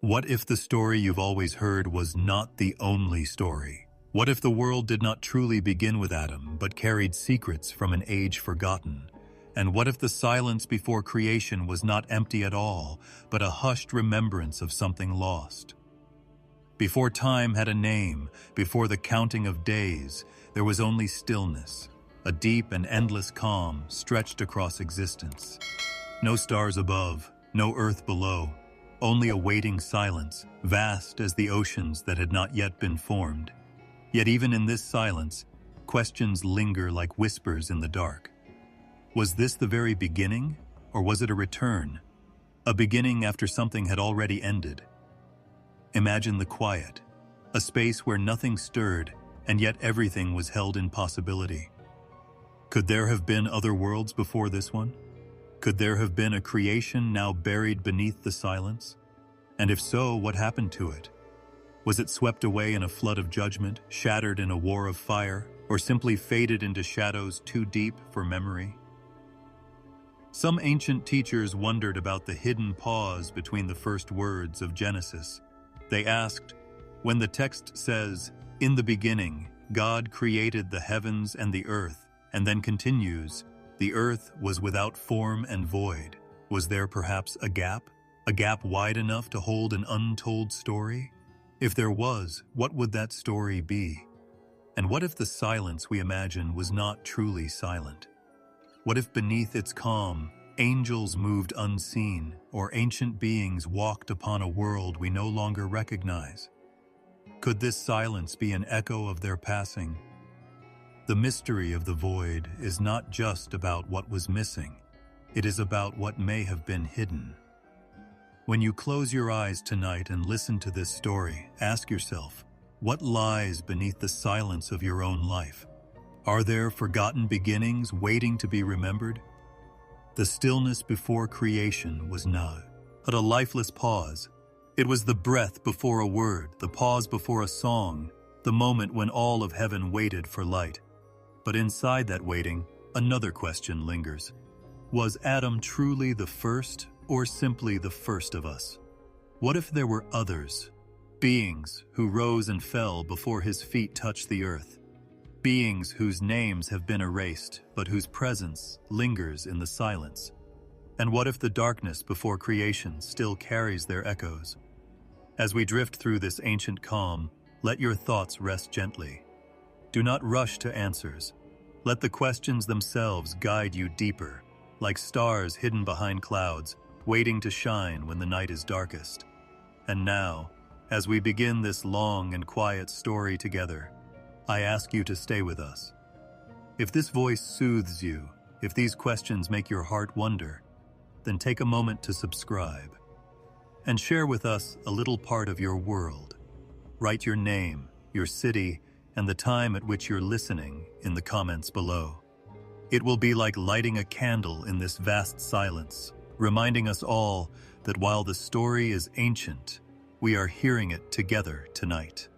What if the story you've always heard was not the only story? What if the world did not truly begin with Adam, but carried secrets from an age forgotten? And what if the silence before creation was not empty at all, but a hushed remembrance of something lost? Before time had a name, before the counting of days, there was only stillness, a deep and endless calm stretched across existence. No stars above, no earth below, only a waiting silence, vast as the oceans that had not yet been formed. Yet even in this silence, questions linger like whispers in the dark. Was this the very beginning, or was it a return? A beginning after something had already ended. Imagine the quiet, a space where nothing stirred, and yet everything was held in possibility. Could there have been other worlds before this one? Could there have been a creation now buried beneath the silence? And if so, what happened to it? Was it swept away in a flood of judgment, shattered in a war of fire, or simply faded into shadows too deep for memory? Some ancient teachers wondered about the hidden pause between the first words of Genesis. They asked, when the text says, "In the beginning, God created the heavens and the earth," and then continues, "The earth was without form and void," was there perhaps a gap wide enough to hold an untold story? If there was, what would that story be? And what if the silence we imagine was not truly silent? What if beneath its calm, angels moved unseen, or ancient beings walked upon a world we no longer recognize? Could this silence be an echo of their passing? The mystery of the void is not just about what was missing. It is about what may have been hidden. When you close your eyes tonight and listen to this story, ask yourself, what lies beneath the silence of your own life? Are there forgotten beginnings waiting to be remembered? The stillness before creation was not a lifeless pause. It was the breath before a word, the pause before a song, the moment when all of heaven waited for light. But inside that waiting, another question lingers. Was Adam truly the first, or simply the first of us? What if there were others, beings who rose and fell before his feet touched the earth? Beings whose names have been erased, but whose presence lingers in the silence. And what if the darkness before creation still carries their echoes? As we drift through this ancient calm, let your thoughts rest gently. Do not rush to answers. Let the questions themselves guide you deeper, like stars hidden behind clouds, waiting to shine when the night is darkest. And now, as we begin this long and quiet story together, I ask you to stay with us. If this voice soothes you, if these questions make your heart wonder, then take a moment to subscribe and share with us a little part of your world. Write your name, your city, and the time at which you're listening in the comments below. It will be like lighting a candle in this vast silence, reminding us all that while the story is ancient, we are hearing it together tonight.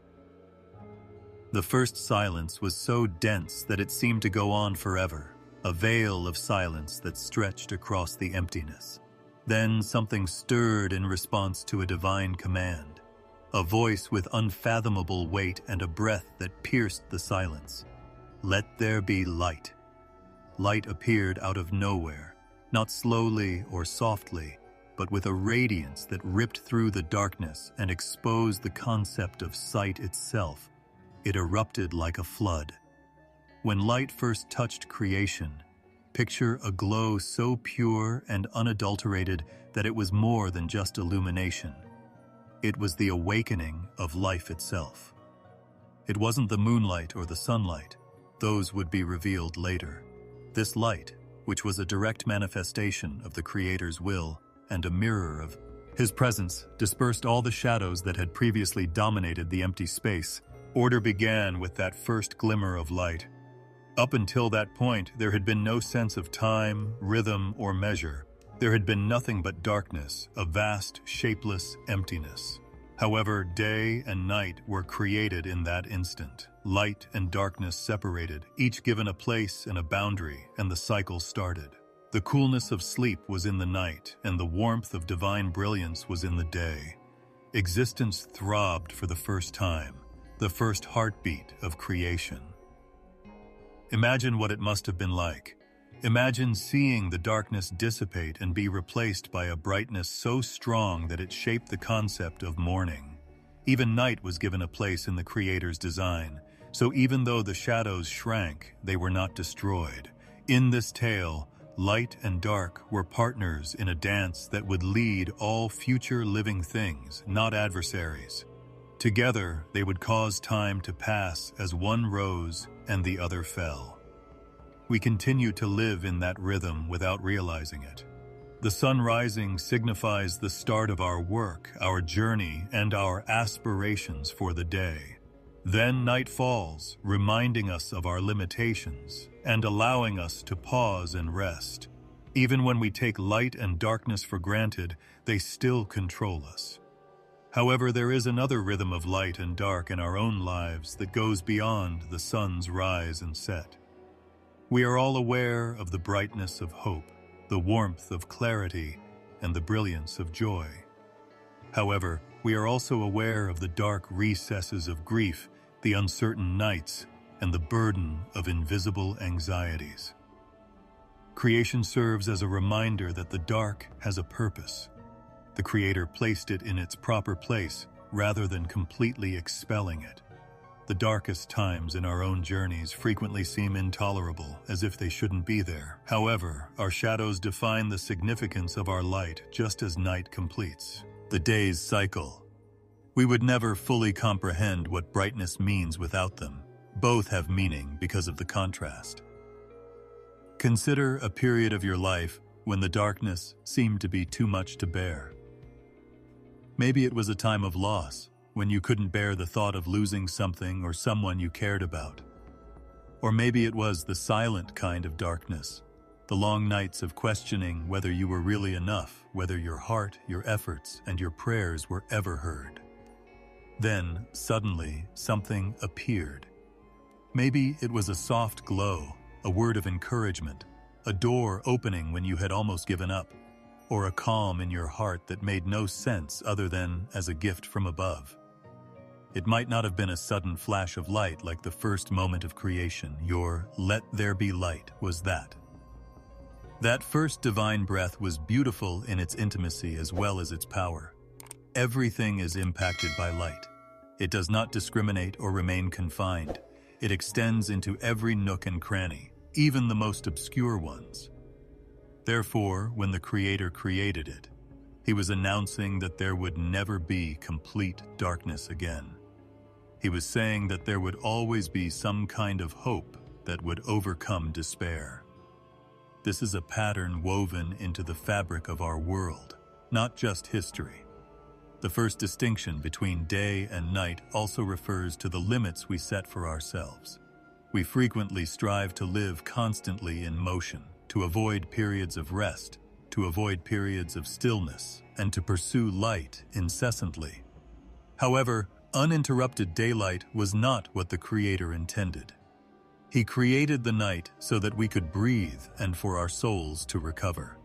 The first silence was so dense that it seemed to go on forever, a veil of silence that stretched across the emptiness. Then something stirred in response to a divine command, a voice with unfathomable weight and a breath that pierced the silence. Let there be light. Light appeared out of nowhere, not slowly or softly, but with a radiance that ripped through the darkness and exposed the concept of sight itself. It erupted like a flood. When light first touched creation, picture a glow so pure and unadulterated that it was more than just illumination. It was the awakening of life itself. It wasn't the moonlight or the sunlight. Those would be revealed later. This light, which was a direct manifestation of the Creator's will and a mirror of His presence, dispersed all the shadows that had previously dominated the empty space. Order began with that first glimmer of light. Up until that point, there had been no sense of time, rhythm, or measure. There had been nothing but darkness, a vast, shapeless emptiness. However, day and night were created in that instant. Light and darkness separated, each given a place and a boundary, and the cycle started. The coolness of sleep was in the night, and the warmth of divine brilliance was in the day. existence throbbed for the first time, the first heartbeat of creation. Imagine what it must have been like. Imagine seeing the darkness dissipate and be replaced by a brightness so strong that it shaped the concept of morning. Even night was given a place in the Creator's design, so even though the shadows shrank, they were not destroyed. In this tale, light and dark were partners in a dance that would lead all future living things, not adversaries. Together, they would cause time to pass as one rose and the other fell. We continue to live in that rhythm without realizing it. The sun rising signifies the start of our work, our journey, and our aspirations for the day. Then night falls, reminding us of our limitations and allowing us to pause and rest. Even when we take light and darkness for granted, they still control us. However, there is another rhythm of light and dark in our own lives that goes beyond the sun's rise and set. We are all aware of the brightness of hope, the warmth of clarity, and the brilliance of joy. However, we are also aware of the dark recesses of grief, the uncertain nights, and the burden of invisible anxieties. Creation serves as a reminder that the dark has a purpose. The Creator placed it in its proper place rather than completely expelling it. The darkest times in our own journeys frequently seem intolerable, as if they shouldn't be there. However, our shadows define the significance of our light just as night completes the day's cycle. We would never fully comprehend what brightness means without them. Both have meaning because of the contrast. Consider a period of your life when the darkness seemed to be too much to bear. Maybe it was a time of loss, when you couldn't bear the thought of losing something or someone you cared about. Or maybe it was the silent kind of darkness, the long nights of questioning whether you were really enough, whether your heart, your efforts, and your prayers were ever heard. Then, suddenly, something appeared. Maybe it was a soft glow, a word of encouragement, a door opening when you had almost given up, or a calm in your heart that made no sense other than as a gift from above. It might not have been a sudden flash of light like the first moment of creation. Your "let there be light" was that. That first divine breath was beautiful in its intimacy as well as its power. Everything is impacted by light. It does not discriminate or remain confined. It extends into every nook and cranny, even the most obscure ones. Therefore, when the Creator created it, He was announcing that there would never be complete darkness again. He was saying that there would always be some kind of hope that would overcome despair. This is a pattern woven into the fabric of our world, not just history. The first distinction between day and night also refers to the limits we set for ourselves. We frequently strive to live constantly in motion, to avoid periods of rest, to avoid periods of stillness, and to pursue light incessantly. However, uninterrupted daylight was not what the Creator intended. He created the night so that we could breathe and for our souls to recover.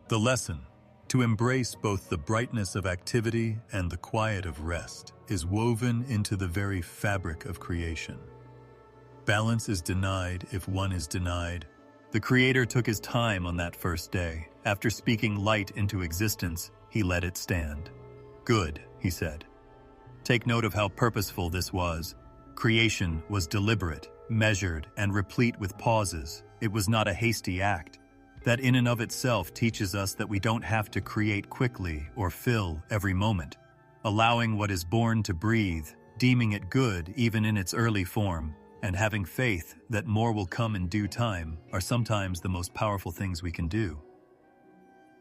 The lesson, to embrace both the brightness of activity and the quiet of rest, is woven into the very fabric of creation. Balance is denied if one is denied. The Creator took His time on that first day. After speaking light into existence, He let it stand. "Good," He said. Take note of how purposeful this was. Creation was deliberate, measured, and replete with pauses. It was not a hasty act. That in and of itself teaches us that we don't have to create quickly or fill every moment. Allowing what is born to breathe, deeming it good even in its early form, and having faith that more will come in due time are sometimes the most powerful things we can do.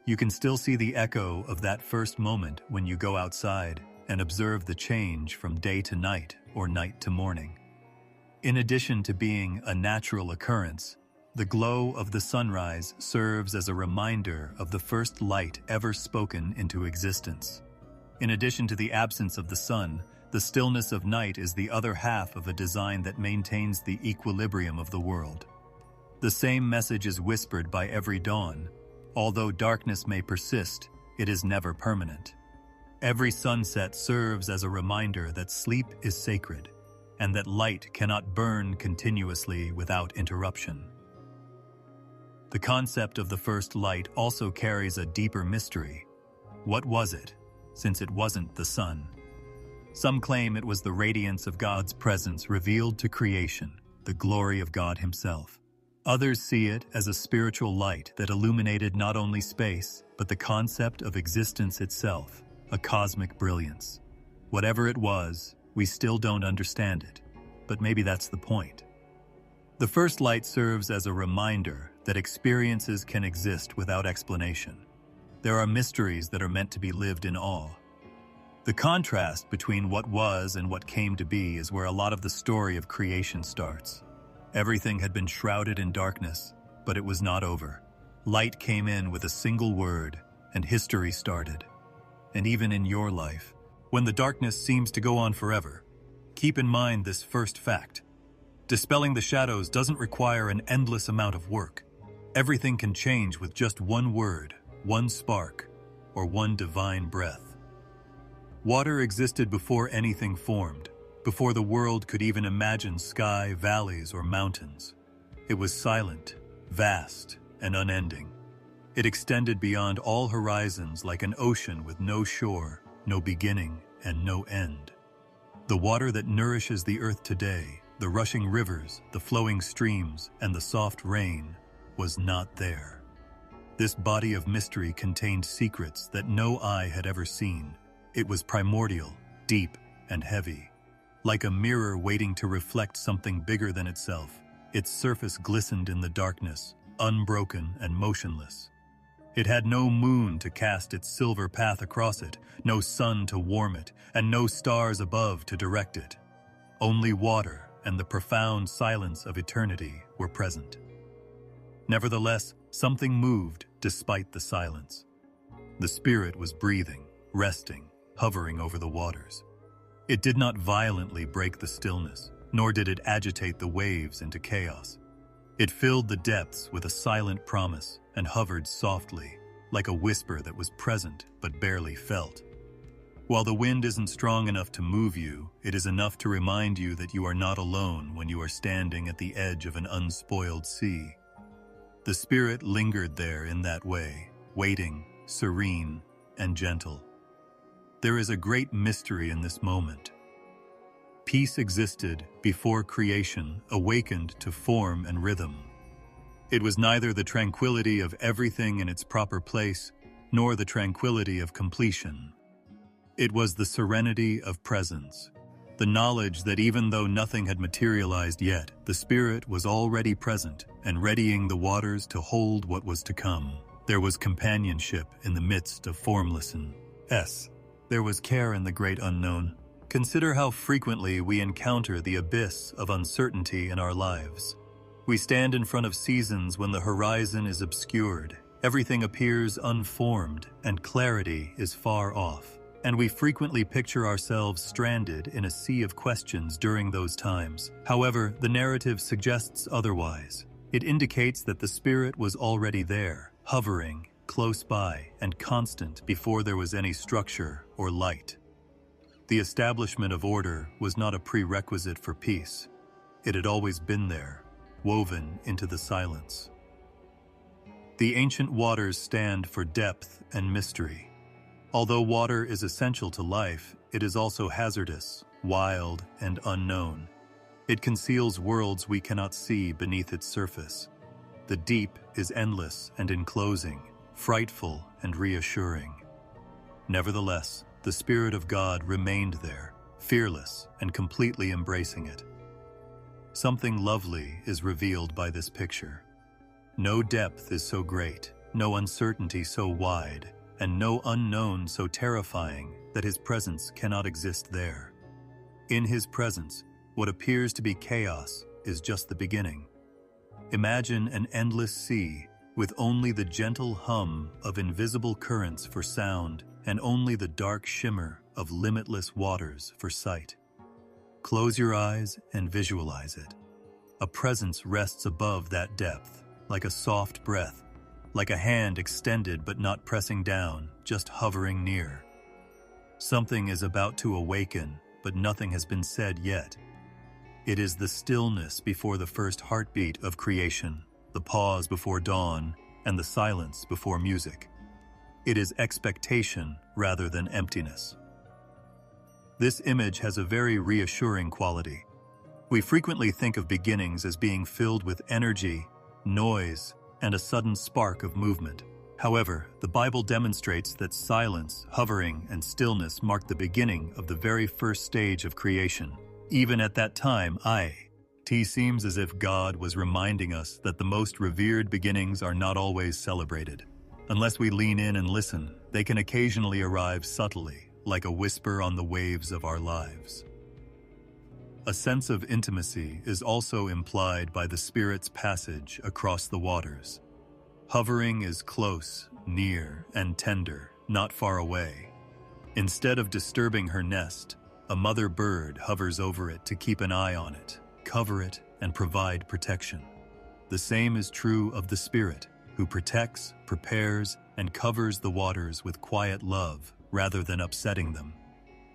You can still see the echo of that first moment when you go outside and observe the change from day to night or night to morning. In addition to being a natural occurrence, the glow of the sunrise serves as a reminder of the first light ever spoken into existence. In addition to the absence of the sun, the stillness of night is the other half of a design that maintains the equilibrium of the world. The same message is whispered by every dawn. Although darkness may persist, it is never permanent. Every sunset serves as a reminder that sleep is sacred and that light cannot burn continuously without interruption. The concept of the first light also carries a deeper mystery. What was it, since it wasn't the sun? Some claim it was the radiance of God's presence revealed to creation, the glory of God Himself. Others see it as a spiritual light that illuminated not only space, but the concept of existence itself, a cosmic brilliance. Whatever it was, we still don't understand it, but maybe that's the point. The first light serves as a reminder that experiences can exist without explanation. There are mysteries that are meant to be lived in awe. The contrast between what was and what came to be is where a lot of the story of creation starts. Everything had been shrouded in darkness, but it was not over. Light came in with a single word, and history started. And even in your life, when the darkness seems to go on forever, keep in mind this first fact. Dispelling the shadows doesn't require an endless amount of work. Everything can change with just one word, one spark, or one divine breath. Water existed before anything formed, before the world could even imagine sky, valleys, or mountains. It was silent, vast, and unending. It extended beyond all horizons like an ocean with no shore, no beginning, and no end. The water that nourishes the earth today, the rushing rivers, the flowing streams, and the soft rain, was not there. This body of mystery contained secrets that no eye had ever seen. It was primordial, deep, and heavy. Like a mirror waiting to reflect something bigger than itself, its surface glistened in the darkness, unbroken and motionless. It had no moon to cast its silver path across it, no sun to warm it, and no stars above to direct it. Only water and the profound silence of eternity were present. Nevertheless, something moved despite the silence. The Spirit was breathing, resting, hovering over the waters. It did not violently break the stillness, nor did it agitate the waves into chaos. It filled the depths with a silent promise and hovered softly, like a whisper that was present but barely felt. While the wind isn't strong enough to move you, it is enough to remind you that you are not alone when you are standing at the edge of an unspoiled sea. The Spirit lingered there in that way, waiting, serene, and gentle. There is a great mystery in this moment. Peace existed before creation awakened to form and rhythm. It was neither the tranquility of everything in its proper place, nor the tranquility of completion. It was the serenity of presence, the knowledge that even though nothing had materialized yet, the Spirit was already present and readying the waters to hold what was to come. There was companionship in the midst of formlessness. There was care in the great unknown. Consider how frequently we encounter the abyss of uncertainty in our lives. We stand in front of seasons when the horizon is obscured, everything appears unformed, and clarity is far off. And we frequently picture ourselves stranded in a sea of questions during those times. However, the narrative suggests otherwise. It indicates that the Spirit was already there, hovering, close by, and constant before there was any structure or light. The establishment of order was not a prerequisite for peace. It had always been there, woven into the silence. The ancient waters stand for depth and mystery. Although water is essential to life, it is also hazardous, wild, and unknown. It conceals worlds we cannot see beneath its surface. The deep is endless and enclosing, frightful and reassuring. Nevertheless, the Spirit of God remained there, fearless and completely embracing it. Something lovely is revealed by this picture. No depth is so great, no uncertainty so wide, and no unknown so terrifying that His presence cannot exist there. In His presence, what appears to be chaos is just the beginning. Imagine an endless sea with only the gentle hum of invisible currents for sound and only the dark shimmer of limitless waters for sight. Close your eyes and visualize it. A presence rests above that depth, like a soft breath, like a hand extended but not pressing down, just hovering near. Something is about to awaken, but nothing has been said yet. It is the stillness before the first heartbeat of creation, the pause before dawn, and the silence before music. It is expectation rather than emptiness. This image has a very reassuring quality. We frequently think of beginnings as being filled with energy, noise, and a sudden spark of movement. However, the Bible demonstrates that silence, hovering, and stillness mark the beginning of the very first stage of creation. Even at that time, it seems as if God was reminding us that the most revered beginnings are not always celebrated. Unless we lean in and listen, they can occasionally arrive subtly, like a whisper on the waves of our lives. A sense of intimacy is also implied by the Spirit's passage across the waters. Hovering is close, near, and tender, not far away. Instead of disturbing her nest, a mother bird hovers over it to keep an eye on it, cover it, and provide protection. The same is true of the Spirit, who protects, prepares, and covers the waters with quiet love rather than upsetting them.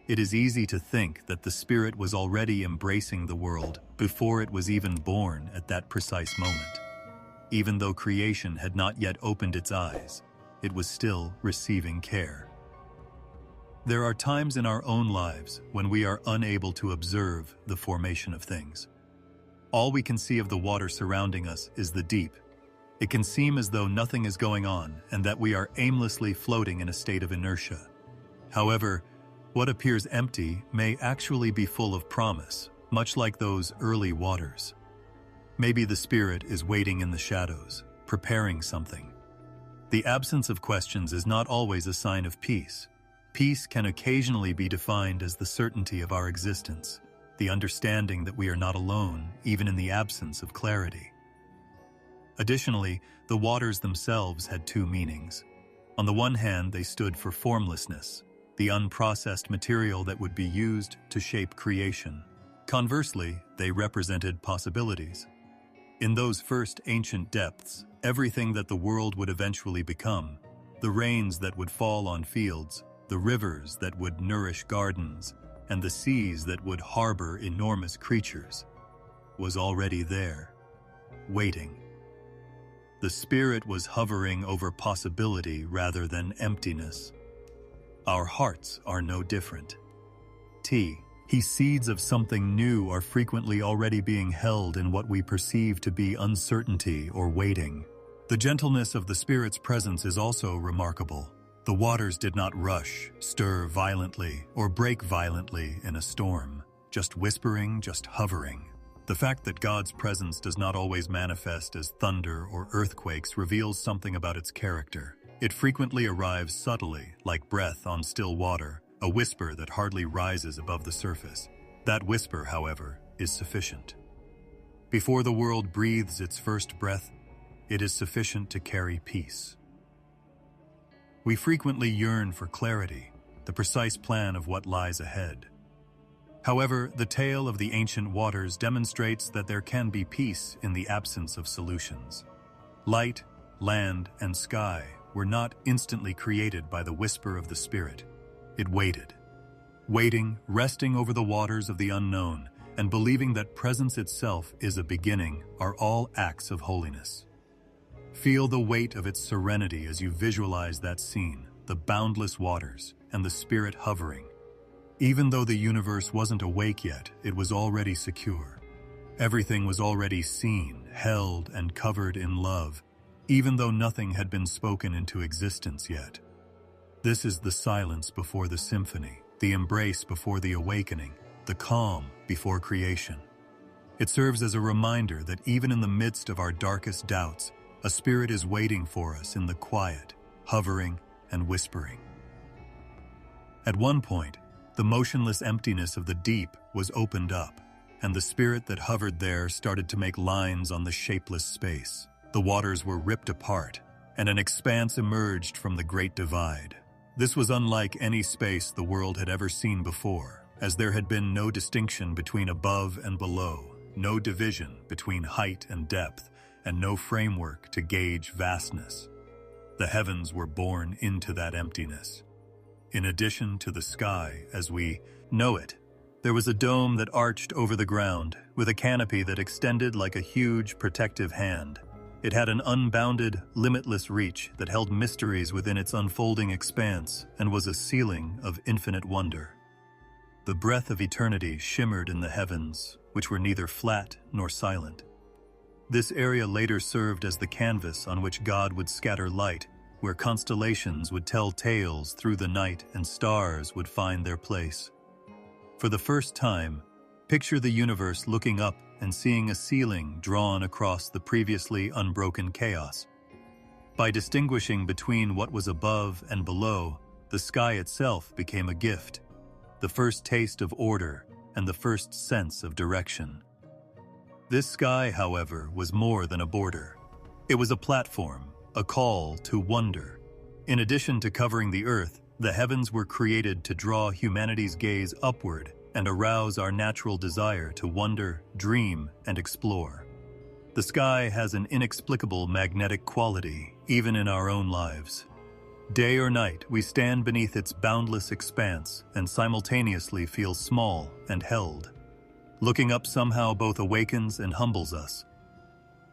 It is easy to think that the Spirit was already embracing the world before it was even born at that precise moment. Even though creation had not yet opened its eyes, it was still receiving care. There are times in our own lives when we are unable to observe the formation of things. All we can see of the water surrounding us is the deep. It can seem as though nothing is going on and that we are aimlessly floating in a state of inertia. However, what appears empty may actually be full of promise, much like those early waters. Maybe the Spirit is waiting in the shadows, preparing something. The absence of questions is not always a sign of peace. Peace can occasionally be defined as the certainty of our existence, the understanding that we are not alone, even in the absence of clarity. Additionally, the waters themselves had two meanings. On the one hand, they stood for formlessness, the unprocessed material that would be used to shape creation. Conversely, they represented possibilities. In those first ancient depths, everything that the world would eventually become, the rains that would fall on fields, the rivers that would nourish gardens, and the seas that would harbor enormous creatures, was already there, waiting. The Spirit was hovering over possibility rather than emptiness. Our hearts are no different. Seeds of something new are frequently already being held in what we perceive to be uncertainty or waiting. The gentleness of the Spirit's presence is also remarkable. The waters did not rush, stir violently, or break violently in a storm, just whispering, just hovering. The fact that God's presence does not always manifest as thunder or earthquakes reveals something about its character. It frequently arrives subtly, like breath on still water, a whisper that hardly rises above the surface. That whisper, however, is sufficient. Before the world breathes its first breath, it is sufficient to carry peace. We frequently yearn for clarity, the precise plan of what lies ahead. However, the tale of the ancient waters demonstrates that there can be peace in the absence of solutions. Light, land, and sky were not instantly created by the whisper of the Spirit. It waited. Waiting, resting over the waters of the unknown, and believing that presence itself is a beginning are all acts of holiness. Feel the weight of its serenity as you visualize that scene, the boundless waters, and the Spirit hovering. Even though the universe wasn't awake yet, it was already secure. Everything was already seen, held, and covered in love, even though nothing had been spoken into existence yet. This is the silence before the symphony, the embrace before the awakening, the calm before creation. It serves as a reminder that even in the midst of our darkest doubts, a Spirit is waiting for us in the quiet, hovering, and whispering. At one point, the motionless emptiness of the deep was opened up, and the Spirit that hovered there started to make lines on the shapeless space. The waters were ripped apart, and an expanse emerged from the Great Divide. This was unlike any space the world had ever seen before, as there had been no distinction between above and below, no division between height and depth, and no framework to gauge vastness. The heavens were born into that emptiness. In addition to the sky as we know it, there was a dome that arched over the ground, with a canopy that extended like a huge protective hand. It had an unbounded, limitless reach that held mysteries within its unfolding expanse and was a ceiling of infinite wonder. The breath of eternity shimmered in the heavens, which were neither flat nor silent. This area later served as the canvas on which God would scatter light, where constellations would tell tales through the night and stars would find their place. For the first time, picture the universe looking up and seeing a ceiling drawn across the previously unbroken chaos. By distinguishing between what was above and below, the sky itself became a gift, the first taste of order and the first sense of direction. This sky, however, was more than a border. It was a platform, a call to wonder. In addition to covering the earth, the heavens were created to draw humanity's gaze upward and arouse our natural desire to wonder, dream, and explore. The sky has an inexplicable magnetic quality, even in our own lives. Day or night, we stand beneath its boundless expanse and simultaneously feel small and held. Looking up somehow both awakens and humbles us.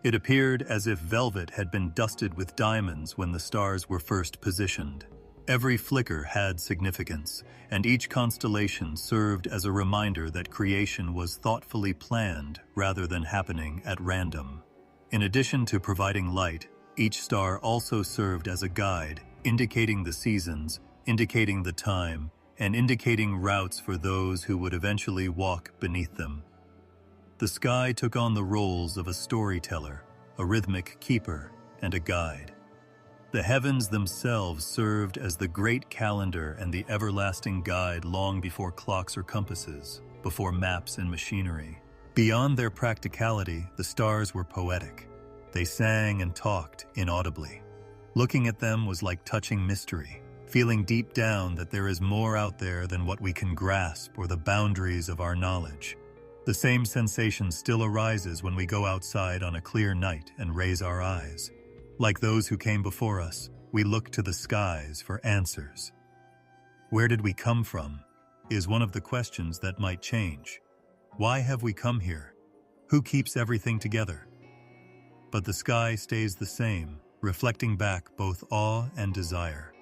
It appeared as if velvet had been dusted with diamonds when the stars were first positioned. Every flicker had significance, and each constellation served as a reminder that creation was thoughtfully planned rather than happening at random. In addition to providing light, each star also served as a guide, indicating the seasons, indicating the time, and indicating routes for those who would eventually walk beneath them. The sky took on the roles of a storyteller, a rhythmic keeper, and a guide. The heavens themselves served as the great calendar and the everlasting guide long before clocks or compasses, before maps and machinery. Beyond their practicality, the stars were poetic. They sang and talked inaudibly. Looking at them was like touching mystery, feeling deep down that there is more out there than what we can grasp or the boundaries of our knowledge. The same sensation still arises when we go outside on a clear night and raise our eyes. Like those who came before us, we look to the skies for answers. Where did we come from is one of the questions that might change. Why have we come here? Who keeps everything together? But the sky stays the same, reflecting back both awe and desire.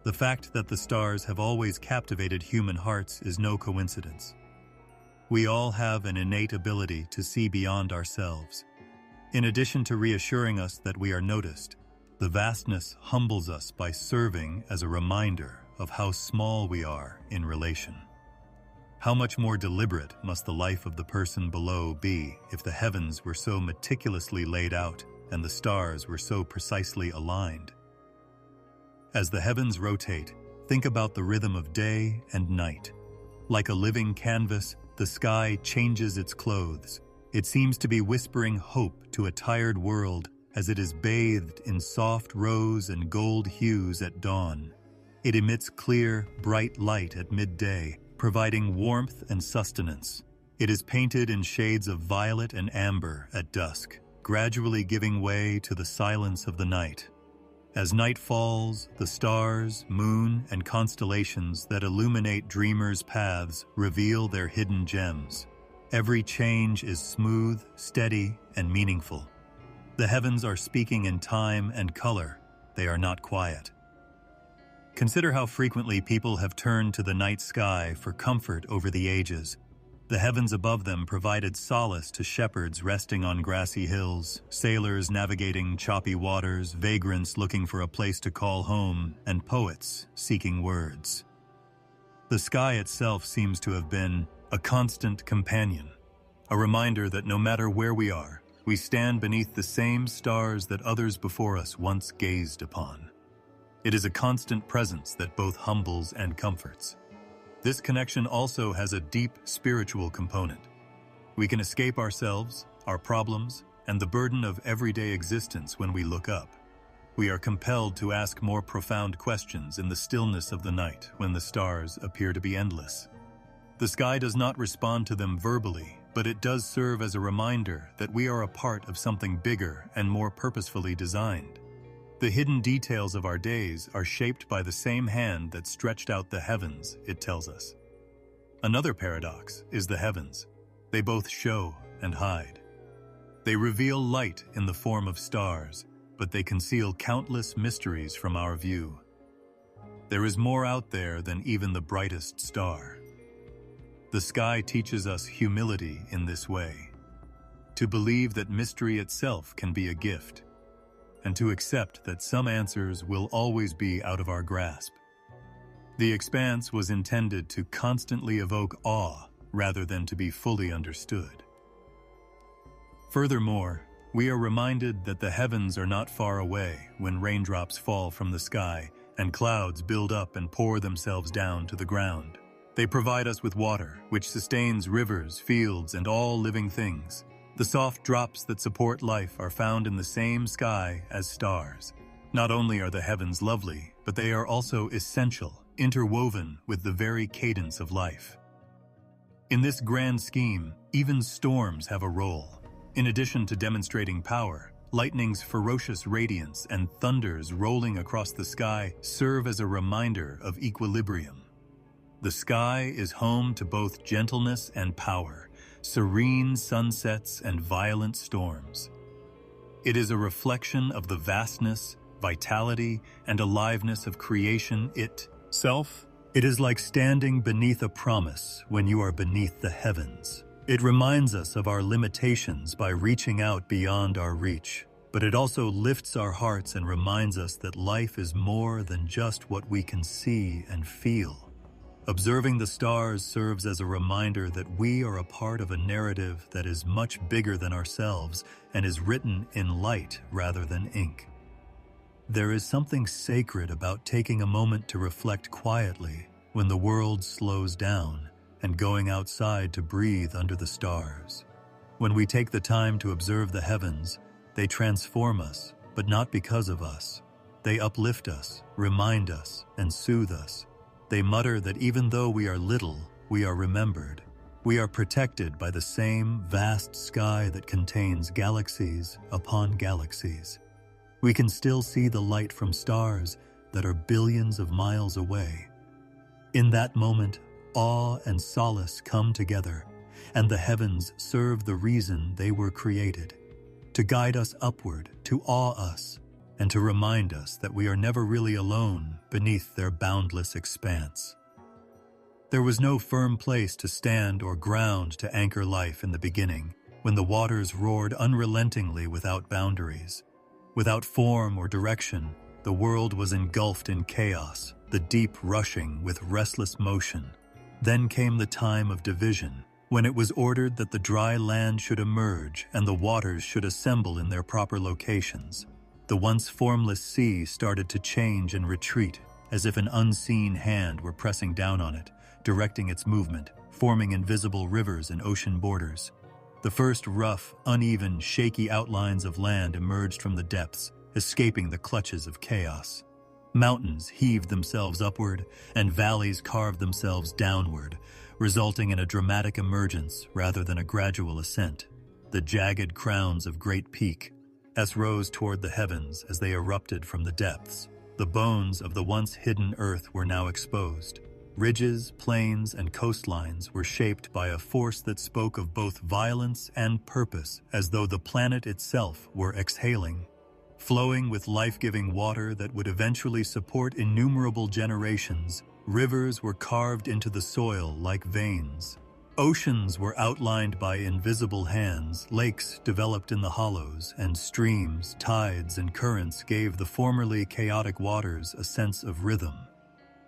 The fact that the stars have always captivated human hearts is no coincidence. We all have an innate ability to see beyond ourselves. In addition to reassuring us that we are noticed, the vastness humbles us by serving as a reminder of how small we are in relation. How much more deliberate must the life of the person below be if the heavens were so meticulously laid out and the stars were so precisely aligned? As the heavens rotate, think about the rhythm of day and night. Like a living canvas, the sky changes its clothes. It seems to be whispering hope to a tired world as it is bathed in soft rose and gold hues at dawn. It emits clear, bright light at midday, providing warmth and sustenance. It is painted in shades of violet and amber at dusk, gradually giving way to the silence of the night. As night falls, the stars, moon, and constellations that illuminate dreamers' paths reveal their hidden gems. Every change is smooth, steady, and meaningful. The heavens are speaking in time and color. They are not quiet. Consider how frequently people have turned to the night sky for comfort over the ages. The heavens above them provided solace to shepherds resting on grassy hills, sailors navigating choppy waters, vagrants looking for a place to call home, and poets seeking words. The sky itself seems to have been a constant companion, a reminder that no matter where we are, we stand beneath the same stars that others before us once gazed upon. It is a constant presence that both humbles and comforts. This connection also has a deep spiritual component. We can escape ourselves, our problems, and the burden of everyday existence when we look up. We are compelled to ask more profound questions in the stillness of the night when the stars appear to be endless. The sky does not respond to them verbally, but it does serve as a reminder that we are a part of something bigger and more purposefully designed. The hidden details of our days are shaped by the same hand that stretched out the heavens, it tells us. Another paradox is the heavens. They both show and hide. They reveal light in the form of stars, but they conceal countless mysteries from our view. There is more out there than even the brightest star. The sky teaches us humility in this way, to believe that mystery itself can be a gift, and to accept that some answers will always be out of our grasp. The expanse was intended to constantly evoke awe rather than to be fully understood. Furthermore, we are reminded that the heavens are not far away when raindrops fall from the sky and clouds build up and pour themselves down to the ground. They provide us with water, which sustains rivers, fields, and all living things. The soft drops that support life are found in the same sky as stars. Not only are the heavens lovely, but they are also essential, interwoven with the very cadence of life. In this grand scheme, even storms have a role. In addition to demonstrating power, lightning's ferocious radiance and thunders rolling across the sky serve as a reminder of equilibrium. The sky is home to both gentleness and power, serene sunsets and violent storms. It is a reflection of the vastness, vitality, and aliveness of creation itself. It is like standing beneath a promise when you are beneath the heavens. It reminds us of our limitations by reaching out beyond our reach, but it also lifts our hearts and reminds us that life is more than just what we can see and feel. Observing the stars serves as a reminder that we are a part of a narrative that is much bigger than ourselves and is written in light rather than ink. There is something sacred about taking a moment to reflect quietly when the world slows down and going outside to breathe under the stars. When we take the time to observe the heavens, they transform us, but not because of us. They uplift us, remind us, and soothe us. They mutter that even though we are little, we are remembered. We are protected by the same vast sky that contains galaxies upon galaxies. We can still see the light from stars that are billions of miles away. In that moment, awe and solace come together, and the heavens serve the reason they were created, to guide us upward, to awe us, and to remind us that we are never really alone beneath their boundless expanse. There was no firm place to stand or ground to anchor life in the beginning, when the waters roared unrelentingly without boundaries. Without form or direction, the world was engulfed in chaos, the deep rushing with restless motion. Then came the time of division, when it was ordered that the dry land should emerge and the waters should assemble in their proper locations. The once formless sea started to change and retreat, as if an unseen hand were pressing down on it, directing its movement, forming invisible rivers and ocean borders. The first rough, uneven, shaky outlines of land emerged from the depths, escaping the clutches of chaos. Mountains heaved themselves upward, and valleys carved themselves downward, resulting in a dramatic emergence rather than a gradual ascent. The jagged crowns of great peaks rose toward the heavens as they erupted from the depths. The bones of the once hidden earth were now exposed. Ridges, plains, and coastlines were shaped by a force that spoke of both violence and purpose, as though the planet itself were exhaling. Flowing with life-giving water that would eventually support innumerable generations, rivers were carved into the soil like veins. Oceans were outlined by invisible hands, lakes developed in the hollows, and streams, tides, and currents gave the formerly chaotic waters a sense of rhythm.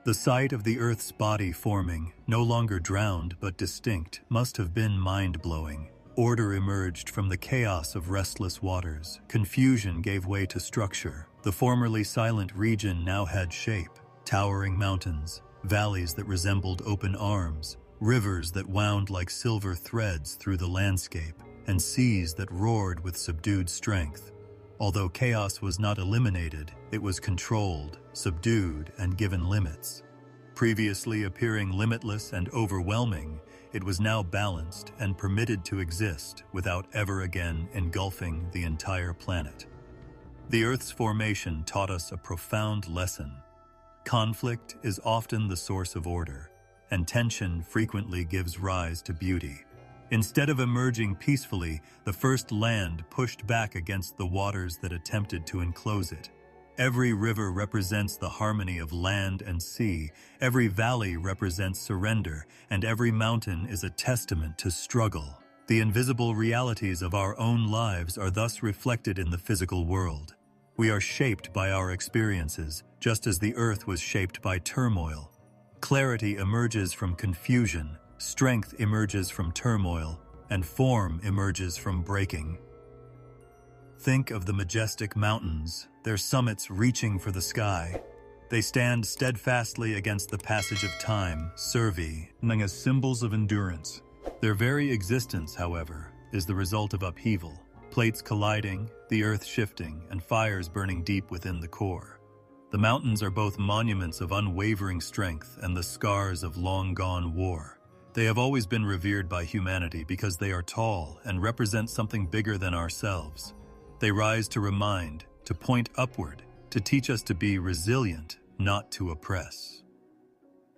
The sight of the Earth's body forming, no longer drowned but distinct, must have been mind-blowing. Order emerged from the chaos of restless waters. Confusion gave way to structure. The formerly silent region now had shape. Towering mountains, valleys that resembled open arms, rivers that wound like silver threads through the landscape, and seas that roared with subdued strength. Although chaos was not eliminated, it was controlled, subdued, and given limits. Previously appearing limitless and overwhelming, it was now balanced and permitted to exist without ever again engulfing the entire planet. The Earth's formation taught us a profound lesson. Conflict is often the source of order, and tension frequently gives rise to beauty. Instead of emerging peacefully, the first land pushed back against the waters that attempted to enclose it. Every river represents the harmony of land and sea, every valley represents surrender, and every mountain is a testament to struggle. The invisible realities of our own lives are thus reflected in the physical world. We are shaped by our experiences, just as the earth was shaped by turmoil. Clarity emerges from confusion, strength emerges from turmoil, and form emerges from breaking. Think of the majestic mountains, their summits reaching for the sky. They stand steadfastly against the passage of time, serving as symbols of endurance. Their very existence, however, is the result of upheaval. Plates colliding, the earth shifting, and fires burning deep within the core. The mountains are both monuments of unwavering strength and the scars of long-gone war. They have always been revered by humanity because they are tall and represent something bigger than ourselves. They rise to remind, to point upward, to teach us to be resilient, not to oppress.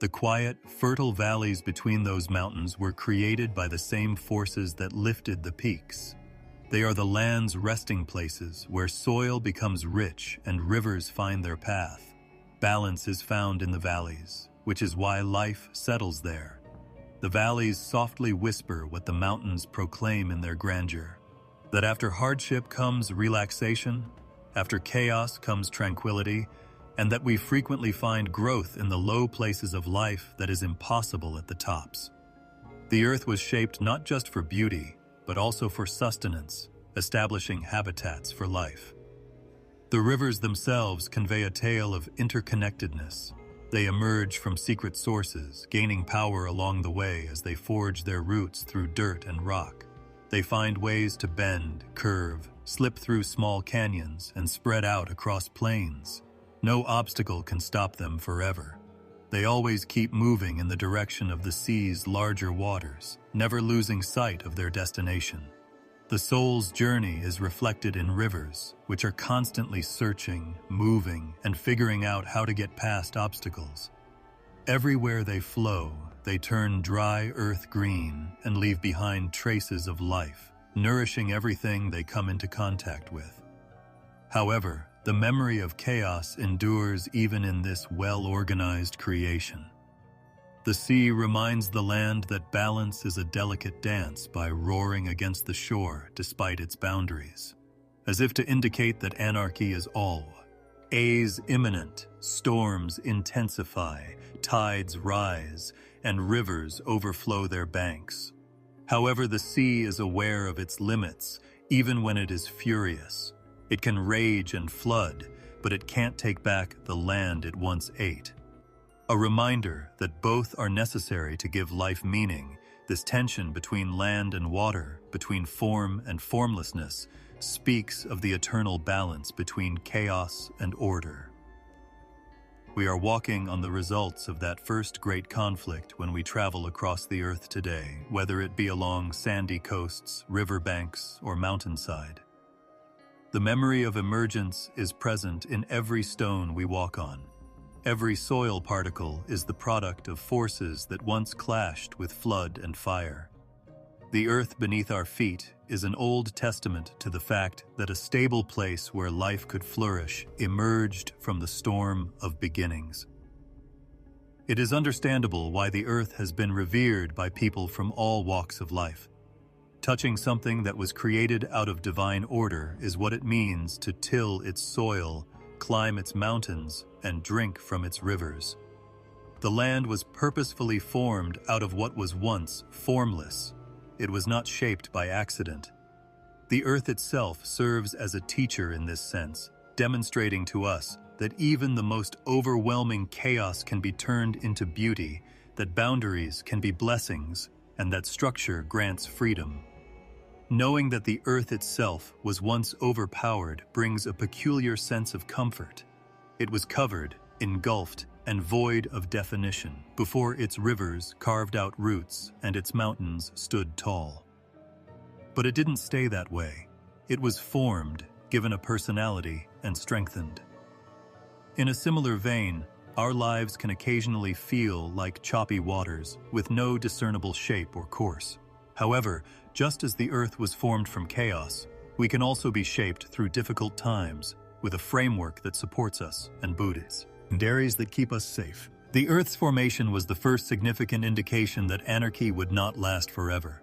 The quiet, fertile valleys between those mountains were created by the same forces that lifted the peaks. They are the land's resting places where soil becomes rich and rivers find their path. Balance is found in the valleys, which is why life settles there. The valleys softly whisper what the mountains proclaim in their grandeur. That after hardship comes relaxation, after chaos comes tranquility, and that we frequently find growth in the low places of life that is impossible at the tops. The earth was shaped not just for beauty, but also for sustenance, establishing habitats for life. The rivers themselves convey a tale of interconnectedness. They emerge from secret sources, gaining power along the way as they forge their roots through dirt and rock. They find ways to bend, curve, slip through small canyons, and spread out across plains. No obstacle can stop them forever. They always keep moving in the direction of the sea's larger waters, never losing sight of their destination. The soul's journey is reflected in rivers, which are constantly searching, moving, and figuring out how to get past obstacles. Everywhere they flow, they turn dry earth green and leave behind traces of life, nourishing everything they come into contact with. However, the memory of chaos endures even in this well-organized creation. The sea reminds the land that balance is a delicate dance by roaring against the shore despite its boundaries, as if to indicate that anarchy is all. Is imminent, storms intensify, tides rise, and rivers overflow their banks. However, the sea is aware of its limits, even when it is furious. It can rage and flood, but it can't take back the land it once ate. A reminder that both are necessary to give life meaning, this tension between land and water, between form and formlessness, speaks of the eternal balance between chaos and order. We are walking on the results of that first great conflict when we travel across the earth today, whether it be along sandy coasts, riverbanks, or mountainside. The memory of emergence is present in every stone we walk on. Every soil particle is the product of forces that once clashed with flood and fire. The earth beneath our feet is an old testament to the fact that a stable place where life could flourish emerged from the storm of beginnings. It is understandable why the earth has been revered by people from all walks of life. Touching something that was created out of divine order is what it means to till its soil, climb its mountains, and drink from its rivers. The land was purposefully formed out of what was once formless. It was not shaped by accident. The earth itself serves as a teacher in this sense, demonstrating to us that even the most overwhelming chaos can be turned into beauty, that boundaries can be blessings, and that structure grants freedom. Knowing that the earth itself was once overpowered brings a peculiar sense of comfort. It was covered, engulfed, and void of definition before its rivers carved out roots and its mountains stood tall. But it didn't stay that way. It was formed, given a personality, and strengthened. In a similar vein, our lives can occasionally feel like choppy waters with no discernible shape or course. However, just as the earth was formed from chaos, we can also be shaped through difficult times with a framework that supports us and buoys that keep us safe. The earth's formation was the first significant indication that anarchy would not last forever.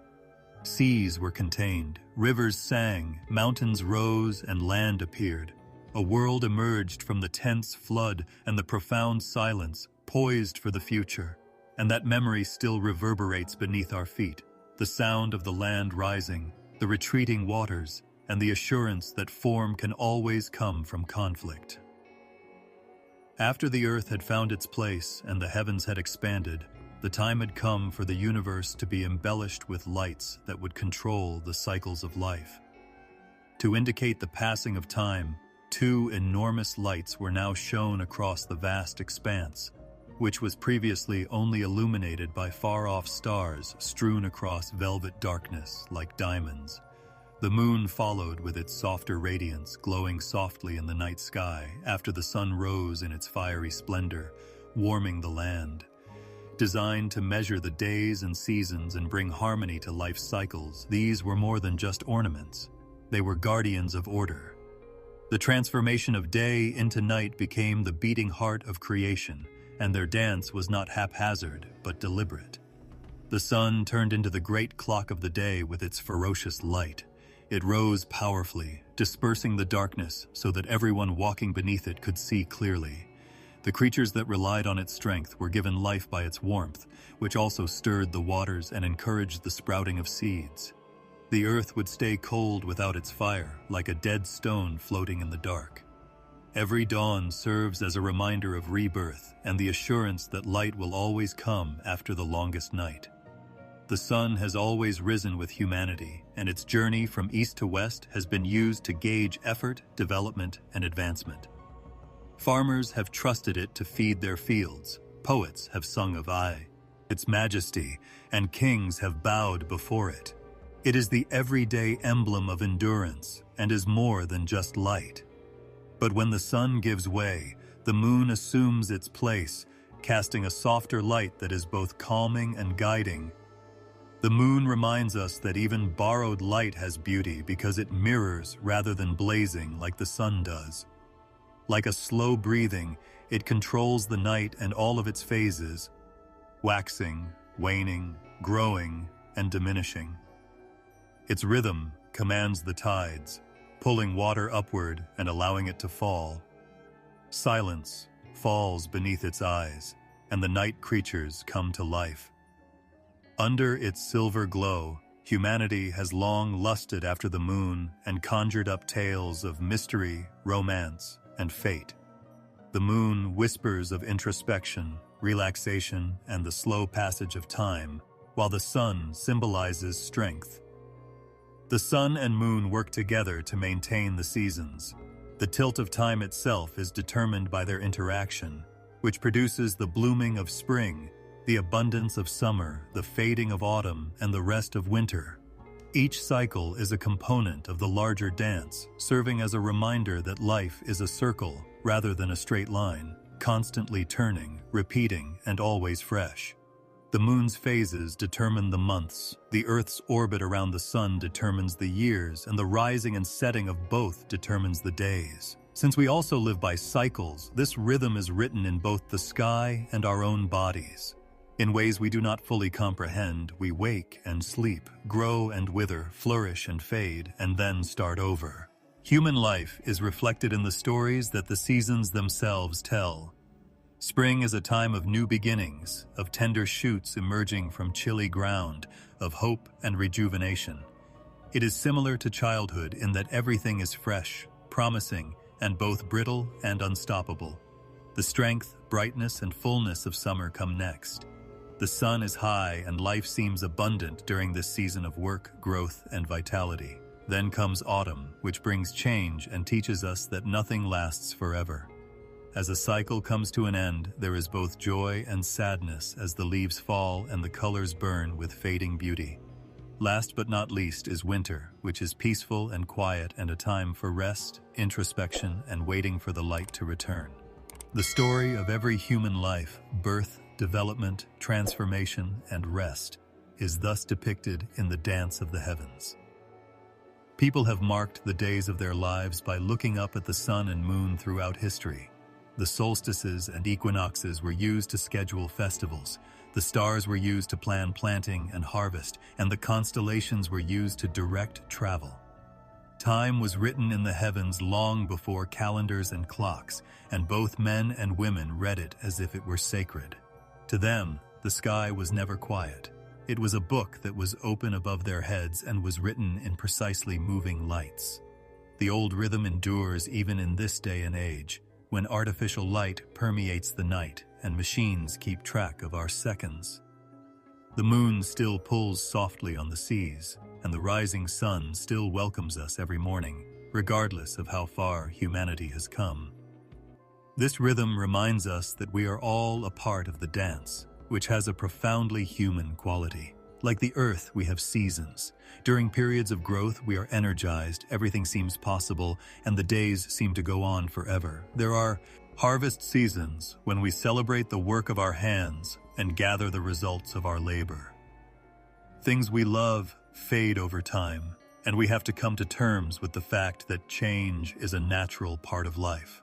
Seas were contained, rivers sang, mountains rose, and land appeared. A world emerged from the tense flood and the profound silence, poised for the future. And that memory still reverberates beneath our feet, the sound of the land rising, the retreating waters, and the assurance that form can always come from conflict. After the earth had found its place and the heavens had expanded, the time had come for the universe to be embellished with lights that would control the cycles of life. To indicate the passing of time, two enormous lights were now shown across the vast expanse, which was previously only illuminated by far-off stars strewn across velvet darkness like diamonds. The moon followed with its softer radiance, glowing softly in the night sky after the sun rose in its fiery splendor, warming the land. Designed to measure the days and seasons and bring harmony to life's cycles, these were more than just ornaments. They were guardians of order. The transformation of day into night became the beating heart of creation, and their dance was not haphazard, but deliberate. The sun turned into the great clock of the day with its ferocious light. It rose powerfully, dispersing the darkness so that everyone walking beneath it could see clearly. The creatures that relied on its strength were given life by its warmth, which also stirred the waters and encouraged the sprouting of seeds. The earth would stay cold without its fire, like a dead stone floating in the dark. Every dawn serves as a reminder of rebirth and the assurance that light will always come after the longest night. The sun has always risen with humanity, and its journey from east to west has been used to gauge effort, development, and advancement. Farmers have trusted it to feed their fields, poets have sung of its majesty, and kings have bowed before it. It is the everyday emblem of endurance and is more than just light. But when the sun gives way, the moon assumes its place, casting a softer light that is both calming and guiding. The moon reminds us that even borrowed light has beauty because it mirrors rather than blazing like the sun does. Like a slow breathing, it controls the night and all of its phases, waxing, waning, growing, and diminishing. Its rhythm commands the tides, pulling water upward and allowing it to fall. Silence falls beneath its eyes, and the night creatures come to life. Under its silver glow, humanity has long lusted after the moon and conjured up tales of mystery, romance, and fate. The moon whispers of introspection, relaxation, and the slow passage of time, while the sun symbolizes strength. The sun and moon work together to maintain the seasons. The tilt of time itself is determined by their interaction, which produces the blooming of spring, the abundance of summer, the fading of autumn, and the rest of winter. Each cycle is a component of the larger dance, serving as a reminder that life is a circle rather than a straight line, constantly turning, repeating, and always fresh. The moon's phases determine the months, the Earth's orbit around the sun determines the years, and the rising and setting of both determines the days. Since we also live by cycles, this rhythm is written in both the sky and our own bodies. In ways we do not fully comprehend, we wake and sleep, grow and wither, flourish and fade, and then start over. Human life is reflected in the stories that the seasons themselves tell. Spring is a time of new beginnings, of tender shoots emerging from chilly ground, of hope and rejuvenation. It is similar to childhood in that everything is fresh, promising, and both brittle and unstoppable. The strength, brightness, and fullness of summer come next. The sun is high and life seems abundant during this season of work, growth, and vitality. Then comes autumn, which brings change and teaches us that nothing lasts forever. As a cycle comes to an end, there is both joy and sadness as the leaves fall and the colors burn with fading beauty. Last but not least is winter, which is peaceful and quiet and a time for rest, introspection, and waiting for the light to return. The story of every human life, birth, development, transformation, and rest, is thus depicted in the dance of the heavens. People have marked the days of their lives by looking up at the sun and moon throughout history. The solstices and equinoxes were used to schedule festivals. The stars were used to plan planting and harvest, and the constellations were used to direct travel. Time was written in the heavens long before calendars and clocks, and both men and women read it as if it were sacred. To them, the sky was never quiet. It was a book that was open above their heads and was written in precisely moving lights. The old rhythm endures even in this day and age, when artificial light permeates the night and machines keep track of our seconds. The moon still pulls softly on the seas, and the rising sun still welcomes us every morning, regardless of how far humanity has come. This rhythm reminds us that we are all a part of the dance, which has a profoundly human quality. Like the earth, we have seasons. During periods of growth, we are energized, everything seems possible, and the days seem to go on forever. There are harvest seasons when we celebrate the work of our hands and gather the results of our labor. Things we love fade over time, and we have to come to terms with the fact that change is a natural part of life.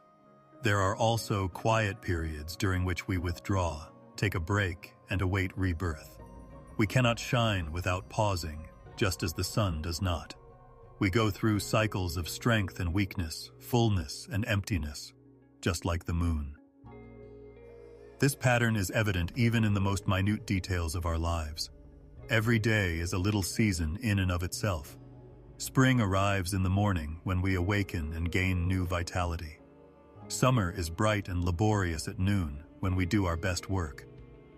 There are also quiet periods during which we withdraw, take a break, and await rebirth. We cannot shine without pausing, just as the sun does not. We go through cycles of strength and weakness, fullness and emptiness, just like the moon. This pattern is evident even in the most minute details of our lives. Every day is a little season in and of itself. Spring arrives in the morning when we awaken and gain new vitality. Summer is bright and laborious at noon when we do our best work.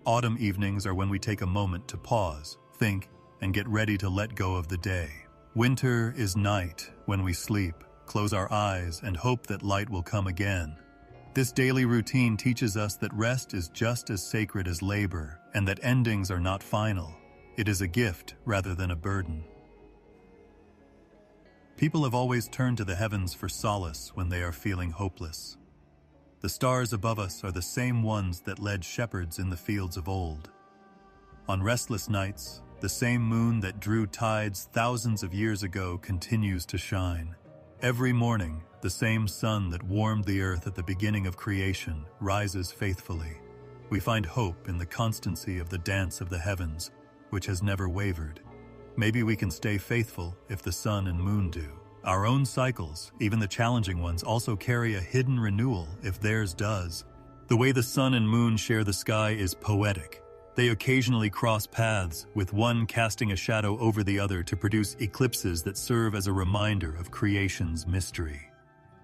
Autumn evenings are when we take a moment to pause, think, and get ready to let go of the day. Winter is night when we sleep, close our eyes, and hope that light will come again. This daily routine teaches us that rest is just as sacred as labor, and that endings are not final. It is a gift rather than a burden. People have always turned to the heavens for solace when they are feeling hopeless. The stars above us are the same ones that led shepherds in the fields of old. On restless nights, the same moon that drew tides thousands of years ago continues to shine. Every morning, the same sun that warmed the earth at the beginning of creation rises faithfully. We find hope in the constancy of the dance of the heavens, which has never wavered. Maybe we can stay faithful if the sun and moon do. Our own cycles, even the challenging ones, also carry a hidden renewal if theirs does. The way the sun and moon share the sky is poetic. They occasionally cross paths, with one casting a shadow over the other to produce eclipses that serve as a reminder of creation's mystery.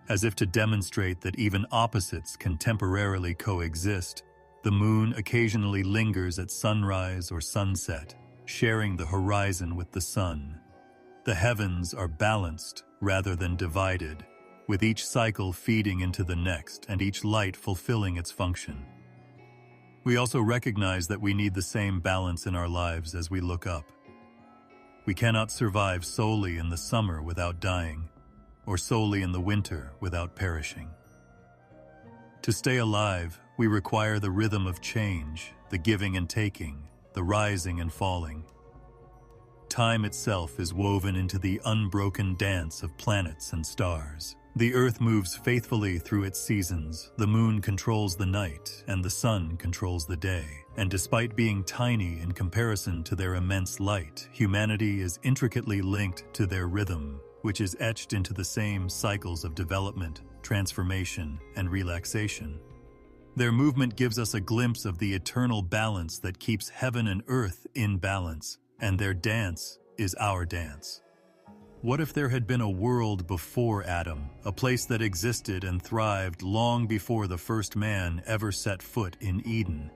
As if to demonstrate that even opposites can temporarily coexist, the moon occasionally lingers at sunrise or sunset, sharing the horizon with the sun. The heavens are balanced rather than divided, with each cycle feeding into the next and each light fulfilling its function. We also recognize that we need the same balance in our lives as we look up. We cannot survive solely in the summer without dying, or solely in the winter without perishing. To stay alive, we require the rhythm of change, the giving and taking, the rising and falling. Time itself is woven into the unbroken dance of planets and stars. The earth moves faithfully through its seasons, the moon controls the night, and the sun controls the day. And despite being tiny in comparison to their immense light, humanity is intricately linked to their rhythm, which is etched into the same cycles of development, transformation, and relaxation. Their movement gives us a glimpse of the eternal balance that keeps heaven and earth in balance, and their dance is our dance. What if there had been a world before Adam, a place that existed and thrived long before the first man ever set foot in Eden?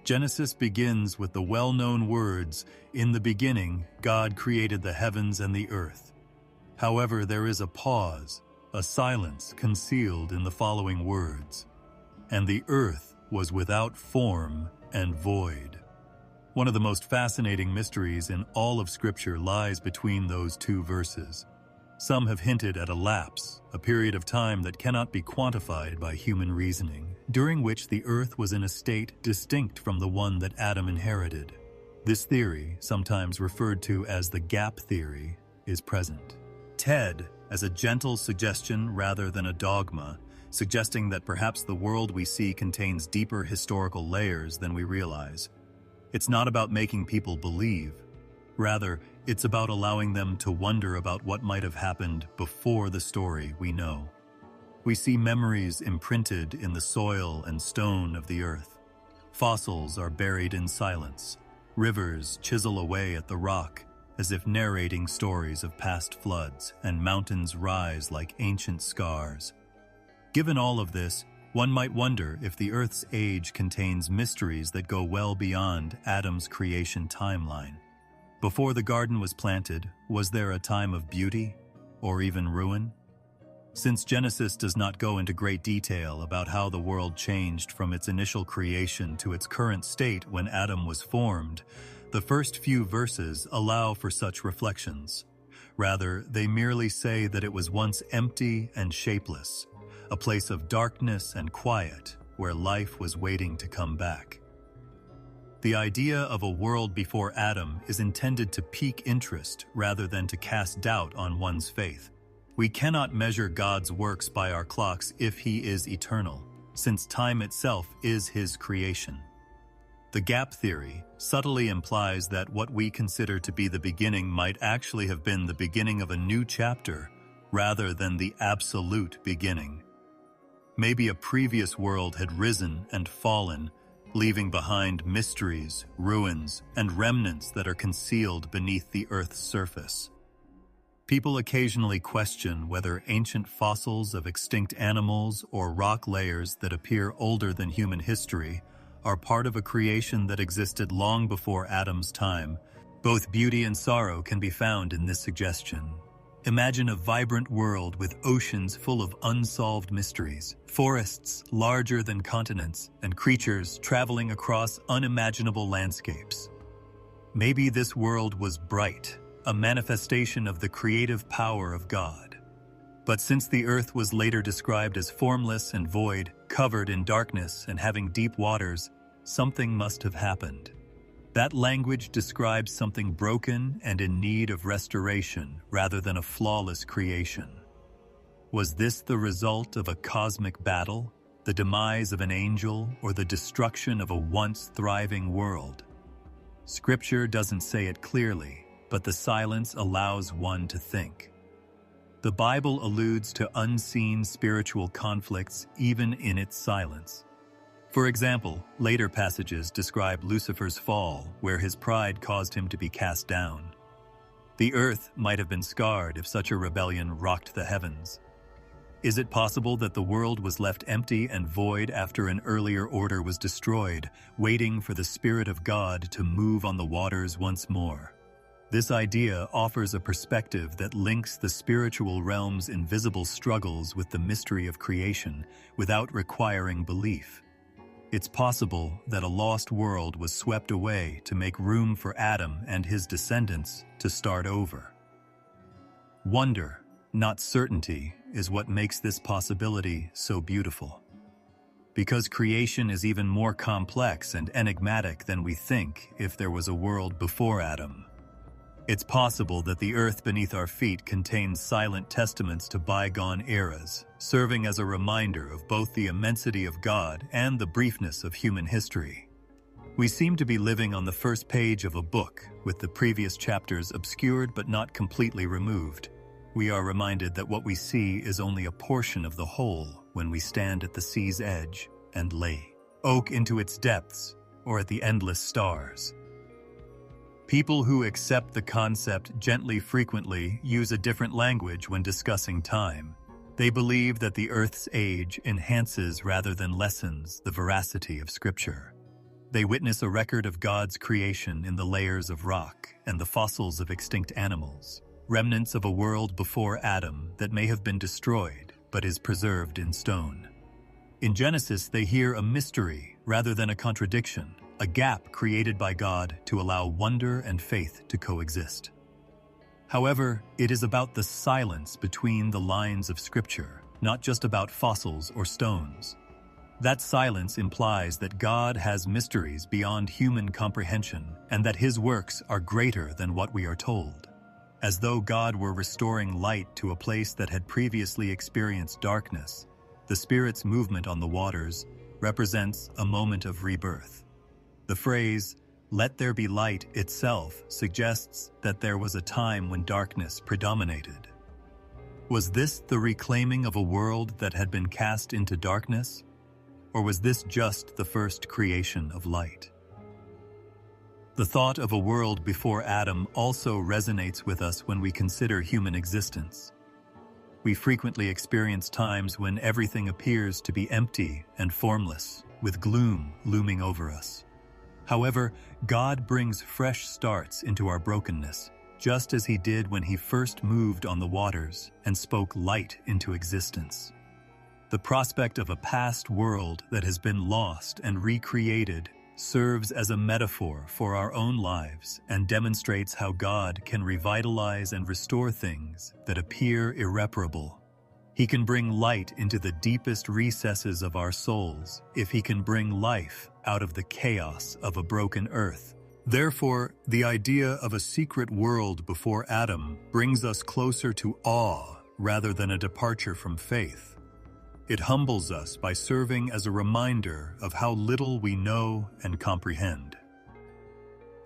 Genesis begins with the well-known words, "In the beginning, God created the heavens and the earth." However, there is a pause, a silence concealed in the following words, "And the earth was without form and void." One of the most fascinating mysteries in all of Scripture lies between those two verses. Some have hinted at a lapse, a period of time that cannot be quantified by human reasoning, during which the Earth was in a state distinct from the one that Adam inherited. This theory, sometimes referred to as the gap theory, is present. Ted, as a gentle suggestion rather than a dogma, suggesting that perhaps the world we see contains deeper historical layers than we realize. It's not about making people believe. Rather, it's about allowing them to wonder about what might have happened before the story we know. We see memories imprinted in the soil and stone of the earth. Fossils are buried in silence. Rivers chisel away at the rock, as if narrating stories of past floods, and mountains rise like ancient scars. Given all of this, one might wonder if the Earth's age contains mysteries that go well beyond Adam's creation timeline. Before the garden was planted, was there a time of beauty, or even ruin? Since Genesis does not go into great detail about how the world changed from its initial creation to its current state when Adam was formed, the first few verses allow for such reflections. Rather, they merely say that it was once empty and shapeless, a place of darkness and quiet where life was waiting to come back. The idea of a world before Adam is intended to pique interest rather than to cast doubt on one's faith. We cannot measure God's works by our clocks if He is eternal, since time itself is His creation. The gap theory subtly implies that what we consider to be the beginning might actually have been the beginning of a new chapter rather than the absolute beginning. Maybe a previous world had risen and fallen, leaving behind mysteries, ruins, and remnants that are concealed beneath the Earth's surface. People occasionally question whether ancient fossils of extinct animals or rock layers that appear older than human history are part of a creation that existed long before Adam's time. Both beauty and sorrow can be found in this suggestion. Imagine a vibrant world with oceans full of unsolved mysteries, forests larger than continents, and creatures traveling across unimaginable landscapes. Maybe this world was bright, a manifestation of the creative power of God. But since the earth was later described as formless and void, covered in darkness and having deep waters, something must have happened. That language describes something broken and in need of restoration rather than a flawless creation. Was this the result of a cosmic battle, the demise of an angel, or the destruction of a once thriving world? Scripture doesn't say it clearly, but the silence allows one to think. The Bible alludes to unseen spiritual conflicts even in its silence. For example, later passages describe Lucifer's fall, where his pride caused him to be cast down. The earth might have been scarred if such a rebellion rocked the heavens. Is it possible that the world was left empty and void after an earlier order was destroyed, waiting for the Spirit of God to move on the waters once more? This idea offers a perspective that links the spiritual realm's invisible struggles with the mystery of creation without requiring belief. It's possible that a lost world was swept away to make room for Adam and his descendants to start over. Wonder, not certainty, is what makes this possibility so beautiful. Because creation is even more complex and enigmatic than we think if there was a world before Adam. It's possible that the earth beneath our feet contains silent testaments to bygone eras, serving as a reminder of both the immensity of God and the briefness of human history. We seem to be living on the first page of a book, with the previous chapters obscured but not completely removed. We are reminded that what we see is only a portion of the whole when we stand at the sea's edge and look into its depths or at the endless stars. People who accept the concept gently frequently use a different language when discussing time. They believe that the Earth's age enhances rather than lessens the veracity of Scripture. They witness a record of God's creation in the layers of rock and the fossils of extinct animals, remnants of a world before Adam that may have been destroyed but is preserved in stone. In Genesis, they hear a mystery rather than a contradiction, a gap created by God to allow wonder and faith to coexist. However, it is about the silence between the lines of Scripture, not just about fossils or stones. That silence implies that God has mysteries beyond human comprehension and that His works are greater than what we are told. As though God were restoring light to a place that had previously experienced darkness, the Spirit's movement on the waters represents a moment of rebirth. The phrase, "Let there be light" itself suggests that there was a time when darkness predominated. Was this the reclaiming of a world that had been cast into darkness? Or was this just the first creation of light? The thought of a world before Adam also resonates with us when we consider human existence. We frequently experience times when everything appears to be empty and formless, with gloom looming over us. However, God brings fresh starts into our brokenness, just as He did when He first moved on the waters and spoke light into existence. The prospect of a past world that has been lost and recreated serves as a metaphor for our own lives and demonstrates how God can revitalize and restore things that appear irreparable. He can bring light into the deepest recesses of our souls if He can bring life out of the chaos of a broken earth. Therefore, the idea of a secret world before Adam brings us closer to awe rather than a departure from faith. It humbles us by serving as a reminder of how little we know and comprehend.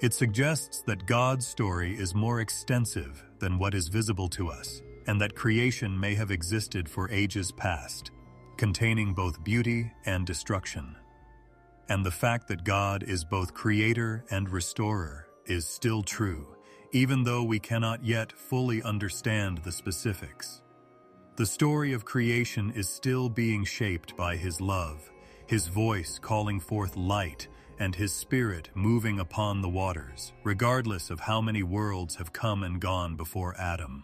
It suggests that God's story is more extensive than what is visible to us, and that creation may have existed for ages past, containing both beauty and destruction. And the fact that God is both creator and restorer is still true, even though we cannot yet fully understand the specifics. The story of creation is still being shaped by His love, His voice calling forth light, and His Spirit moving upon the waters, regardless of how many worlds have come and gone before Adam.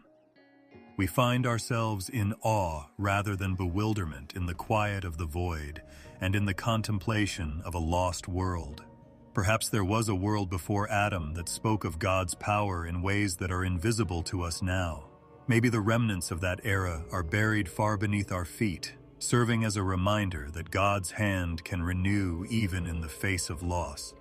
We find ourselves in awe rather than bewilderment in the quiet of the void and in the contemplation of a lost world. Perhaps there was a world before Adam that spoke of God's power in ways that are invisible to us now. Maybe the remnants of that era are buried far beneath our feet, serving as a reminder that God's hand can renew even in the face of loss.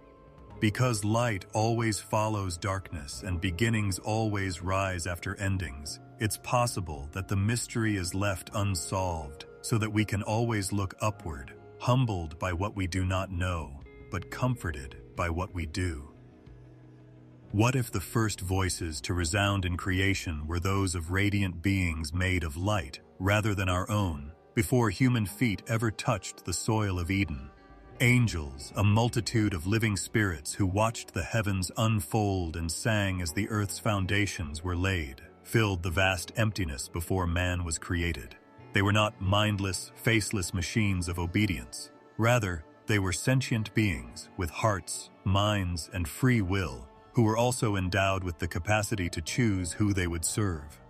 Because light always follows darkness and beginnings always rise after endings, it's possible that the mystery is left unsolved so that we can always look upward, humbled by what we do not know, but comforted by what we do. What if the first voices to resound in creation were those of radiant beings made of light rather than our own, before human feet ever touched the soil of Eden? Angels, a multitude of living spirits who watched the heavens unfold and sang as the earth's foundations were laid, filled the vast emptiness before man was created. They were not mindless, faceless machines of obedience. Rather, they were sentient beings with hearts, minds, and free will, who were also endowed with the capacity to choose who they would serve.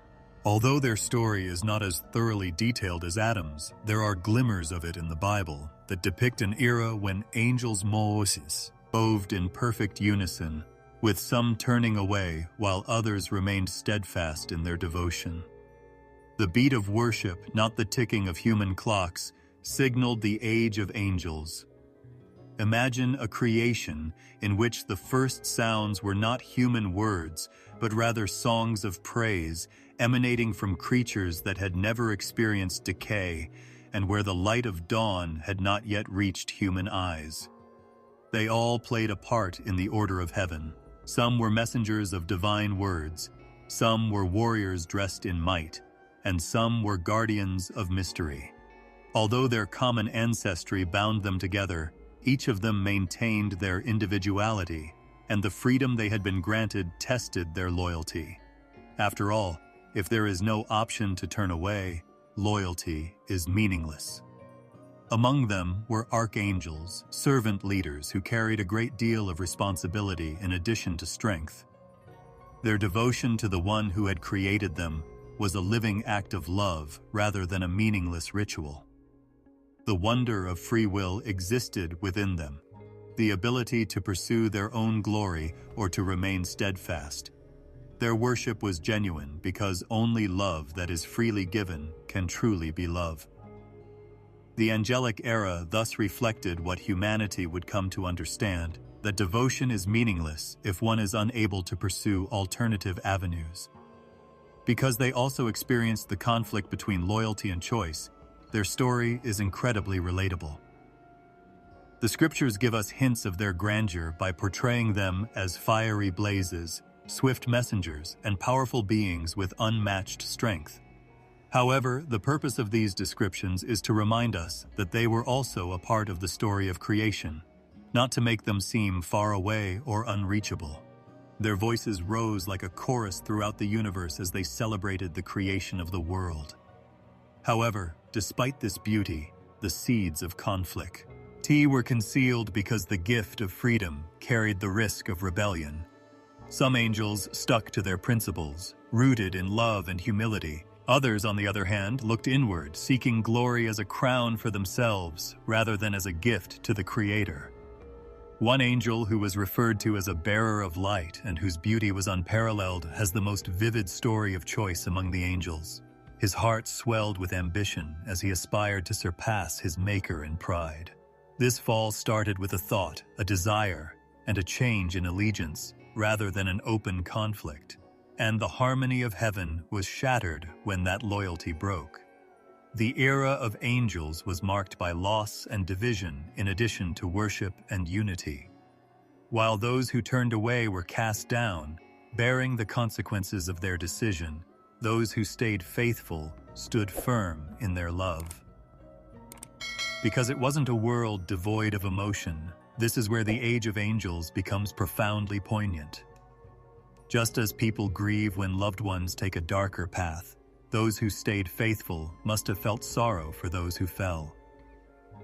Although their story is not as thoroughly detailed as Adam's, there are glimmers of it in the Bible that depict an era when angels Moses moved in perfect unison, with some turning away while others remained steadfast in their devotion. The beat of worship, not the ticking of human clocks, signaled the age of angels. Imagine a creation in which the first sounds were not human words, but rather songs of praise emanating from creatures that had never experienced decay and where the light of dawn had not yet reached human eyes. They all played a part in the order of heaven. Some were messengers of divine words, some were warriors dressed in might, and some were guardians of mystery. Although their common ancestry bound them together, each of them maintained their individuality, and the freedom they had been granted tested their loyalty. After all, if there is no option to turn away, loyalty is meaningless. Among them were archangels, servant leaders who carried a great deal of responsibility in addition to strength. Their devotion to the one who had created them was a living act of love rather than a meaningless ritual. The wonder of free will existed within them, the ability to pursue their own glory or to remain steadfast. Their worship was genuine because only love that is freely given can truly be love. The angelic era thus reflected what humanity would come to understand, that devotion is meaningless if one is unable to pursue alternative avenues. Because they also experienced the conflict between loyalty and choice, their story is incredibly relatable. The scriptures give us hints of their grandeur by portraying them as fiery blazes, swift messengers, and powerful beings with unmatched strength. However, the purpose of these descriptions is to remind us that they were also a part of the story of creation, not to make them seem far away or unreachable. Their voices rose like a chorus throughout the universe as they celebrated the creation of the world. However, despite this beauty, the seeds of conflict were concealed because the gift of freedom carried the risk of rebellion. Some angels stuck to their principles, rooted in love and humility. Others, on the other hand, looked inward, seeking glory as a crown for themselves rather than as a gift to the Creator. One angel, who was referred to as a bearer of light and whose beauty was unparalleled, has the most vivid story of choice among the angels. His heart swelled with ambition as he aspired to surpass his Maker in pride. This fall started with a thought, a desire, and a change in allegiance, rather than an open conflict. And the harmony of heaven was shattered when that loyalty broke. The era of angels was marked by loss and division in addition to worship and unity. While those who turned away were cast down, bearing the consequences of their decision, those who stayed faithful stood firm in their love. Because it wasn't a world devoid of emotion, this is where the age of angels becomes profoundly poignant. Just as people grieve when loved ones take a darker path, those who stayed faithful must have felt sorrow for those who fell.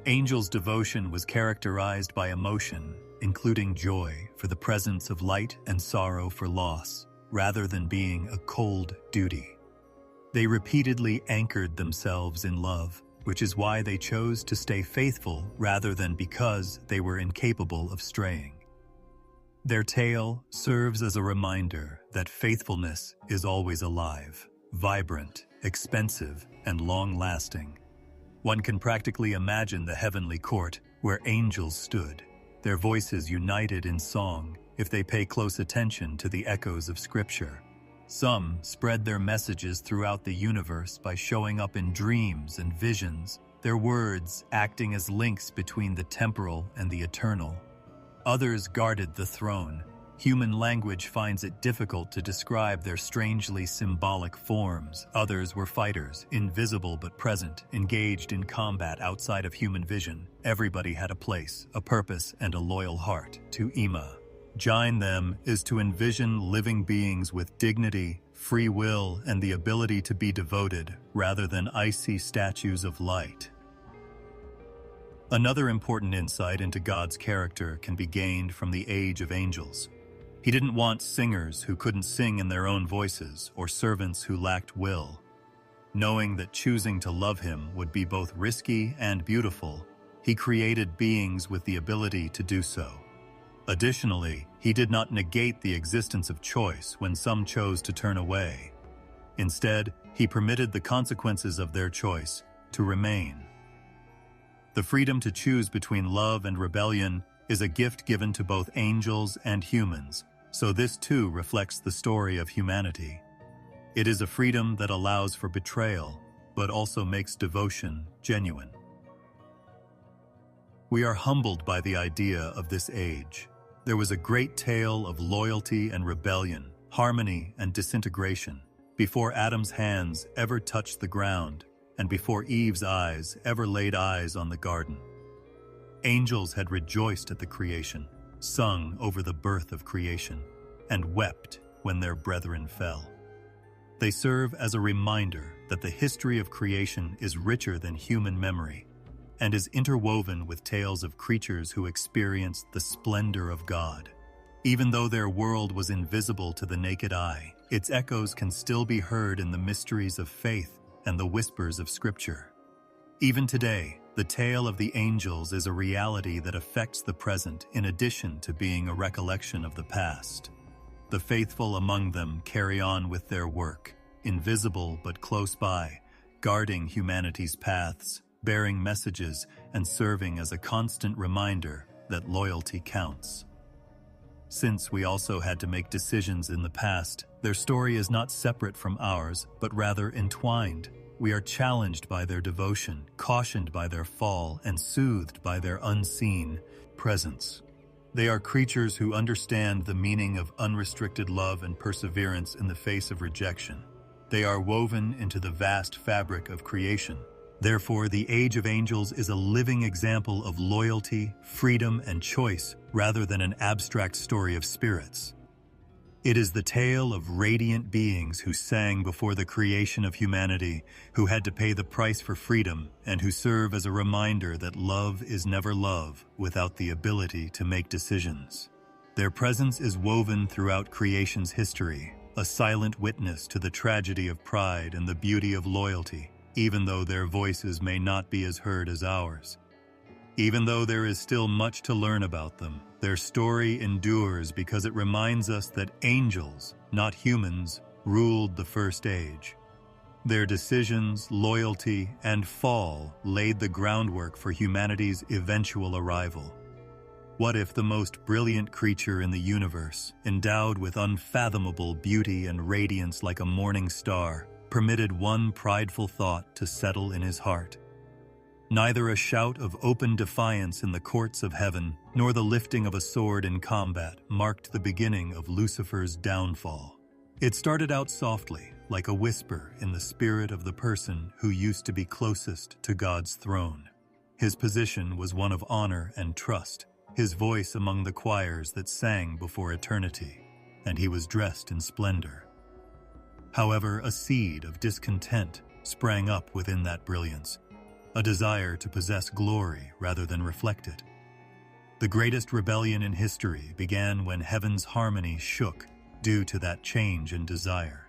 Angels' devotion was characterized by emotion, including joy for the presence of light and sorrow for loss, rather than being a cold duty. They repeatedly anchored themselves in love, which is why they chose to stay faithful rather than because they were incapable of straying. Their tale serves as a reminder that faithfulness is always alive, vibrant, expensive, and long-lasting. One can practically imagine the heavenly court where angels stood, their voices united in song if they pay close attention to the echoes of Scripture. Some spread their messages throughout the universe by showing up in dreams and visions, their words acting as links between the temporal and the eternal. Others guarded the throne. Human language finds it difficult to describe their strangely symbolic forms. Others were fighters, invisible but present, engaged in combat outside of human vision. Everybody had a place, a purpose, and a loyal heart. To Ima, join them is to envision living beings with dignity, free will, and the ability to be devoted, rather than icy statues of light. Another important insight into God's character can be gained from the age of angels. He didn't want singers who couldn't sing in their own voices or servants who lacked will. Knowing that choosing to love him would be both risky and beautiful, he created beings with the ability to do so. Additionally, he did not negate the existence of choice when some chose to turn away. Instead, he permitted the consequences of their choice to remain. The freedom to choose between love and rebellion is a gift given to both angels and humans, so this too reflects the story of humanity. It is a freedom that allows for betrayal, but also makes devotion genuine. We are humbled by the idea of this age. There was a great tale of loyalty and rebellion, harmony and disintegration, before Adam's hands ever touched the ground, and before Eve's eyes ever laid eyes on the garden. Angels had rejoiced at the creation, sung over the birth of creation, and wept when their brethren fell. They serve as a reminder that the history of creation is richer than human memory, and is interwoven with tales of creatures who experienced the splendor of God. Even though their world was invisible to the naked eye, its echoes can still be heard in the mysteries of faith and the whispers of Scripture. Even today, the tale of the angels is a reality that affects the present in addition to being a recollection of the past. The faithful among them carry on with their work, invisible but close by, guarding humanity's paths, bearing messages, and serving as a constant reminder that loyalty counts. Since we also had to make decisions in the past, their story is not separate from ours, but rather entwined. We are challenged by their devotion, cautioned by their fall, and soothed by their unseen presence. They are creatures who understand the meaning of unrestricted love and perseverance in the face of rejection. They are woven into the vast fabric of creation. Therefore, the Age of Angels is a living example of loyalty, freedom, and choice, rather than an abstract story of spirits. It is the tale of radiant beings who sang before the creation of humanity, who had to pay the price for freedom, and who serve as a reminder that love is never love without the ability to make decisions. Their presence is woven throughout creation's history, a silent witness to the tragedy of pride and the beauty of loyalty, even though their voices may not be as heard as ours. Even though there is still much to learn about them, their story endures because it reminds us that angels, not humans, ruled the first age. Their decisions, loyalty, and fall laid the groundwork for humanity's eventual arrival. What if the most brilliant creature in the universe, endowed with unfathomable beauty and radiance like a morning star, permitted one prideful thought to settle in his heart? Neither a shout of open defiance in the courts of heaven, nor the lifting of a sword in combat marked the beginning of Lucifer's downfall. It started out softly, like a whisper in the spirit of the person who used to be closest to God's throne. His position was one of honor and trust, his voice among the choirs that sang before eternity, and he was dressed in splendor. However, a seed of discontent sprang up within that brilliance, a desire to possess glory rather than reflect it. The greatest rebellion in history began when heaven's harmony shook due to that change in desire.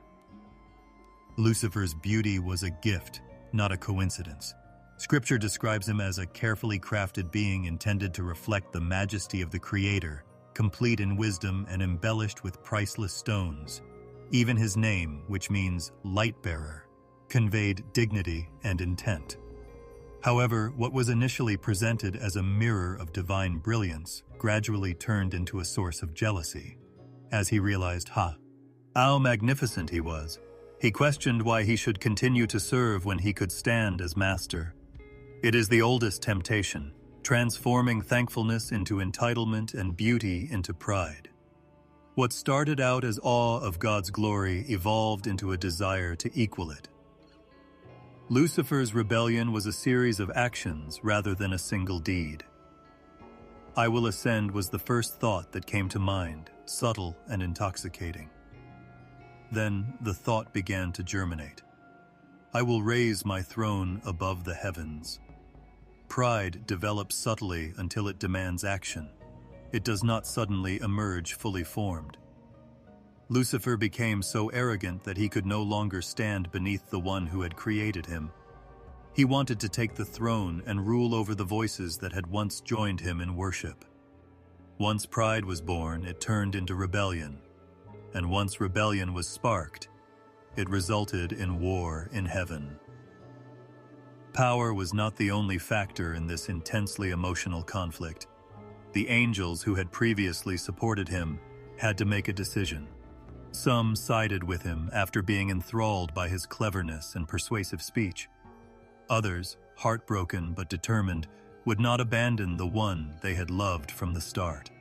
Lucifer's beauty was a gift, not a coincidence. Scripture describes him as a carefully crafted being intended to reflect the majesty of the Creator, complete in wisdom and embellished with priceless stones. Even his name, which means light-bearer, conveyed dignity and intent. However, what was initially presented as a mirror of divine brilliance gradually turned into a source of jealousy. As he realized how magnificent he was, he questioned why he should continue to serve when he could stand as master. It is the oldest temptation, transforming thankfulness into entitlement and beauty into pride. What started out as awe of God's glory evolved into a desire to equal it. Lucifer's rebellion was a series of actions rather than a single deed. "I will ascend" was the first thought that came to mind, subtle and intoxicating. Then the thought began to germinate. "I will raise my throne above the heavens." Pride develops subtly until it demands action. It does not suddenly emerge fully formed. Lucifer became so arrogant that he could no longer stand beneath the one who had created him. He wanted to take the throne and rule over the voices that had once joined him in worship. Once pride was born, it turned into rebellion. And once rebellion was sparked, it resulted in war in heaven. Power was not the only factor in this intensely emotional conflict. The angels who had previously supported him had to make a decision. Some sided with him after being enthralled by his cleverness and persuasive speech. Others, heartbroken but determined, would not abandon the one they had loved from the start.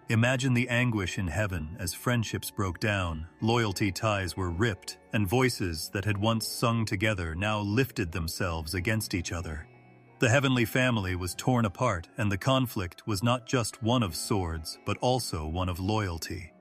Imagine the anguish in heaven as friendships broke down, loyalty ties were ripped, and voices that had once sung together now lifted themselves against each other. The heavenly family was torn apart, and the conflict was not just one of swords, but also one of loyalty.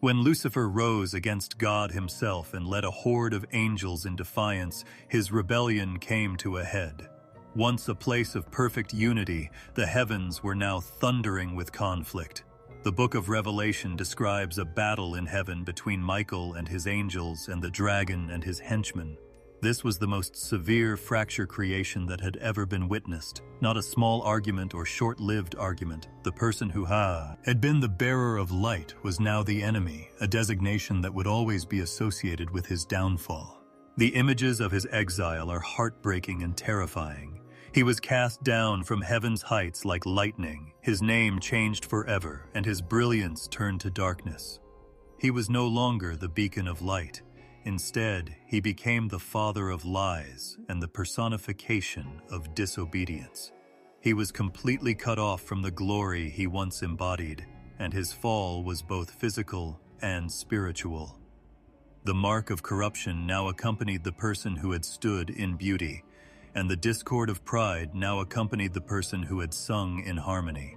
When Lucifer rose against God himself and led a horde of angels in defiance, his rebellion came to a head. Once a place of perfect unity, the heavens were now thundering with conflict. The book of Revelation describes a battle in heaven between Michael and his angels and the dragon and his henchmen. This was the most severe fracture creation that had ever been witnessed. Not a small argument or short-lived argument. The person who had been the bearer of light was now the enemy, a designation that would always be associated with his downfall. The images of his exile are heartbreaking and terrifying. He was cast down from heaven's heights like lightning. His name changed forever, and his brilliance turned to darkness. He was no longer the beacon of light. Instead, he became the father of lies and the personification of disobedience. He was completely cut off from the glory he once embodied, and his fall was both physical and spiritual. The mark of corruption now accompanied the person who had stood in beauty, and the discord of pride now accompanied the person who had sung in harmony.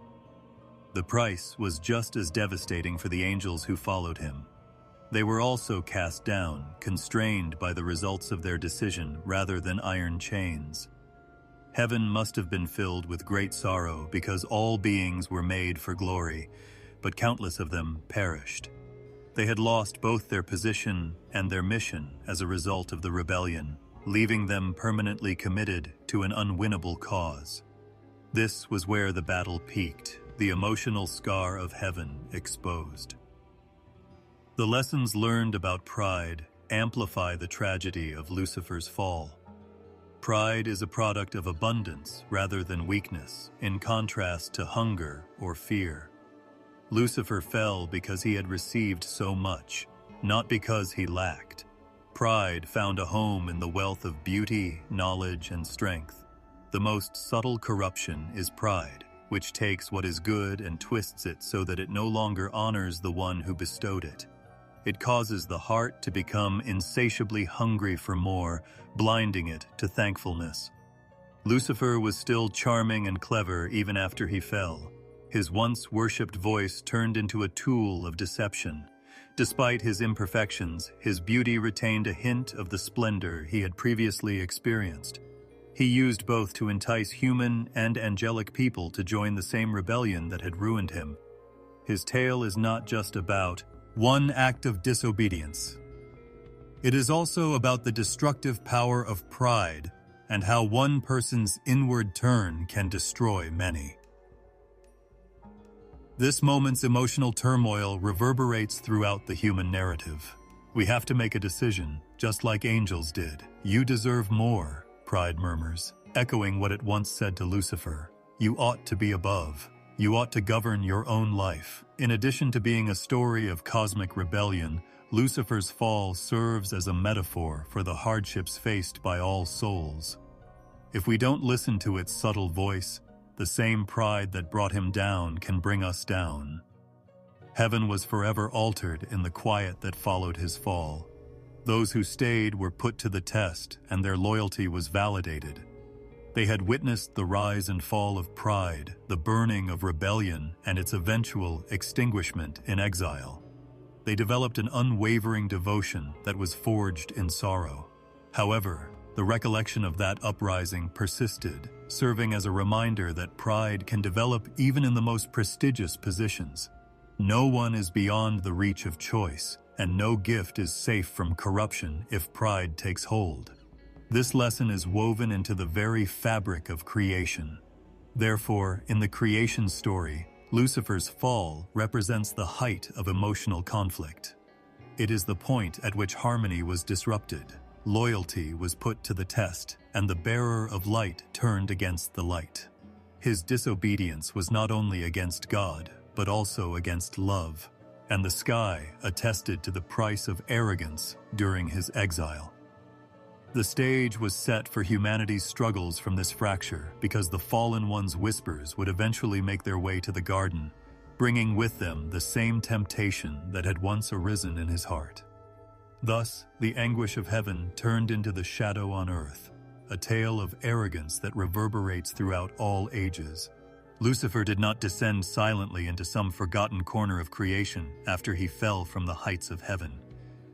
The price was just as devastating for the angels who followed him. They were also cast down, constrained by the results of their decision rather than iron chains. Heaven must have been filled with great sorrow because all beings were made for glory, but countless of them perished. They had lost both their position and their mission as a result of the rebellion, leaving them permanently committed to an unwinnable cause. This was where the battle peaked, the emotional scar of heaven exposed. The lessons learned about pride amplify the tragedy of Lucifer's fall. Pride is a product of abundance rather than weakness, in contrast to hunger or fear. Lucifer fell because he had received so much, not because he lacked. Pride found a home in the wealth of beauty, knowledge, and strength. The most subtle corruption is pride, which takes what is good and twists it so that it no longer honors the one who bestowed it. It causes the heart to become insatiably hungry for more, blinding it to thankfulness. Lucifer was still charming and clever even after he fell. His once worshipped voice turned into a tool of deception. Despite his imperfections, his beauty retained a hint of the splendor he had previously experienced. He used both to entice human and angelic people to join the same rebellion that had ruined him. His tale is not just about one act of disobedience. It is also about the destructive power of pride and how one person's inward turn can destroy many. This moment's emotional turmoil reverberates throughout the human narrative. We have to make a decision, just like angels did. You deserve more, pride murmurs, echoing what it once said to Lucifer. You ought to be above. You ought to govern your own life. In addition to being a story of cosmic rebellion, Lucifer's fall serves as a metaphor for the hardships faced by all souls. If we don't listen to its subtle voice, the same pride that brought him down can bring us down. Heaven was forever altered in the quiet that followed his fall. Those who stayed were put to the test, and their loyalty was validated. They had witnessed the rise and fall of pride, the burning of rebellion, and its eventual extinguishment in exile. They developed an unwavering devotion that was forged in sorrow. However, the recollection of that uprising persisted, serving as a reminder that pride can develop even in the most prestigious positions. No one is beyond the reach of choice, and no gift is safe from corruption if pride takes hold. This lesson is woven into the very fabric of creation. Therefore, in the creation story, Lucifer's fall represents the height of emotional conflict. It is the point at which harmony was disrupted, loyalty was put to the test, and the bearer of light turned against the light. His disobedience was not only against God, but also against love, and the sky attested to the price of arrogance during his exile. The stage was set for humanity's struggles from this fracture because the fallen one's whispers would eventually make their way to the garden, bringing with them the same temptation that had once arisen in his heart. Thus, the anguish of heaven turned into the shadow on earth, a tale of arrogance that reverberates throughout all ages. Lucifer did not descend silently into some forgotten corner of creation after he fell from the heights of heaven.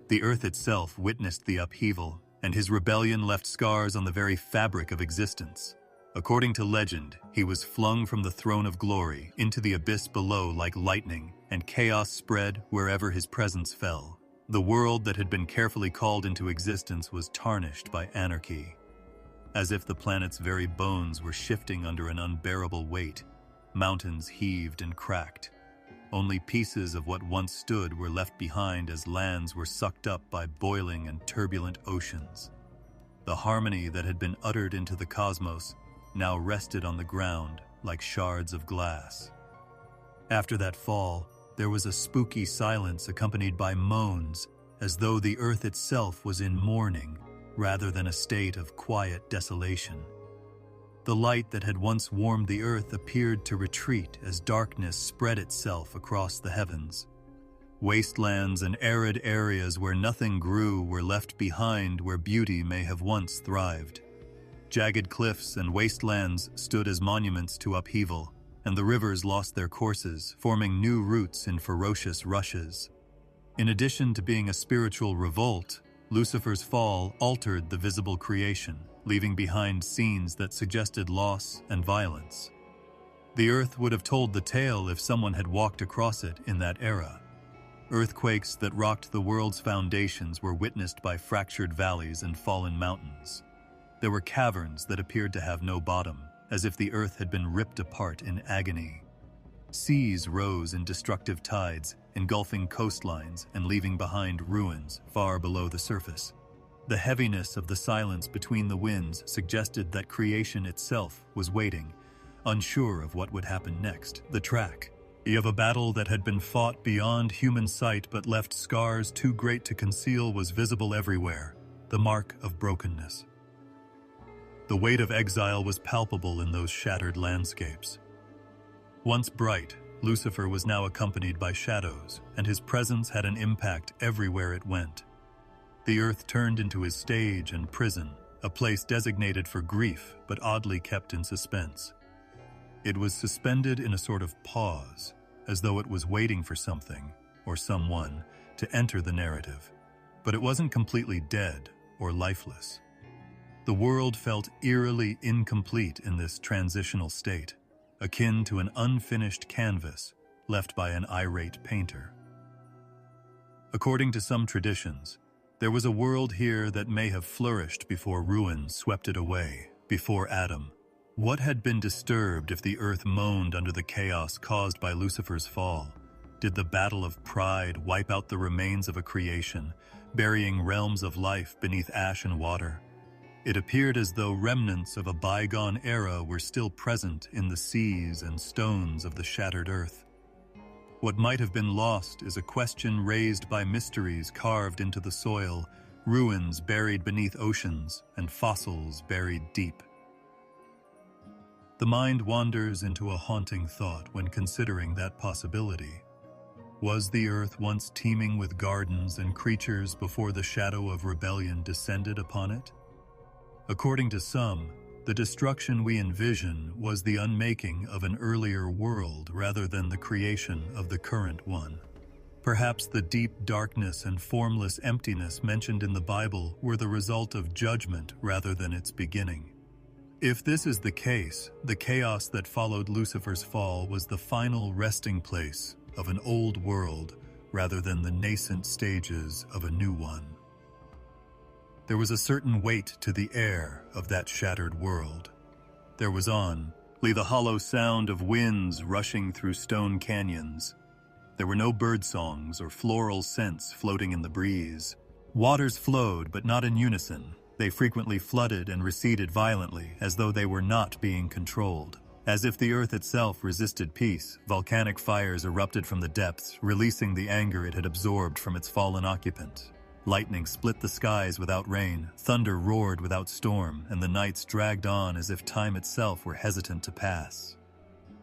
The earth itself witnessed the upheaval, and his rebellion left scars on the very fabric of existence. According to legend, he was flung from the throne of glory into the abyss below like lightning, and chaos spread wherever his presence fell. The world that had been carefully called into existence was tarnished by anarchy. As if the planet's very bones were shifting under an unbearable weight, mountains heaved and cracked. Only pieces of what once stood were left behind as lands were sucked up by boiling and turbulent oceans. The harmony that had been uttered into the cosmos now rested on the ground like shards of glass. After that fall, there was a spooky silence accompanied by moans, as though the earth itself was in mourning rather than a state of quiet desolation. The light that had once warmed the earth appeared to retreat as darkness spread itself across the heavens. Wastelands and arid areas where nothing grew were left behind where beauty may have once thrived. Jagged cliffs and wastelands stood as monuments to upheaval, and the rivers lost their courses, forming new routes in ferocious rushes. In addition to being a spiritual revolt, Lucifer's fall altered the visible creation, leaving behind scenes that suggested loss and violence. The earth would have told the tale if someone had walked across it in that era. Earthquakes that rocked the world's foundations were witnessed by fractured valleys and fallen mountains. There were caverns that appeared to have no bottom, as if the earth had been ripped apart in agony. Seas rose in destructive tides, engulfing coastlines and leaving behind ruins far below the surface. The heaviness of the silence between the winds suggested that creation itself was waiting, unsure of what would happen next. The track of a battle that had been fought beyond human sight but left scars too great to conceal was visible everywhere, the mark of brokenness. The weight of exile was palpable in those shattered landscapes. Once bright, Lucifer was now accompanied by shadows, and his presence had an impact everywhere it went. The earth turned into his stage and prison, a place designated for grief but oddly kept in suspense. It was suspended in a sort of pause, as though it was waiting for something, or someone, to enter the narrative. But it wasn't completely dead or lifeless. The world felt eerily incomplete in this transitional state, akin to an unfinished canvas left by an irate painter. According to some traditions, there was a world here that may have flourished before ruin swept it away, before Adam. What had been disturbed if the earth moaned under the chaos caused by Lucifer's fall? Did the battle of pride wipe out the remains of a creation, burying realms of life beneath ash and water? It appeared as though remnants of a bygone era were still present in the seas and stones of the shattered earth. What might have been lost is a question raised by mysteries carved into the soil, ruins buried beneath oceans, and fossils buried deep. The mind wanders into a haunting thought when considering that possibility. Was the earth once teeming with gardens and creatures before the shadow of rebellion descended upon it? According to some, the destruction we envision was the unmaking of an earlier world rather than the creation of the current one. Perhaps the deep darkness and formless emptiness mentioned in the Bible were the result of judgment rather than its beginning. If this is the case, the chaos that followed Lucifer's fall was the final resting place of an old world rather than the nascent stages of a new one. There was a certain weight to the air of that shattered world. There was only the hollow sound of winds rushing through stone canyons. There were no bird songs or floral scents floating in the breeze. Waters flowed, but not in unison. They frequently flooded and receded violently, as though they were not being controlled. As if the earth itself resisted peace, volcanic fires erupted from the depths, releasing the anger it had absorbed from its fallen occupant. Lightning split the skies without rain, thunder roared without storm, and the nights dragged on as if time itself were hesitant to pass.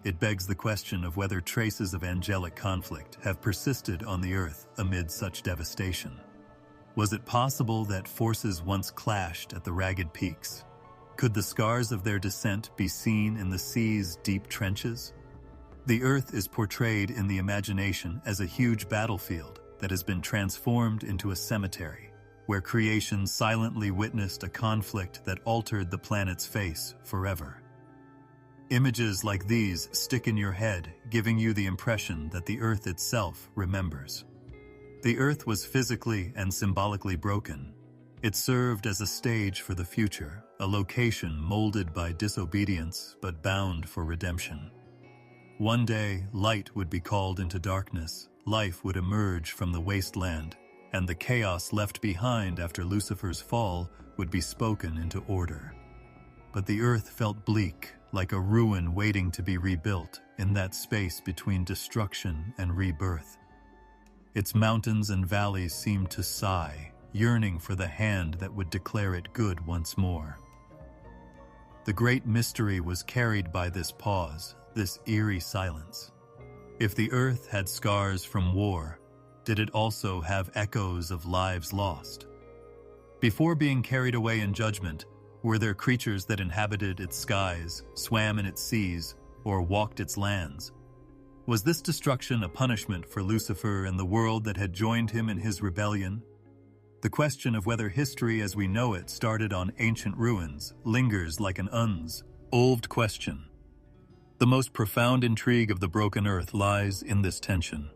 It begs the question of whether traces of angelic conflict have persisted on the earth amid such devastation. Was it possible that forces once clashed at the ragged peaks? Could the scars of their descent be seen in the sea's deep trenches? The earth is portrayed in the imagination as a huge battlefield that has been transformed into a cemetery, where creation silently witnessed a conflict that altered the planet's face forever. Images like these stick in your head, giving you the impression that the earth itself remembers. The earth was physically and symbolically broken. It served as a stage for the future, a location molded by disobedience but bound for redemption. One day, light would be called into darkness, life would emerge from the wasteland, and the chaos left behind after Lucifer's fall would be spoken into order. But the earth felt bleak, like a ruin waiting to be rebuilt in that space between destruction and rebirth. Its mountains and valleys seemed to sigh, yearning for the hand that would declare it good once more. The great mystery was carried by this pause, this eerie silence. If the earth had scars from war, did it also have echoes of lives lost? Before being carried away in judgment, were there creatures that inhabited its skies, swam in its seas, or walked its lands? Was this destruction a punishment for Lucifer and the world that had joined him in his rebellion? The question of whether history as we know it started on ancient ruins lingers like an old question. The most profound intrigue of the broken earth lies in this tension.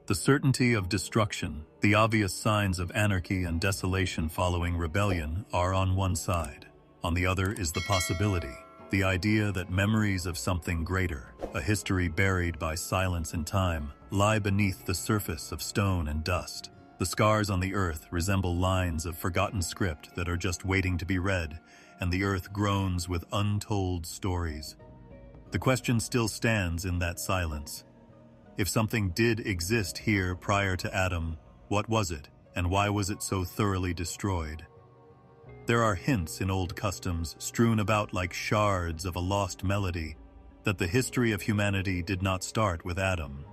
The certainty of destruction, the obvious signs of anarchy and desolation following rebellion are on one side. On the other is the possibility, the idea that memories of something greater, a history buried by silence and time, lie beneath the surface of stone and dust. The scars on the earth resemble lines of forgotten script that are just waiting to be read, and the earth groans with untold stories. The question still stands in that silence. If something did exist here prior to Adam, what was it, and why was it so thoroughly destroyed? There are hints in old customs, strewn about like shards of a lost melody, that the history of humanity did not start with Adam.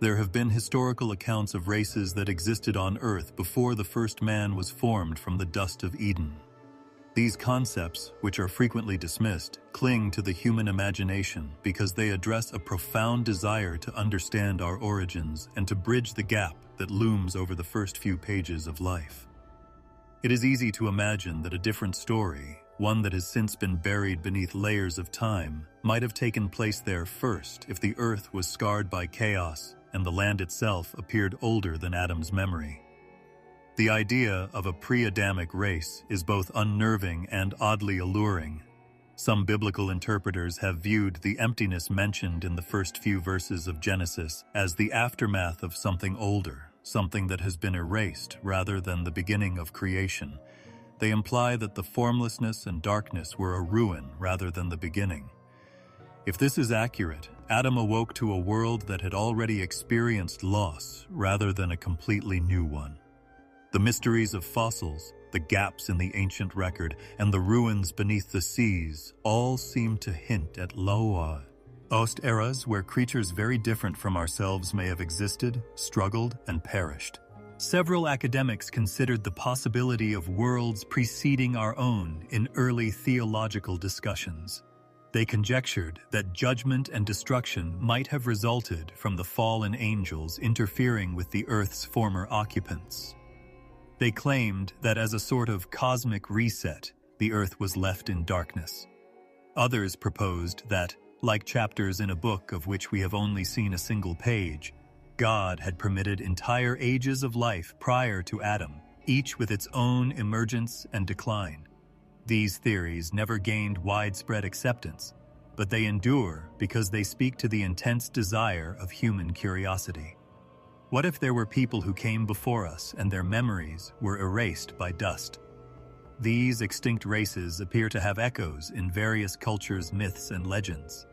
There have been historical accounts of races that existed on Earth before the first man was formed from the dust of Eden. These concepts, which are frequently dismissed, cling to the human imagination because they address a profound desire to understand our origins and to bridge the gap that looms over the first few pages of life. It is easy to imagine that a different story, one that has since been buried beneath layers of time, might have taken place there first if the earth was scarred by chaos and the land itself appeared older than Adam's memory. The idea of a pre-Adamic race is both unnerving and oddly alluring. Some biblical interpreters have viewed the emptiness mentioned in the first few verses of Genesis as the aftermath of something older, something that has been erased rather than the beginning of creation. They imply that the formlessness and darkness were a ruin rather than the beginning. If this is accurate, Adam awoke to a world that had already experienced loss rather than a completely new one. The mysteries of fossils, the gaps in the ancient record, and the ruins beneath the seas all seem to hint at lost eras where creatures very different from ourselves may have existed, struggled, and perished. Several academics considered the possibility of worlds preceding our own in early theological discussions. They conjectured that judgment and destruction might have resulted from the fallen angels interfering with the Earth's former occupants. They claimed that as a sort of cosmic reset, the Earth was left in darkness. Others proposed that, like chapters in a book of which we have only seen a single page, God had permitted entire ages of life prior to Adam, each with its own emergence and decline. These theories never gained widespread acceptance, but they endure because they speak to the intense desire of human curiosity. What if there were people who came before us and their memories were erased by dust? These extinct races appear to have echoes in various cultures' myths and legends.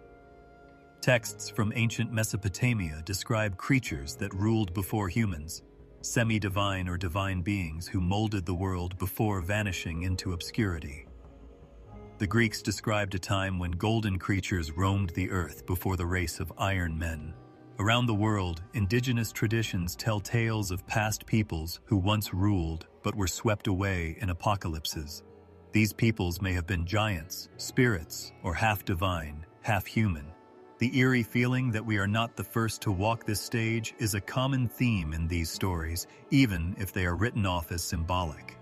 Texts from ancient Mesopotamia describe creatures that ruled before humans, semi-divine or divine beings who molded the world before vanishing into obscurity. The Greeks described a time when golden creatures roamed the earth before the race of iron men. Around the world, indigenous traditions tell tales of past peoples who once ruled but were swept away in apocalypses. These peoples may have been giants, spirits, or half-divine, half-human. The eerie feeling that we are not the first to walk this stage is a common theme in these stories, even if they are written off as symbolic.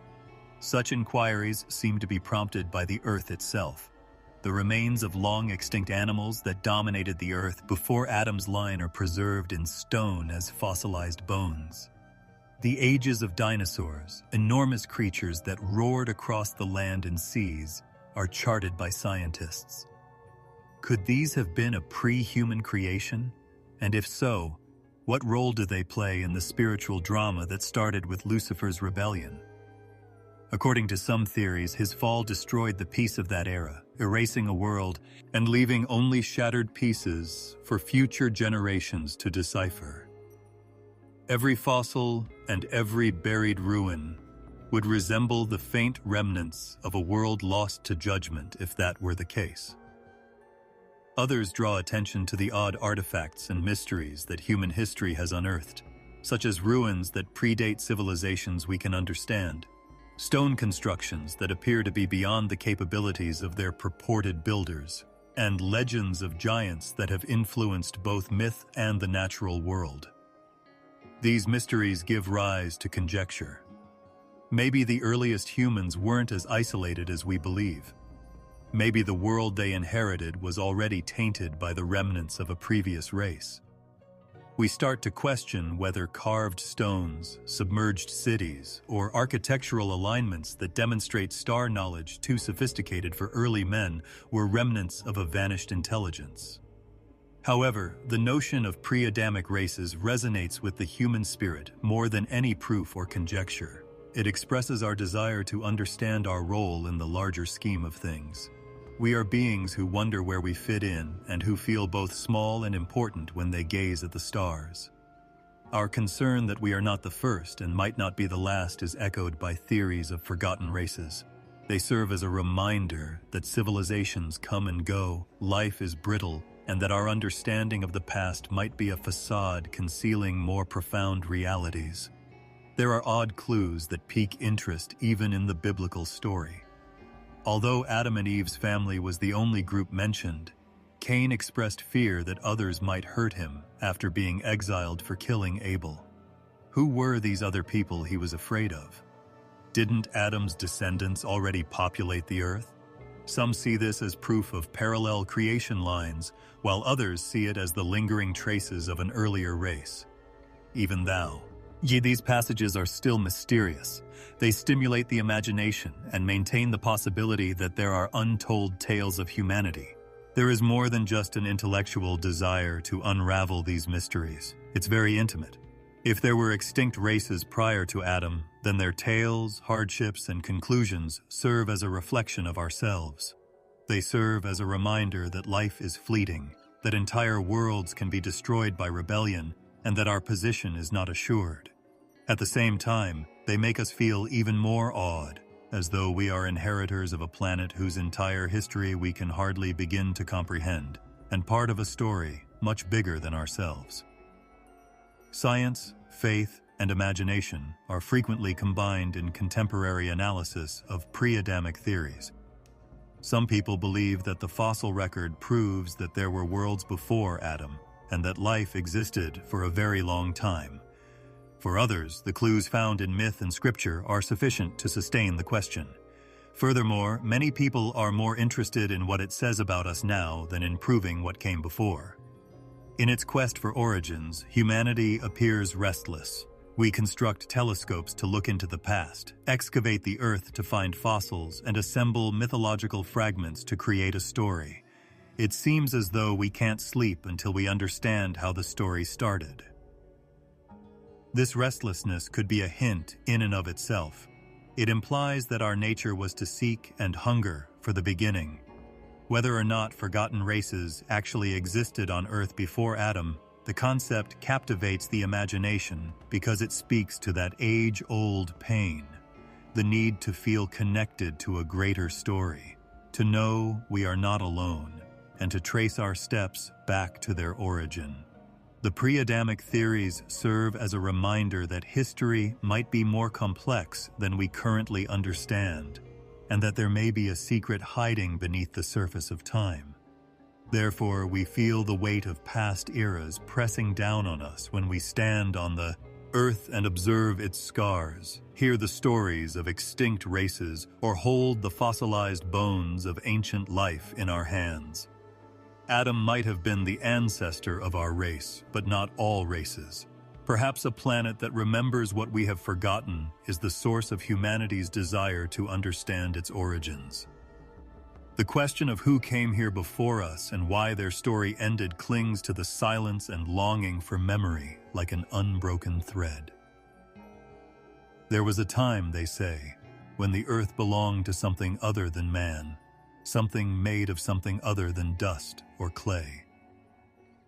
Such inquiries seem to be prompted by the earth itself. The remains of long-extinct animals that dominated the earth before Adam's line are preserved in stone as fossilized bones. The ages of dinosaurs, enormous creatures that roared across the land and seas, are charted by scientists. Could these have been a pre-human creation? And if so, what role do they play in the spiritual drama that started with Lucifer's rebellion? According to some theories, his fall destroyed the peace of that era, erasing a world and leaving only shattered pieces for future generations to decipher. Every fossil and every buried ruin would resemble the faint remnants of a world lost to judgment if that were the case. Others draw attention to the odd artifacts and mysteries that human history has unearthed, such as ruins that predate civilizations we can understand, stone constructions that appear to be beyond the capabilities of their purported builders, and legends of giants that have influenced both myth and the natural world. These mysteries give rise to conjecture. Maybe the earliest humans weren't as isolated as we believe. Maybe the world they inherited was already tainted by the remnants of a previous race. We start to question whether carved stones, submerged cities, or architectural alignments that demonstrate star knowledge too sophisticated for early men were remnants of a vanished intelligence. However, the notion of pre-Adamic races resonates with the human spirit more than any proof or conjecture. It expresses our desire to understand our role in the larger scheme of things. We are beings who wonder where we fit in and who feel both small and important when they gaze at the stars. Our concern that we are not the first and might not be the last is echoed by theories of forgotten races. They serve as a reminder that civilizations come and go, life is brittle, and that our understanding of the past might be a facade concealing more profound realities. There are odd clues that pique interest even in the biblical story. Although Adam and Eve's family was the only group mentioned, Cain expressed fear that others might hurt him after being exiled for killing Abel. Who were these other people he was afraid of? Didn't Adam's descendants already populate the earth? Some see this as proof of parallel creation lines, while others see it as the lingering traces of an earlier race. Even thou. Yet these passages are still mysterious. They stimulate the imagination and maintain the possibility that there are untold tales of humanity. There is more than just an intellectual desire to unravel these mysteries. It's very intimate. If there were extinct races prior to Adam, then their tales, hardships, and conclusions serve as a reflection of ourselves. They serve as a reminder that life is fleeting, that entire worlds can be destroyed by rebellion, and that our position is not assured. At the same time, they make us feel even more awed, as though we are inheritors of a planet whose entire history we can hardly begin to comprehend, and part of a story much bigger than ourselves. Science, faith, and imagination are frequently combined in contemporary analysis of pre-Adamic theories. Some people believe that the fossil record proves that there were worlds before Adam, and that life existed for a very long time. For others, the clues found in myth and scripture are sufficient to sustain the question. Furthermore, many people are more interested in what it says about us now than in proving what came before. In its quest for origins, humanity appears restless. We construct telescopes to look into the past, excavate the earth to find fossils, and assemble mythological fragments to create a story. It seems as though we can't sleep until we understand how the story started. This restlessness could be a hint in and of itself. It implies that our nature was to seek and hunger for the beginning. Whether or not forgotten races actually existed on Earth before Adam, the concept captivates the imagination because it speaks to that age-old pain, the need to feel connected to a greater story, to know we are not alone, and to trace our steps back to their origin. The pre-Adamic theories serve as a reminder that history might be more complex than we currently understand, and that there may be a secret hiding beneath the surface of time. Therefore, we feel the weight of past eras pressing down on us when we stand on the earth and observe its scars, hear the stories of extinct races, or hold the fossilized bones of ancient life in our hands. Adam might have been the ancestor of our race, but not all races. Perhaps a planet that remembers what we have forgotten is the source of humanity's desire to understand its origins. The question of who came here before us and why their story ended clings to the silence and longing for memory like an unbroken thread. There was a time, they say, when the earth belonged to something other than man, something made of something other than dust or clay.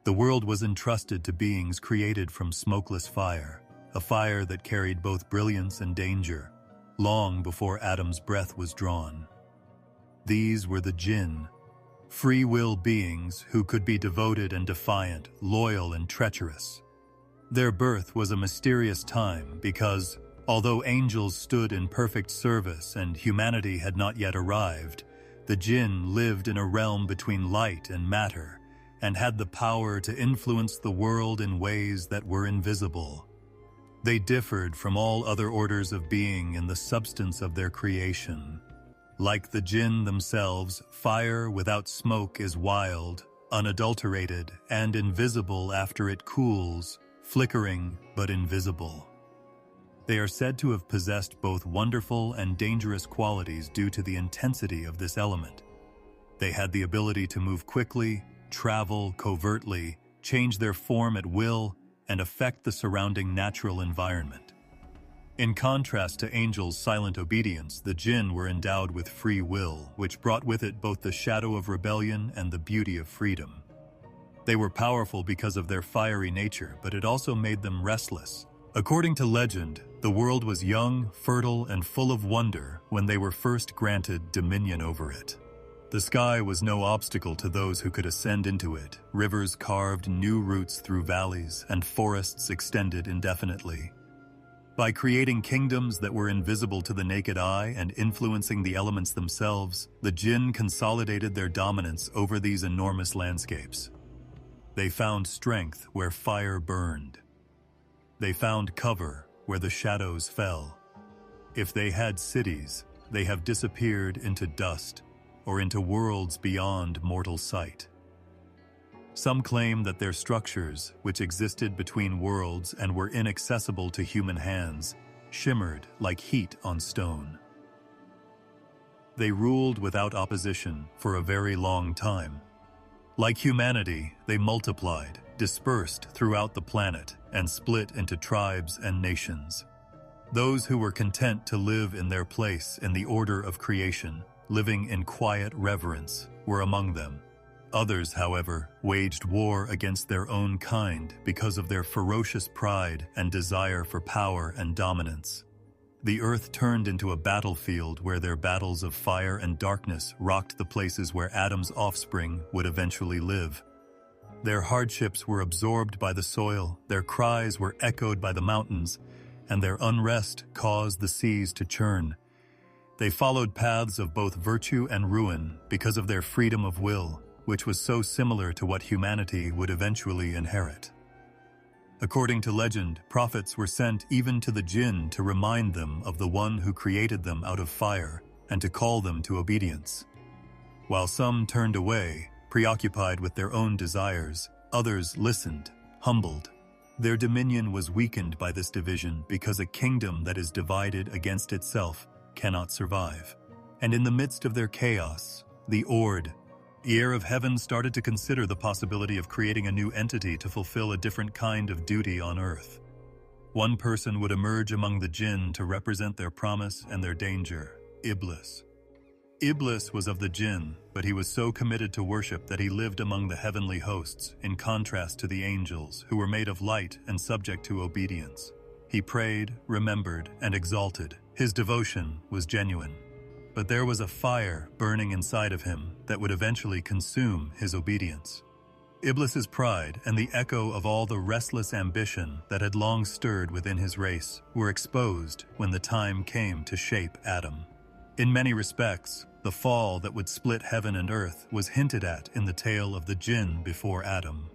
The world was entrusted to beings created from smokeless fire, a fire that carried both brilliance and danger, long before Adam's breath was drawn. These were the jinn, free will beings who could be devoted and defiant, loyal and treacherous. Their birth was a mysterious time because, although angels stood in perfect service and humanity had not yet arrived, the jinn lived in a realm between light and matter and had the power to influence the world in ways that were invisible. They differed from all other orders of being in the substance of their creation. Like the jinn themselves, fire without smoke is wild, unadulterated, and invisible after it cools, flickering but invisible. They are said to have possessed both wonderful and dangerous qualities due to the intensity of this element. They had the ability to move quickly, travel covertly, change their form at will, and affect the surrounding natural environment. In contrast to angels' silent obedience, the jinn were endowed with free will, which brought with it both the shadow of rebellion and the beauty of freedom. They were powerful because of their fiery nature, but it also made them restless. According to legend, the world was young, fertile, and full of wonder when they were first granted dominion over it. The sky was no obstacle to those who could ascend into it. Rivers carved new routes through valleys, and forests extended indefinitely. By creating kingdoms that were invisible to the naked eye and influencing the elements themselves, the jinn consolidated their dominance over these enormous landscapes. They found strength where fire burned. They found cover where the shadows fell. If they had cities, they have disappeared into dust or into worlds beyond mortal sight. Some claim that their structures, which existed between worlds and were inaccessible to human hands, shimmered like heat on stone. They ruled without opposition for a very long time. Like humanity, they multiplied, dispersed throughout the planet, and split into tribes and nations. Those who were content to live in their place in the order of creation, living in quiet reverence, were among them. Others, however, waged war against their own kind because of their ferocious pride and desire for power and dominance. The earth turned into a battlefield where their battles of fire and darkness rocked the places where Adam's offspring would eventually live. Their hardships were absorbed by the soil, their cries were echoed by the mountains, and their unrest caused the seas to churn. They followed paths of both virtue and ruin because of their freedom of will, which was so similar to what humanity would eventually inherit. According to legend, prophets were sent even to the jinn to remind them of the one who created them out of fire and to call them to obedience. While some turned away, preoccupied with their own desires, others listened, humbled. Their dominion was weakened by this division because a kingdom that is divided against itself cannot survive. And in the midst of their chaos, the air of heaven started to consider the possibility of creating a new entity to fulfill a different kind of duty on earth. One person would emerge among the jinn to represent their promise and their danger, Iblis. Iblis was of the jinn, but he was so committed to worship that he lived among the heavenly hosts, in contrast to the angels, who were made of light and subject to obedience. He prayed, remembered, and exalted. His devotion was genuine. But there was a fire burning inside of him that would eventually consume his obedience. Iblis's pride and the echo of all the restless ambition that had long stirred within his race were exposed when the time came to shape Adam. In many respects, the fall that would split heaven and earth was hinted at in the tale of the jinn before Adam.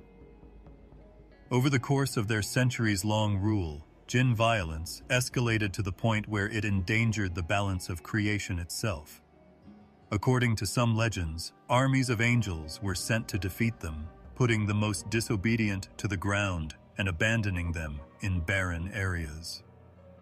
Over the course of their centuries-long rule, jinn violence escalated to the point where it endangered the balance of creation itself. According to some legends, armies of angels were sent to defeat them, putting the most disobedient to the ground and abandoning them in barren areas.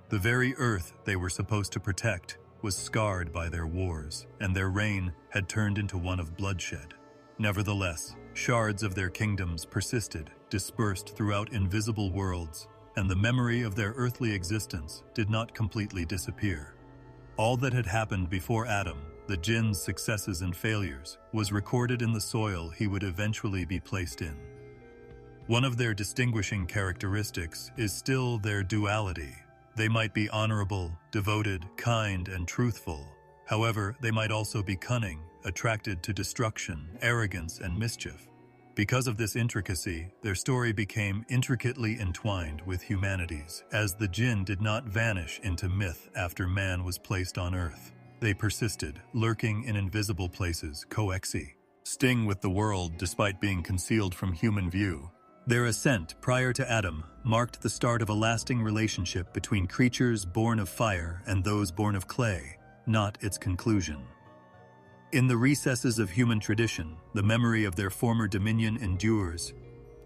The very earth they were supposed to protect was scarred by their wars, and their reign had turned into one of bloodshed. Nevertheless, shards of their kingdoms persisted, dispersed throughout invisible worlds, and the memory of their earthly existence did not completely disappear. All that had happened before Adam, the jinn's successes and failures, was recorded in the soil he would eventually be placed in. One of their distinguishing characteristics is still their duality. They might be honorable, devoted, kind, and truthful. However, they might also be cunning, attracted to destruction, arrogance, and mischief. Because of this intricacy, their story became intricately entwined with humanity's, as the jinn did not vanish into myth after man was placed on earth. They persisted, lurking in invisible places, coexisting with the world despite being concealed from human view. Their ascent prior to Adam marked the start of a lasting relationship between creatures born of fire and those born of clay, not its conclusion. In the recesses of human tradition, the memory of their former dominion endures.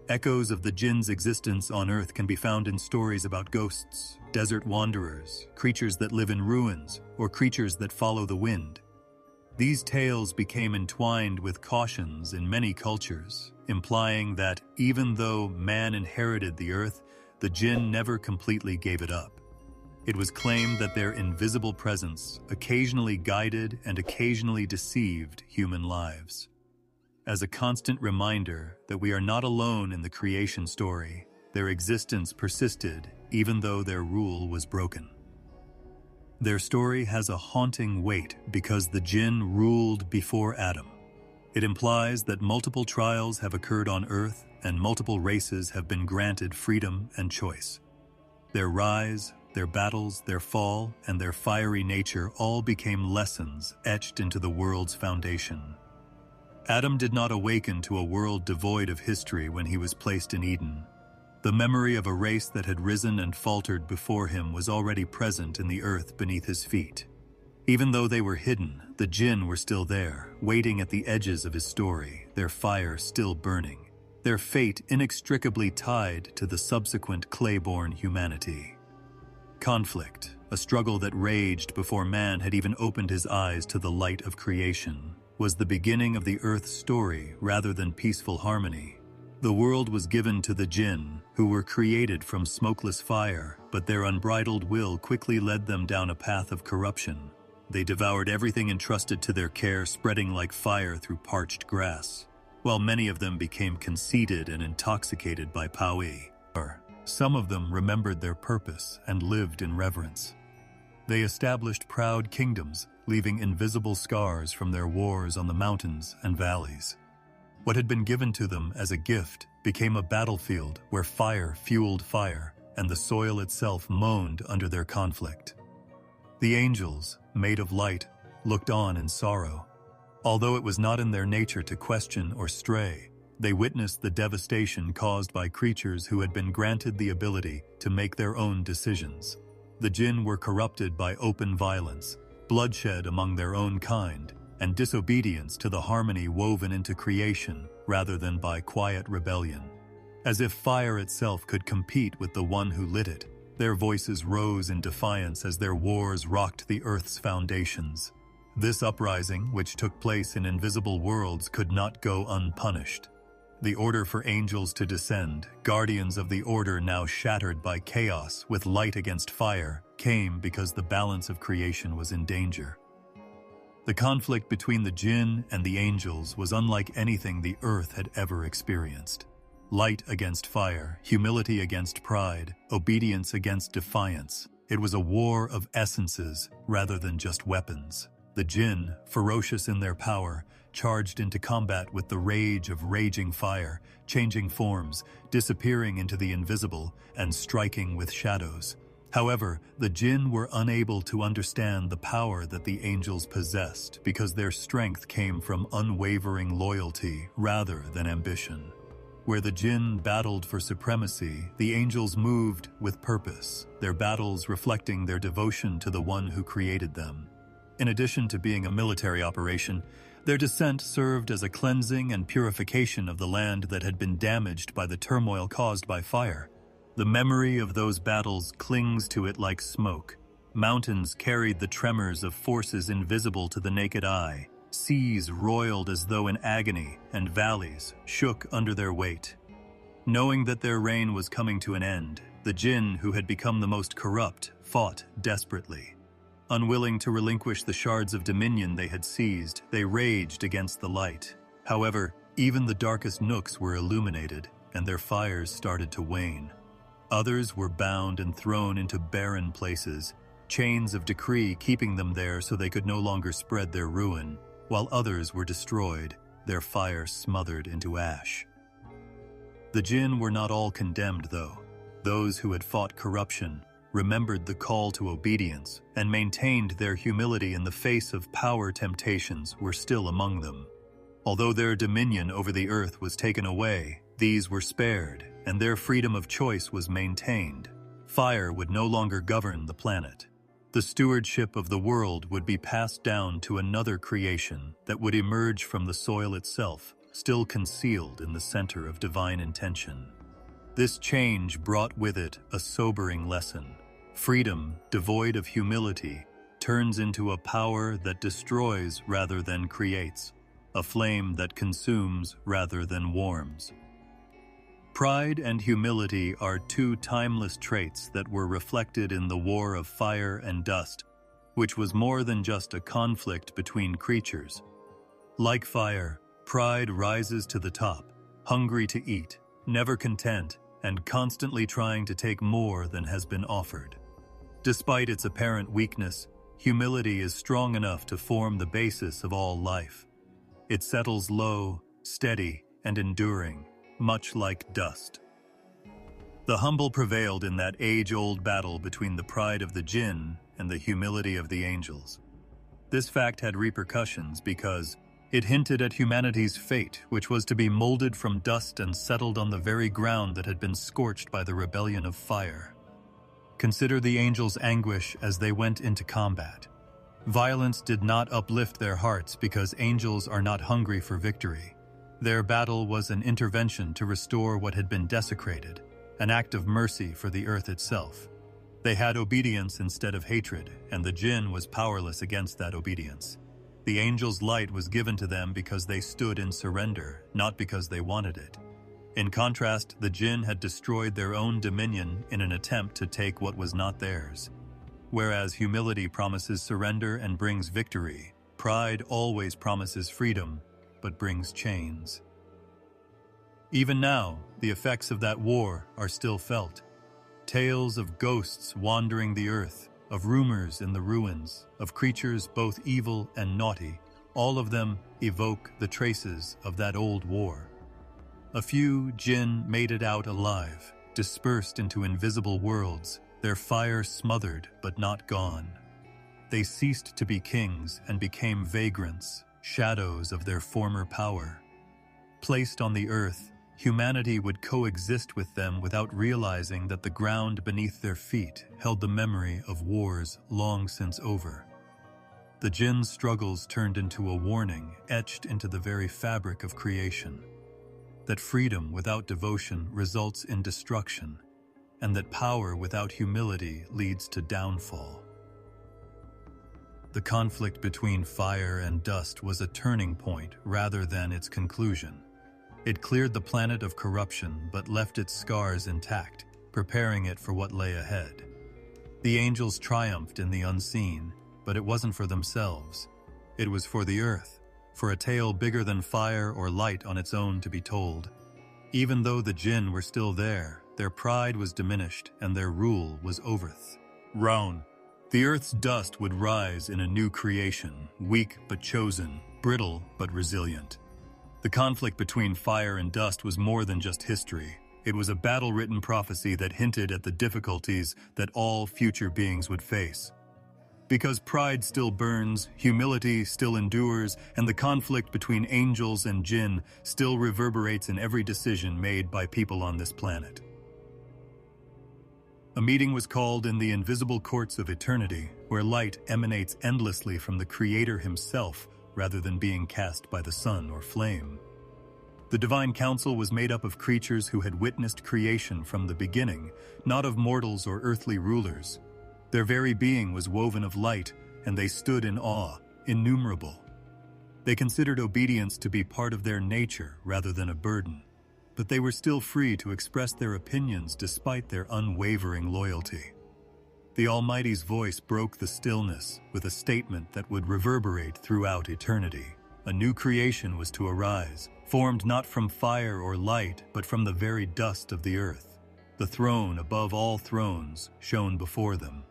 Echoes of the jinn's existence on Earth can be found in stories about ghosts, desert wanderers, creatures that live in ruins, or creatures that follow the wind. These tales became entwined with cautions in many cultures, implying that even though man inherited the Earth, the jinn never completely gave it up. It was claimed that their invisible presence occasionally guided and occasionally deceived human lives. As a constant reminder that we are not alone in the creation story, their existence persisted even though their rule was broken. Their story has a haunting weight because the jinn ruled before Adam. It implies that multiple trials have occurred on Earth and multiple races have been granted freedom and choice. Their rise, their battles, their fall, and their fiery nature all became lessons etched into the world's foundation. Adam did not awaken to a world devoid of history when he was placed in Eden. The memory of a race that had risen and faltered before him was already present in the earth beneath his feet. Even though they were hidden, the jinn were still there, waiting at the edges of his story, their fire still burning, their fate inextricably tied to the subsequent clay-born humanity. Conflict, a struggle that raged before man had even opened his eyes to the light of creation, was the beginning of the Earth's story rather than peaceful harmony. The world was given to the jinn, who were created from smokeless fire, but their unbridled will quickly led them down a path of corruption. They devoured everything entrusted to their care, spreading like fire through parched grass, while many of them became conceited and intoxicated by power. Some of them remembered their purpose and lived in reverence. They established proud kingdoms, leaving invisible scars from their wars on the mountains and valleys. What had been given to them as a gift became a battlefield where fire fueled fire, and the soil itself moaned under their conflict. The angels, made of light, looked on in sorrow. Although it was not in their nature to question or stray, they witnessed the devastation caused by creatures who had been granted the ability to make their own decisions. The jinn were corrupted by open violence, bloodshed among their own kind, and disobedience to the harmony woven into creation rather than by quiet rebellion. As if fire itself could compete with the one who lit it, their voices rose in defiance as their wars rocked the earth's foundations. This uprising, which took place in invisible worlds, could not go unpunished. The order for angels to descend, guardians of the order now shattered by chaos with light against fire, came because the balance of creation was in danger. The conflict between the jinn and the angels was unlike anything the earth had ever experienced. Light against fire, humility against pride, obedience against defiance. It was a war of essences rather than just weapons. The jinn, ferocious in their power, charged into combat with the rage of raging fire, changing forms, disappearing into the invisible, and striking with shadows. However, the jinn were unable to understand the power that the angels possessed because their strength came from unwavering loyalty rather than ambition. Where the jinn battled for supremacy, the angels moved with purpose, their battles reflecting their devotion to the one who created them. In addition to being a military operation, their descent served as a cleansing and purification of the land that had been damaged by the turmoil caused by fire. The memory of those battles clings to it like smoke. Mountains carried the tremors of forces invisible to the naked eye. Seas roiled as though in agony, and valleys shook under their weight. Knowing that their reign was coming to an end, the jinn, who had become the most corrupt, fought desperately. Unwilling to relinquish the shards of dominion they had seized, they raged against the light. However, even the darkest nooks were illuminated, and their fires started to wane. Others were bound and thrown into barren places, chains of decree keeping them there so they could no longer spread their ruin, while others were destroyed, their fire smothered into ash. The jinn were not all condemned, though. Those who had fought corruption remembered the call to obedience and maintained their humility in the face of power temptations were still among them. Although their dominion over the earth was taken away, these were spared, and their freedom of choice was maintained. Fire would no longer govern the planet. The stewardship of the world would be passed down to another creation that would emerge from the soil itself, still concealed in the center of divine intention. This change brought with it a sobering lesson. Freedom, devoid of humility, turns into a power that destroys rather than creates, a flame that consumes rather than warms. Pride and humility are two timeless traits that were reflected in the War of Fire and Dust, which was more than just a conflict between creatures. Like fire, pride rises to the top, hungry to eat, never content, and constantly trying to take more than has been offered. Despite its apparent weakness, humility is strong enough to form the basis of all life. It settles low, steady, and enduring, much like dust. The humble prevailed in that age-old battle between the pride of the jinn and the humility of the angels. This fact had repercussions because it hinted at humanity's fate, which was to be molded from dust and settled on the very ground that had been scorched by the rebellion of fire. Consider the angels' anguish as they went into combat. Violence did not uplift their hearts because angels are not hungry for victory. Their battle was an intervention to restore what had been desecrated, an act of mercy for the earth itself. They had obedience instead of hatred, and the jinn was powerless against that obedience. The angels' light was given to them because they stood in surrender, not because they wanted it. In contrast, the jinn had destroyed their own dominion in an attempt to take what was not theirs. Whereas humility promises surrender and brings victory, pride always promises freedom, but brings chains. Even now, the effects of that war are still felt. Tales of ghosts wandering the earth, of rumors in the ruins, of creatures both evil and naughty, all of them evoke the traces of that old war. A few jinn made it out alive, dispersed into invisible worlds, their fire smothered but not gone. They ceased to be kings and became vagrants, shadows of their former power. Placed on the earth, humanity would coexist with them without realizing that the ground beneath their feet held the memory of wars long since over. The jinn's struggles turned into a warning etched into the very fabric of creation. That freedom without devotion results in destruction, and that power without humility leads to downfall. The conflict between fire and dust was a turning point rather than its conclusion. It cleared the planet of corruption but left its scars intact, preparing it for what lay ahead. The angels triumphed in the unseen, but it wasn't for themselves. It was for the earth, for a tale bigger than fire or light on its own to be told. Even though the jinn were still there, their pride was diminished and their rule was overthrown. The earth's dust would rise in a new creation, weak but chosen, brittle but resilient. The conflict between fire and dust was more than just history. It was a battle-written prophecy that hinted at the difficulties that all future beings would face. Because pride still burns, humility still endures, and the conflict between angels and jinn still reverberates in every decision made by people on this planet. A meeting was called in the invisible courts of eternity, where light emanates endlessly from the Creator himself rather than being cast by the sun or flame. The The divine council was made up of creatures who had witnessed creation from the beginning, not of mortals or earthly rulers. Their very being was woven of light, and they stood in awe, innumerable. They considered obedience to be part of their nature rather than a burden, but they were still free to express their opinions despite their unwavering loyalty. The Almighty's voice broke the stillness with a statement that would reverberate throughout eternity. A new creation was to arise, formed not from fire or light, but from the very dust of the earth. The throne above all thrones shone before them.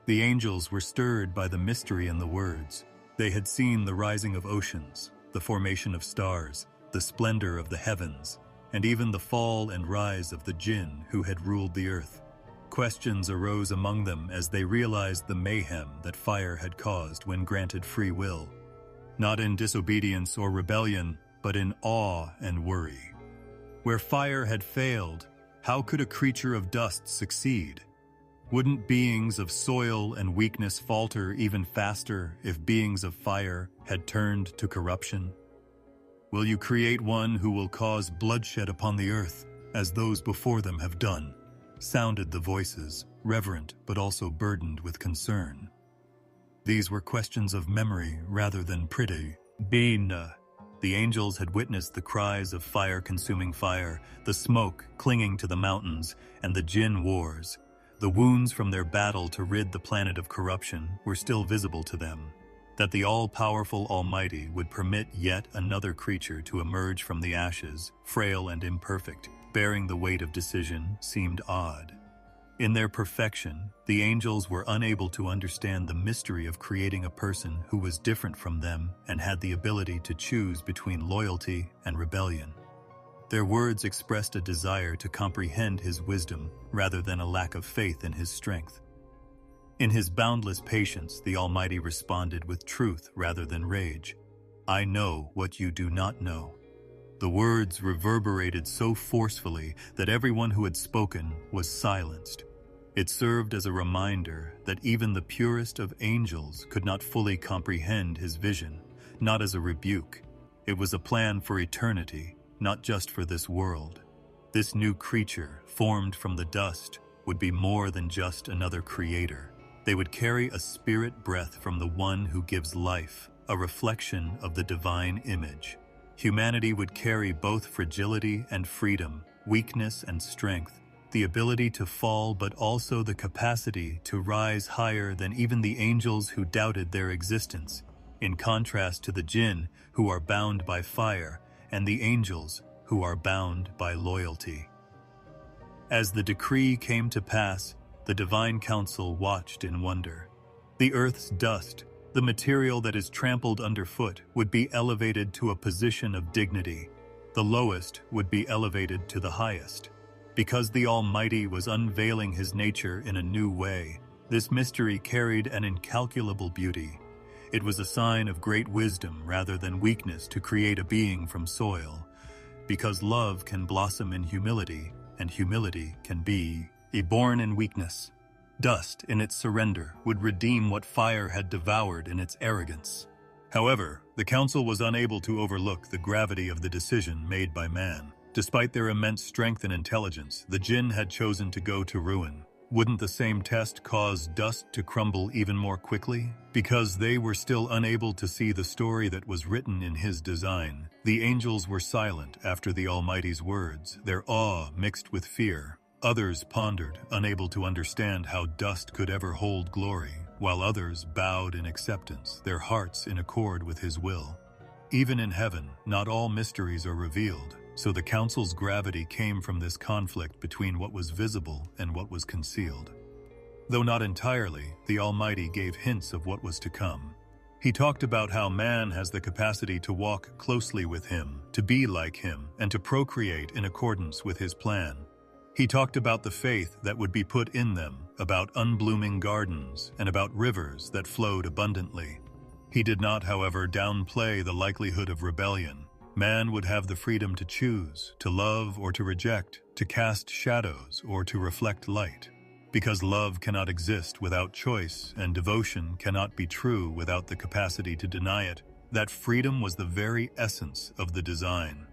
The angels were stirred by the mystery in the words. They had seen the rising of oceans, the formation of stars, the splendor of the heavens, and even the fall and rise of the jinn who had ruled the earth. Questions arose among them as they realized the mayhem that fire had caused when granted free will. Not in disobedience or rebellion, but in awe and worry. Where fire had failed, how could a creature of dust succeed? Wouldn't beings of soil and weakness falter even faster if beings of fire had turned to corruption? Will you create one who will cause bloodshed upon the earth, as those before them have done? Sounded the voices, reverent but also burdened with concern. These were questions of memory rather than pretty. The angels had witnessed the cries of fire consuming fire, the smoke clinging to the mountains, and the jinn wars. The wounds from their battle to rid the planet of corruption were still visible to them. That the all-powerful Almighty would permit yet another creature to emerge from the ashes, frail and imperfect, bearing the weight of decision, seemed odd. In their perfection, the angels were unable to understand the mystery of creating a person who was different from them and had the ability to choose between loyalty and rebellion. Their words expressed a desire to comprehend his wisdom rather than a lack of faith in his strength. In his boundless patience, the Almighty responded with truth rather than rage. "I know what you do not know." The words reverberated so forcefully that everyone who had spoken was silenced. It served as a reminder that even the purest of angels could not fully comprehend his vision, not as a rebuke. It was a plan for eternity, not just for this world. This new creature, formed from the dust, would be more than just another creator. They would carry a spirit breath from the one who gives life, a reflection of the divine image. Humanity would carry both fragility and freedom, weakness and strength, the ability to fall but also the capacity to rise higher than even the angels who doubted their existence, in contrast to the jinn who are bound by fire and the angels who are bound by loyalty. As the decree came to pass, the divine council watched in wonder. The earth's dust, the material that is trampled underfoot, would be elevated to a position of dignity. The lowest would be elevated to the highest. Because the Almighty was unveiling his nature in a new way, this mystery carried an incalculable beauty. It was a sign of great wisdom rather than weakness to create a being from soil. Because love can blossom in humility, and humility can be born in weakness. Dust in its surrender would redeem what fire had devoured in its arrogance. However, the council was unable to overlook the gravity of the decision made by man. Despite their immense strength and intelligence, the jinn had chosen to go to ruin. Wouldn't the same test cause dust to crumble even more quickly? Because they were still unable to see the story that was written in his design. The angels were silent after the Almighty's words, their awe mixed with fear. Others pondered, unable to understand how dust could ever hold glory, while others bowed in acceptance, their hearts in accord with his will. Even in heaven, not all mysteries are revealed, so the council's gravity came from this conflict between what was visible and what was concealed. Though not entirely, the Almighty gave hints of what was to come. He talked about how man has the capacity to walk closely with him, to be like him, and to procreate in accordance with his plan. He talked about the faith that would be put in them, about unblooming gardens, and about rivers that flowed abundantly. He did not, however, downplay the likelihood of rebellion. Man would have the freedom to choose, to love or to reject, to cast shadows or to reflect light. Because love cannot exist without choice and devotion cannot be true without the capacity to deny it, that freedom was the very essence of the design.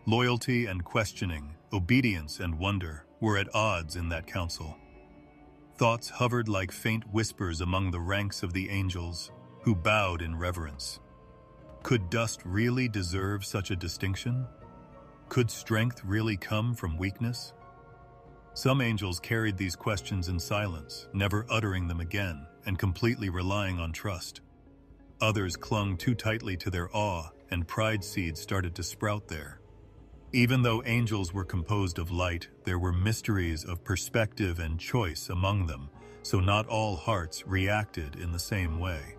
Loyalty and questioning, obedience and wonder were at odds in that council. Thoughts hovered like faint whispers among the ranks of the angels, who bowed in reverence. Could dust really deserve such a distinction? Could strength really come from weakness? Some angels carried these questions in silence, never uttering them again, and completely relying on trust. Others clung too tightly to their awe, and pride seeds started to sprout there. Even though angels were composed of light, there were mysteries of perspective and choice among them, so not all hearts reacted in the same way.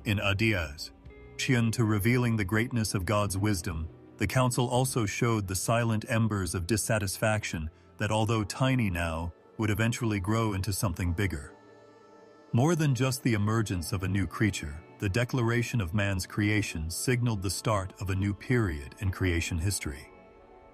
In Adiaz, to revealing the greatness of God's wisdom, the council also showed the silent embers of dissatisfaction that, although tiny now, would eventually grow into something bigger. More than just the emergence of a new creature, the declaration of man's creation signaled the start of a new period in creation history.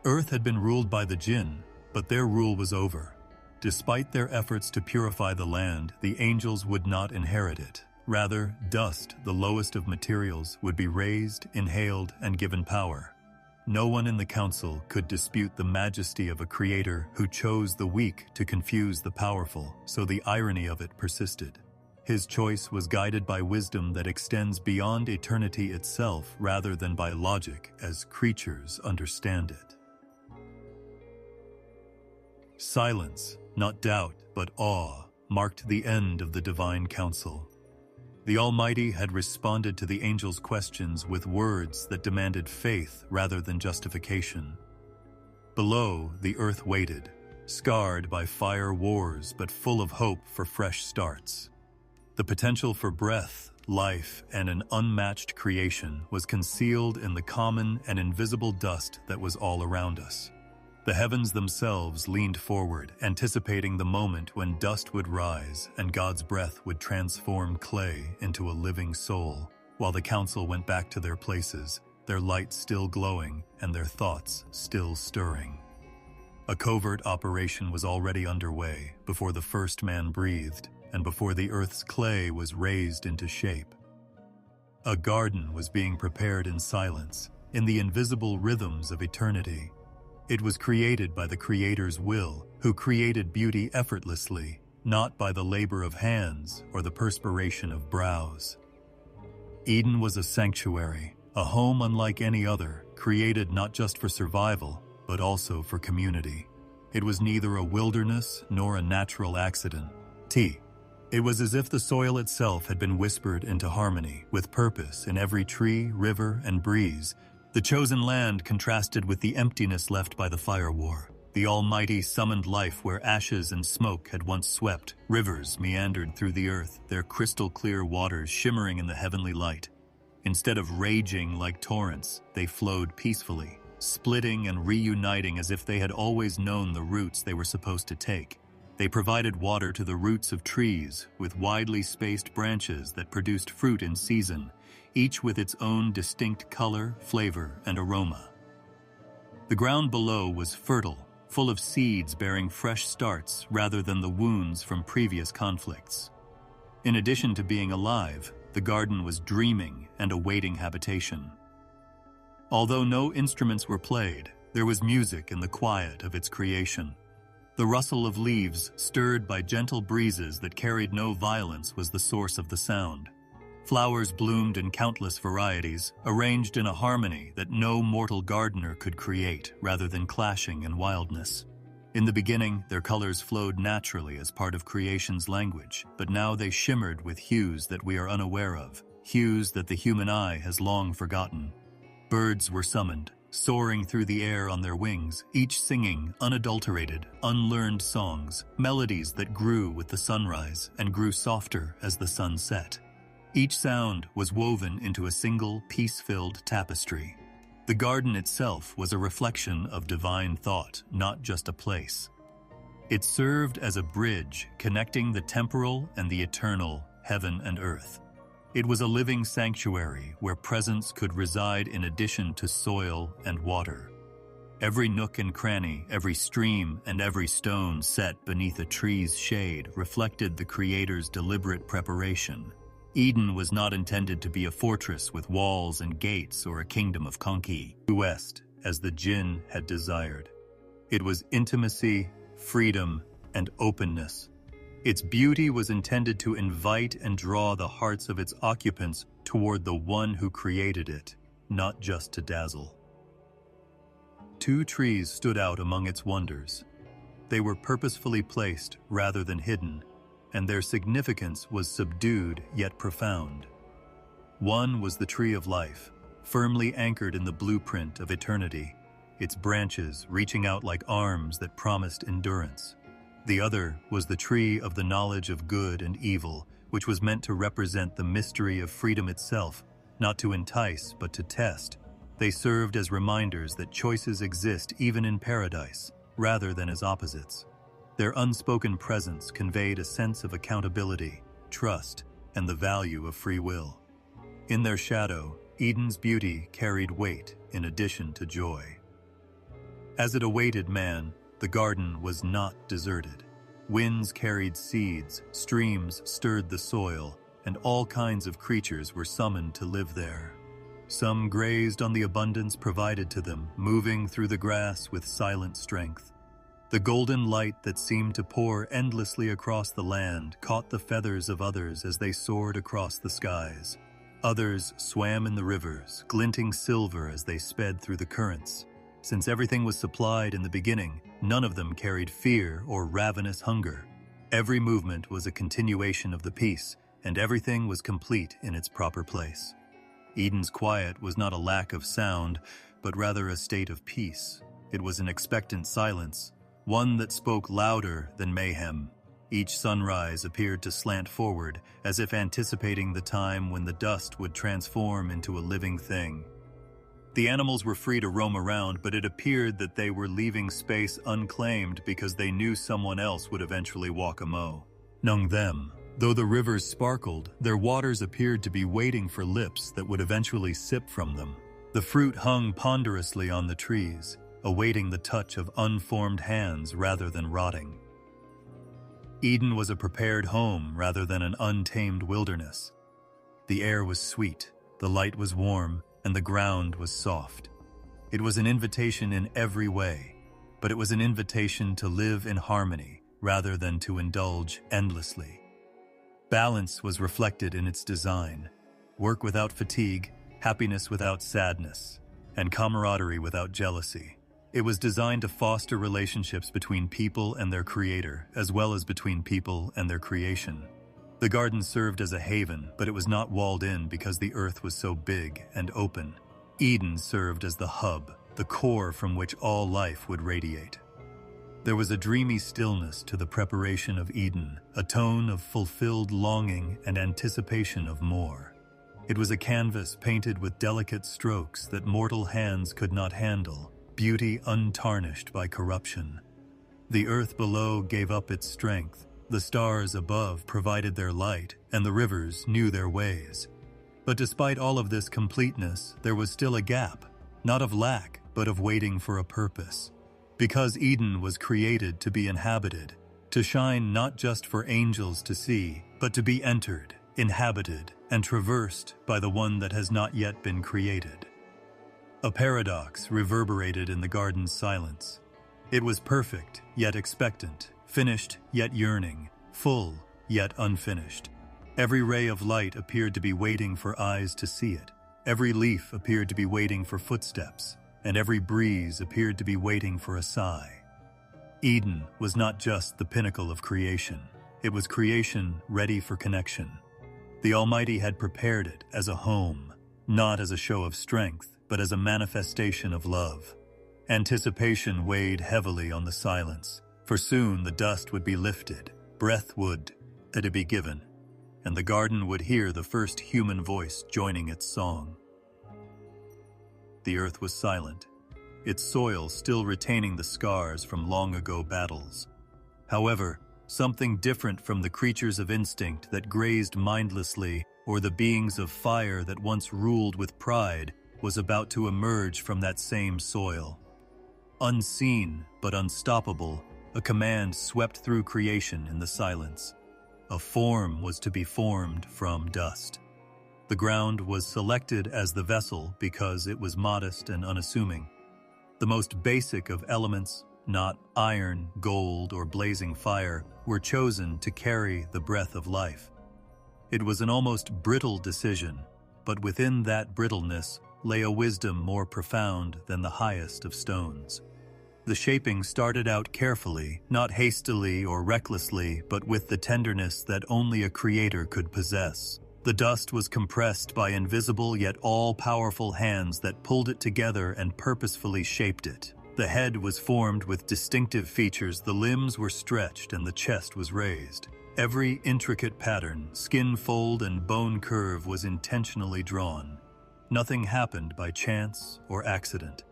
Earth had been ruled by the jinn, but their rule was over. Despite their efforts to purify the land, the angels would not inherit it. Rather, dust, the lowest of materials, would be raised, inhaled, and given power. No one in the council could dispute the majesty of a creator who chose the weak to confuse the powerful, so the irony of it persisted. His choice was guided by wisdom that extends beyond eternity itself rather than by logic as creatures understand it. Silence, not doubt, but awe, marked the end of the divine council. The Almighty had responded to the angels' questions with words that demanded faith rather than justification. Below, the earth waited, scarred by fire wars but full of hope for fresh starts. The potential for breath, life, and an unmatched creation was concealed in the common and invisible dust that was all around us. The heavens themselves leaned forward, anticipating the moment when dust would rise and God's breath would transform clay into a living soul, while the council went back to their places, their light still glowing and their thoughts still stirring. A covert operation was already underway before the first man breathed and before the earth's clay was raised into shape. A garden was being prepared in silence, in the invisible rhythms of eternity. It was created by the Creator's will, who created beauty effortlessly, not by the labor of hands or the perspiration of brows. Eden was a sanctuary, a home unlike any other, created not just for survival, but also for community. It was neither a wilderness nor a natural accident. It was as if the soil itself had been whispered into harmony, with purpose in every tree, river, and breeze. The chosen land contrasted with the emptiness left by the fire war. The Almighty summoned life where ashes and smoke had once swept. Rivers meandered through the earth, their crystal-clear waters shimmering in the heavenly light. Instead of raging like torrents, they flowed peacefully, splitting and reuniting as if they had always known the routes they were supposed to take. They provided water to the roots of trees with widely spaced branches that produced fruit in season, each with its own distinct color, flavor, and aroma. The ground below was fertile, full of seeds bearing fresh starts rather than the wounds from previous conflicts. In addition to being alive, the garden was dreaming and awaiting habitation. Although no instruments were played, there was music in the quiet of its creation. The rustle of leaves, stirred by gentle breezes that carried no violence, was the source of the sound. Flowers bloomed in countless varieties, arranged in a harmony that no mortal gardener could create, rather than clashing in wildness. In the beginning, their colors flowed naturally as part of creation's language, but now they shimmered with hues that we are unaware of, hues that the human eye has long forgotten. Birds were summoned, soaring through the air on their wings, each singing unadulterated, unlearned songs, melodies that grew with the sunrise and grew softer as the sun set. Each sound was woven into a single, peace-filled tapestry. The garden itself was a reflection of divine thought, not just a place. It served as a bridge connecting the temporal and the eternal, heaven and earth. It was a living sanctuary where presence could reside in addition to soil and water. Every nook and cranny, every stream, and every stone set beneath a tree's shade reflected the Creator's deliberate preparation. Eden was not intended to be a fortress with walls and gates or a kingdom of conquest. as the jinn had desired. It was intimacy, freedom, and openness. Its beauty was intended to invite and draw the hearts of its occupants toward the one who created it, not just to dazzle. 2 trees stood out among its wonders. They were purposefully placed rather than hidden, and their significance was subdued yet profound. One was the tree of life, firmly anchored in the blueprint of eternity, its branches reaching out like arms that promised endurance. The other was the tree of the knowledge of good and evil, which was meant to represent the mystery of freedom itself, not to entice but to test. They served as reminders that choices exist even in paradise, rather than as opposites. Their unspoken presence conveyed a sense of accountability, trust, and the value of free will. In their shadow, Eden's beauty carried weight in addition to joy. As it awaited man, the garden was not deserted. Winds carried seeds, streams stirred the soil, and all kinds of creatures were summoned to live there. Some grazed on the abundance provided to them, moving through the grass with silent strength. The golden light that seemed to pour endlessly across the land caught the feathers of others as they soared across the skies. Others swam in the rivers, glinting silver as they sped through the currents. Since everything was supplied in the beginning, none of them carried fear or ravenous hunger. Every movement was a continuation of the piece, and everything was complete in its proper place. Eden's quiet was not a lack of sound, but rather a state of peace. It was an expectant silence, one that spoke louder than mayhem. Each sunrise appeared to slant forward, as if anticipating the time when the dust would transform into a living thing. The animals were free to roam around, but it appeared that they were leaving space unclaimed because they knew someone else would eventually walk among them. Though the rivers sparkled, their waters appeared to be waiting for lips that would eventually sip from them. The fruit hung ponderously on the trees, awaiting the touch of unformed hands rather than rotting. Eden was a prepared home rather than an untamed wilderness. The air was sweet, the light was warm, and the ground was soft. It was an invitation in every way, but it was an invitation to live in harmony rather than to indulge endlessly. Balance was reflected in its design: work without fatigue, happiness without sadness, and camaraderie without jealousy. It was designed to foster relationships between people and their creator, as well as between people and their creation. The garden served as a haven, but it was not walled in because the earth was so big and open. Eden served as the hub, the core from which all life would radiate. There was a dreamy stillness to the preparation of Eden, a tone of fulfilled longing and anticipation of more. It was a canvas painted with delicate strokes that mortal hands could not handle, beauty untarnished by corruption. The earth below gave up its strength, the stars above provided their light, and the rivers knew their ways. But despite all of this completeness, there was still a gap, not of lack, but of waiting for a purpose. Because Eden was created to be inhabited, to shine not just for angels to see, but to be entered, inhabited, and traversed by the one that has not yet been created. A paradox reverberated in the garden's silence. It was perfect, yet expectant, finished, yet yearning, full, yet unfinished. Every ray of light appeared to be waiting for eyes to see it. Every leaf appeared to be waiting for footsteps, and every breeze appeared to be waiting for a sigh. Eden was not just the pinnacle of creation. It was creation ready for connection. The Almighty had prepared it as a home, not as a show of strength, but as a manifestation of love. Anticipation weighed heavily on the silence, for soon the dust would be lifted, breath would be given, and the garden would hear the first human voice joining its song. The earth was silent, its soil still retaining the scars from long ago battles. However, something different from the creatures of instinct that grazed mindlessly or the beings of fire that once ruled with pride was about to emerge from that same soil. Unseen but unstoppable, a command swept through creation in the silence. A form was to be formed from dust. The ground was selected as the vessel because it was modest and unassuming. The most basic of elements, not iron, gold, or blazing fire, were chosen to carry the breath of life. It was an almost brittle decision, but within that brittleness lay a wisdom more profound than the highest of stones. The shaping started out carefully, not hastily or recklessly, but with the tenderness that only a creator could possess. The dust was compressed by invisible yet all-powerful hands that pulled it together and purposefully shaped it. The head was formed with distinctive features, the limbs were stretched, and the chest was raised. Every intricate pattern, skin fold and bone curve was intentionally drawn. Nothing happened by chance or accident.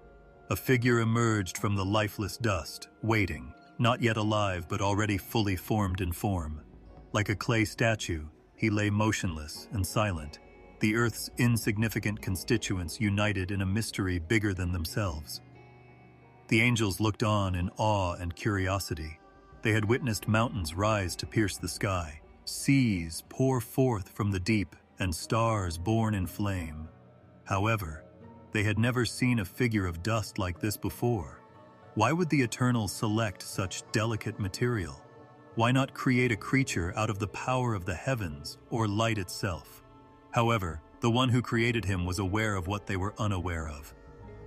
A figure emerged from the lifeless dust, waiting, not yet alive but already fully formed in form. Like a clay statue, he lay motionless and silent, the earth's insignificant constituents united in a mystery bigger than themselves. The angels looked on in awe and curiosity. They had witnessed mountains rise to pierce the sky, seas pour forth from the deep, and stars born in flame. However, they had never seen a figure of dust like this before. Why would the Eternal select such delicate material? Why not create a creature out of the power of the heavens or light itself? However, the one who created him was aware of what they were unaware of.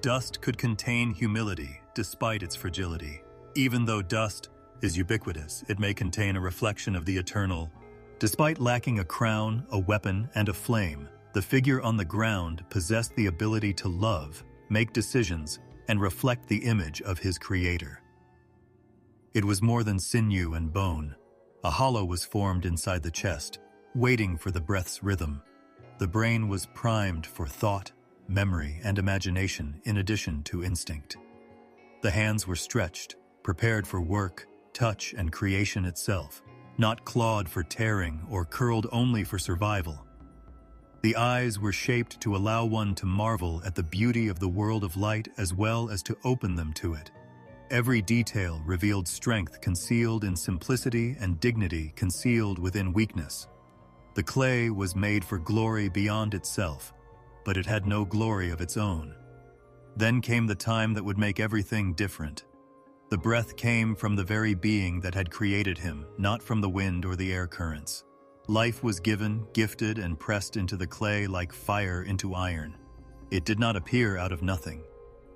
Dust could contain humility despite its fragility. Even though dust is ubiquitous, it may contain a reflection of the Eternal. Despite lacking a crown, a weapon, and a flame, the figure on the ground possessed the ability to love, make decisions, and reflect the image of his Creator. It was more than sinew and bone. A hollow was formed inside the chest, waiting for the breath's rhythm. The brain was primed for thought, memory, and imagination in addition to instinct. The hands were stretched, prepared for work, touch, and creation itself, not clawed for tearing or curled only for survival. The eyes were shaped to allow one to marvel at the beauty of the world of light as well as to open them to it. Every detail revealed strength concealed in simplicity and dignity concealed within weakness. The clay was made for glory beyond itself, but it had no glory of its own. Then came the time that would make everything different. The breath came from the very being that had created him, not from the wind or the air currents. Life was given, gifted, and pressed into the clay like fire into iron. It did not appear out of nothing.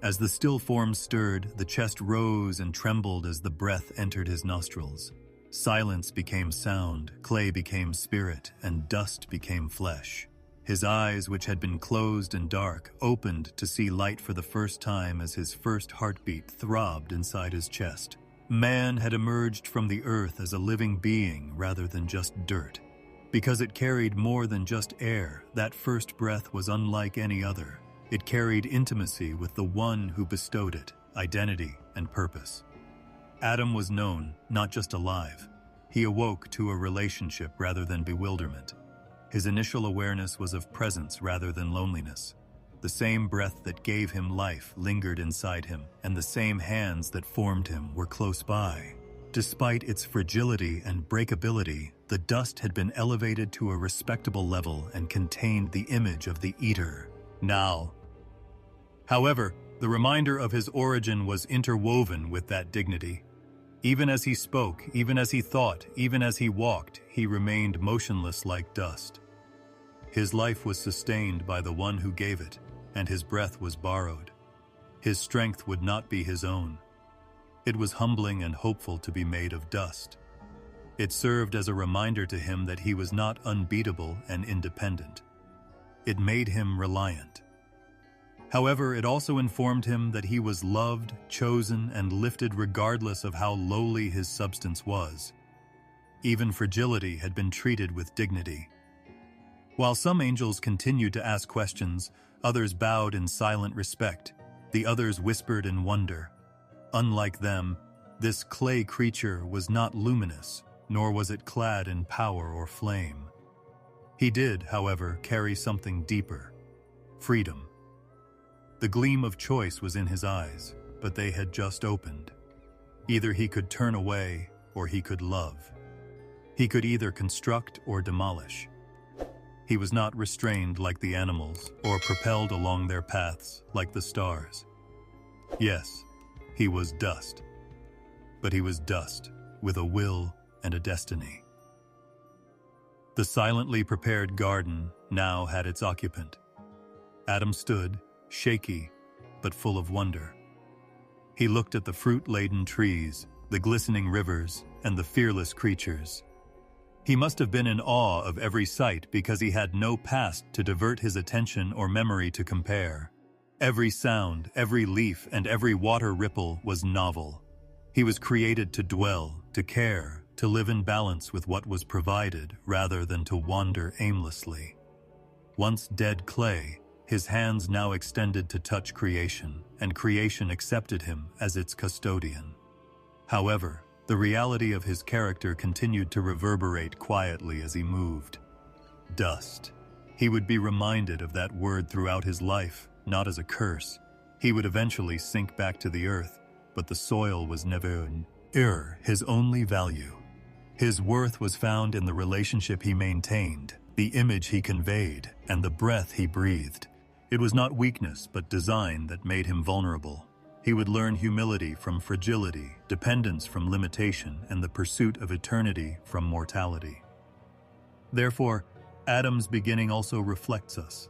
As the still form stirred, the chest rose and trembled as the breath entered his nostrils. Silence became sound, clay became spirit, and dust became flesh. His eyes, which had been closed and dark, opened to see light for the first time as his first heartbeat throbbed inside his chest. Man had emerged from the earth as a living being rather than just dirt. Because it carried more than just air, that first breath was unlike any other. It carried intimacy with the one who bestowed it, identity and purpose. Adam was known, not just alive. He awoke to a relationship rather than bewilderment. His initial awareness was of presence rather than loneliness. The same breath that gave him life lingered inside him, and the same hands that formed him were close by. Despite its fragility and breakability, the dust had been elevated to a respectable level and contained the image of the Eater. Now. However, the reminder of his origin was interwoven with that dignity. Even as he spoke, even as he thought, even as he walked, he remained motionless like dust. His life was sustained by the one who gave it, and his breath was borrowed. His strength would not be his own. It was humbling and hopeful to be made of dust. It served as a reminder to him that he was not unbeatable and independent. It made him reliant. However, it also informed him that he was loved, chosen, and lifted regardless of how lowly his substance was. Even fragility had been treated with dignity. While some angels continued to ask questions, others bowed in silent respect. The others whispered in wonder. Unlike them, this clay creature was not luminous, nor was it clad in power or flame. He did, however, carry something deeper: freedom. The gleam of choice was in his eyes, but they had just opened. Either he could turn away, or he could love. He could either construct or demolish. He was not restrained like the animals, or propelled along their paths like the stars. Yes, he was dust. But he was dust, with a will and a destiny. The silently prepared garden now had its occupant. Adam stood, shaky, but full of wonder. He looked at the fruit-laden trees, the glistening rivers, and the fearless creatures. He must have been in awe of every sight because he had no past to divert his attention or memory to compare. Every sound, every leaf, and every water ripple was novel. He was created to dwell, to care, to live in balance with what was provided rather than to wander aimlessly. Once dead clay, his hands now extended to touch creation, and creation accepted him as its custodian. However, the reality of his character continued to reverberate quietly as he moved. Dust. He would be reminded of that word throughout his life, not as a curse. He would eventually sink back to the earth, but the soil was never his only value. His worth was found in the relationship he maintained, the image he conveyed, and the breath he breathed. It was not weakness, but design that made him vulnerable. He would learn humility from fragility, dependence from limitation, and the pursuit of eternity from mortality. Therefore, Adam's beginning also reflects us.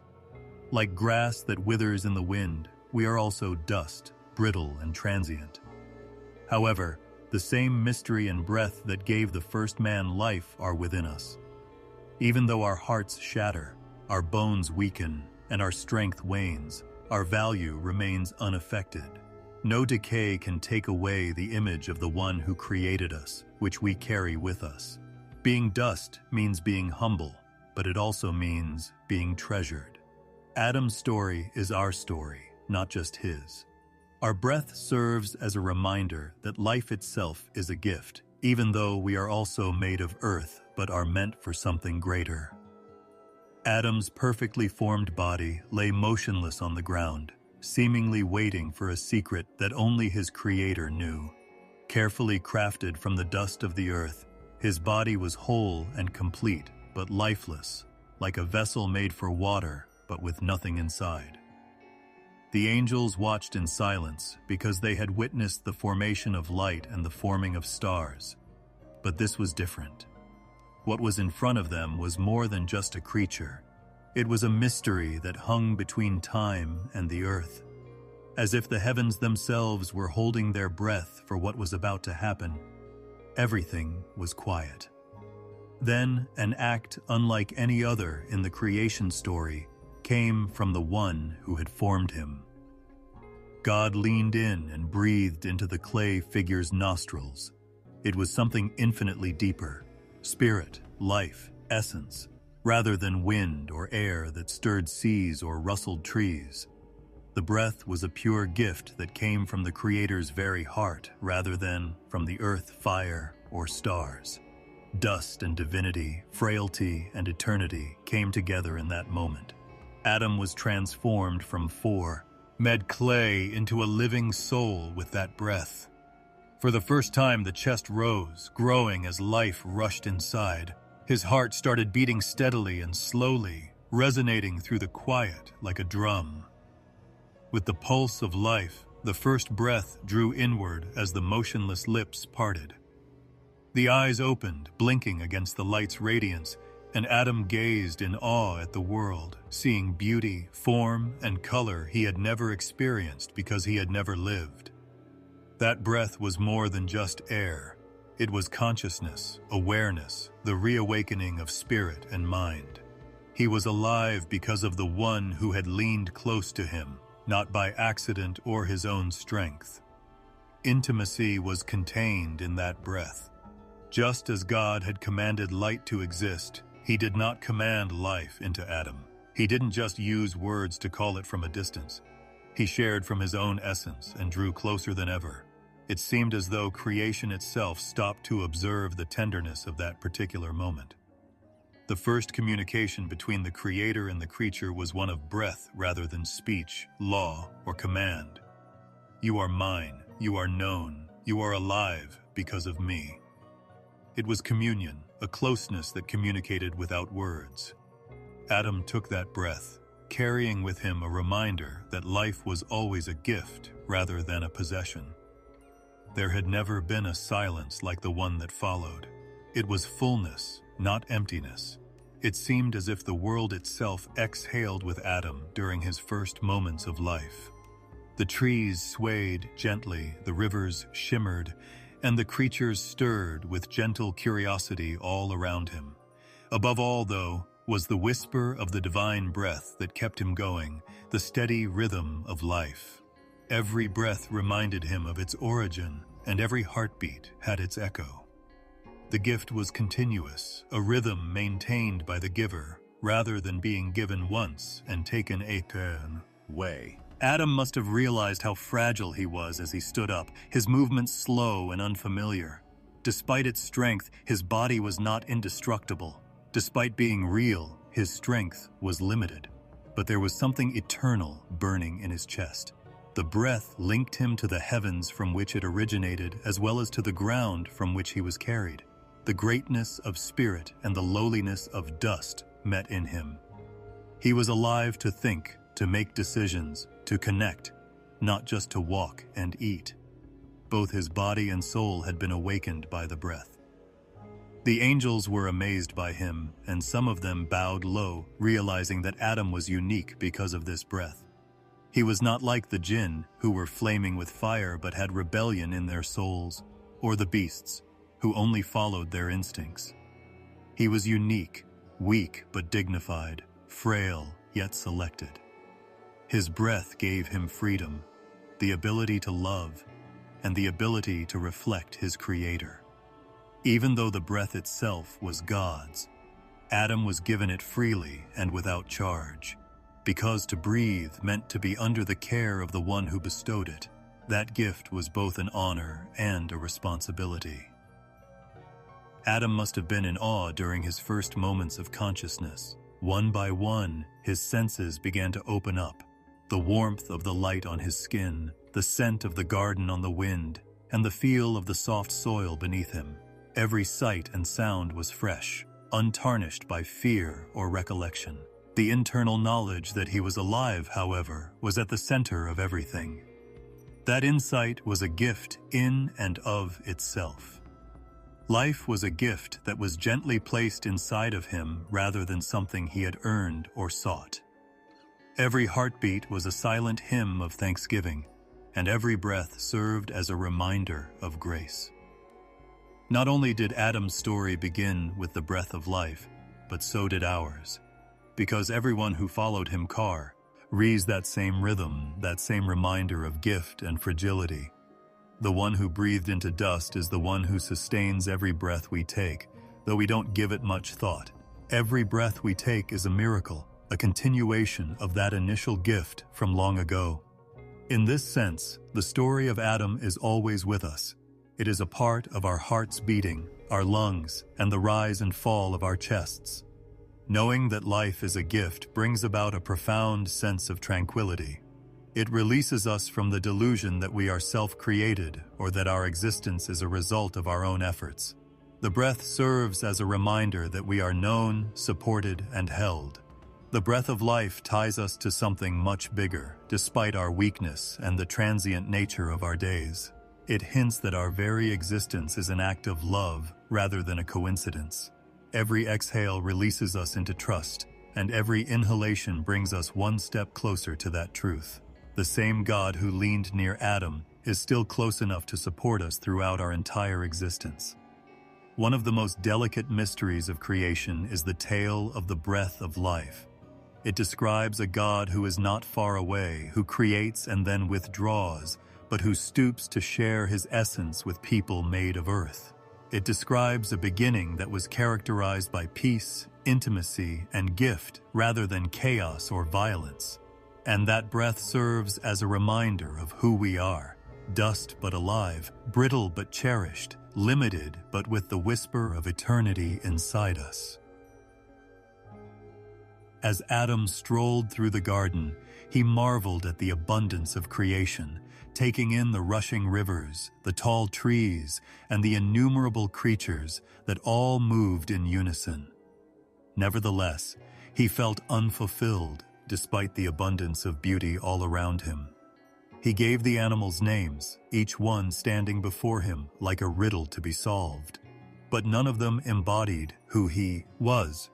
Like grass that withers in the wind, we are also dust, brittle and transient. However, the same mystery and breath that gave the first man life are within us. Even though our hearts shatter, our bones weaken, and our strength wanes, our value remains unaffected. No decay can take away the image of the one who created us, which we carry with us. Being dust means being humble, but it also means being treasured. Adam's story is our story, not just his. Our breath serves as a reminder that life itself is a gift, even though we are also made of earth but are meant for something greater. Adam's perfectly formed body lay motionless on the ground, seemingly waiting for a secret that only his creator knew. Carefully crafted from the dust of the earth, his body was whole and complete, but lifeless, like a vessel made for water, but with nothing inside. The angels watched in silence because they had witnessed the formation of light and the forming of stars. But this was different. What was in front of them was more than just a creature. It was a mystery that hung between time and the earth. As if the heavens themselves were holding their breath for what was about to happen, everything was quiet. Then, an act unlike any other in the creation story came from the one who had formed him. God leaned in and breathed into the clay figure's nostrils. It was something infinitely deeper. Spirit, life, essence, rather than wind or air that stirred seas or rustled trees. The breath was a pure gift that came from the Creator's very heart rather than from the earth, fire, or stars. Dust and divinity, frailty and eternity came together in that moment. Adam was transformed from made clay into a living soul with that breath. For the first time, the chest rose, growing as life rushed inside. His heart started beating steadily and slowly, resonating through the quiet like a drum. With the pulse of life, the first breath drew inward as the motionless lips parted. The eyes opened, blinking against the light's radiance, and Adam gazed in awe at the world, seeing beauty, form, and color he had never experienced because he had never lived. That breath was more than just air. It was consciousness, awareness, the reawakening of spirit and mind. He was alive because of the one who had leaned close to him, not by accident or his own strength. Intimacy was contained in that breath. Just as God had commanded light to exist, he did not command life into Adam. He didn't just use words to call it from a distance. He shared from his own essence and drew closer than ever. It seemed as though creation itself stopped to observe the tenderness of that particular moment. The first communication between the Creator and the creature was one of breath rather than speech, law, or command. You are mine, you are known, you are alive because of me. It was communion, a closeness that communicated without words. Adam took that breath, carrying with him a reminder that life was always a gift rather than a possession. There had never been a silence like the one that followed. It was fullness, not emptiness. It seemed as if the world itself exhaled with Adam during his first moments of life. The trees swayed gently, the rivers shimmered, and the creatures stirred with gentle curiosity all around him. Above all, though, was the whisper of the divine breath that kept him going, the steady rhythm of life. Every breath reminded him of its origin, and every heartbeat had its echo. The gift was continuous, a rhythm maintained by the giver, rather than being given once and taken a turn way. Adam must have realized how fragile he was as he stood up, his movements slow and unfamiliar. Despite its strength, his body was not indestructible. Despite being real, his strength was limited. But there was something eternal burning in his chest. The breath linked him to the heavens from which it originated, as well as to the ground from which he was carried. The greatness of spirit and the lowliness of dust met in him. He was alive to think, to make decisions, to connect, not just to walk and eat. Both his body and soul had been awakened by the breath. The angels were amazed by him, and some of them bowed low, realizing that Adam was unique because of this breath. He was not like the jinn, who were flaming with fire but had rebellion in their souls, or the beasts, who only followed their instincts. He was unique, weak but dignified, frail yet selected. His breath gave him freedom, the ability to love, and the ability to reflect his Creator. Even though the breath itself was God's, Adam was given it freely and without charge, because to breathe meant to be under the care of the one who bestowed it. That gift was both an honor and a responsibility. Adam must have been in awe during his first moments of consciousness. One by one, his senses began to open up. The warmth of the light on his skin, the scent of the garden on the wind, and the feel of the soft soil beneath him. Every sight and sound was fresh, untarnished by fear or recollection. The internal knowledge that he was alive, however, was at the center of everything. That insight was a gift in and of itself. Life was a gift that was gently placed inside of him rather than something he had earned or sought. Every heartbeat was a silent hymn of thanksgiving, and every breath served as a reminder of grace. Not only did Adam's story begin with the breath of life, but so did ours. Because everyone who followed him reads that same rhythm, that same reminder of gift and fragility. The one who breathed into dust is the one who sustains every breath we take, though we don't give it much thought. Every breath we take is a miracle, a continuation of that initial gift from long ago. In this sense, the story of Adam is always with us. It is a part of our hearts beating, our lungs, and the rise and fall of our chests. Knowing that life is a gift brings about a profound sense of tranquility. It releases us from the delusion that we are self-created or that our existence is a result of our own efforts. The breath serves as a reminder that we are known, supported, and held. The breath of life ties us to something much bigger, despite our weakness and the transient nature of our days. It hints that our very existence is an act of love rather than a coincidence. Every exhale releases us into trust, and every inhalation brings us one step closer to that truth. The same God who leaned near Adam is still close enough to support us throughout our entire existence. One of the most delicate mysteries of creation is the tale of the breath of life. It describes a God who is not far away, who creates and then withdraws, but who stoops to share his essence with people made of earth. It describes a beginning that was characterized by peace, intimacy, and gift rather than chaos or violence. And that breath serves as a reminder of who we are, dust but alive, brittle but cherished, limited but with the whisper of eternity inside us. As Adam strolled through the garden, he marveled at the abundance of creation, taking in the rushing rivers, the tall trees, and the innumerable creatures that all moved in unison. Nevertheless, he felt unfulfilled, despite the abundance of beauty all around him. He gave the animals names, each one standing before him like a riddle to be solved. But none of them embodied who he was.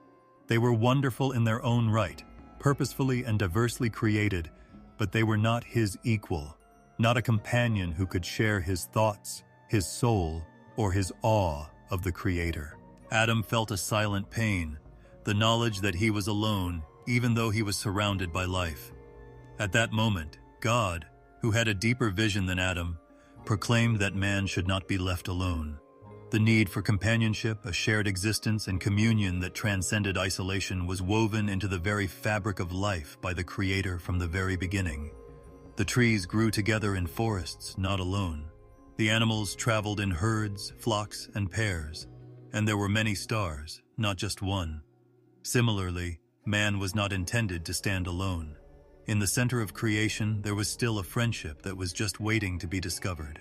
They were wonderful in their own right, purposefully and diversely created, but they were not his equal, not a companion who could share his thoughts, his soul, or his awe of the Creator. Adam felt a silent pain, the knowledge that he was alone, even though he was surrounded by life. At that moment, God, who had a deeper vision than Adam, proclaimed that man should not be left alone. The need for companionship, a shared existence, and communion that transcended isolation was woven into the very fabric of life by the Creator from the very beginning. The trees grew together in forests, not alone. The animals traveled in herds, flocks, and pairs, and there were many stars, not just one. Similarly, man was not intended to stand alone. In the center of creation, there was still a friendship that was just waiting to be discovered.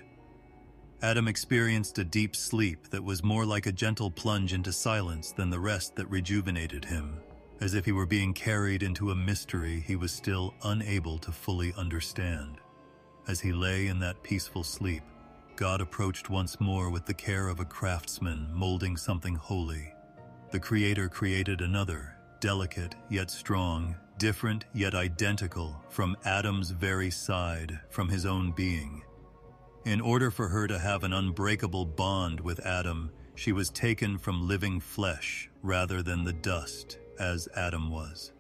Adam experienced a deep sleep that was more like a gentle plunge into silence than the rest that rejuvenated him, as if he were being carried into a mystery he was still unable to fully understand. As he lay in that peaceful sleep, God approached once more with the care of a craftsman molding something holy. The Creator created another, delicate yet strong, different yet identical, from Adam's very side, from his own being. In order for her to have an unbreakable bond with Adam, she was taken from living flesh rather than the dust, as Adam was.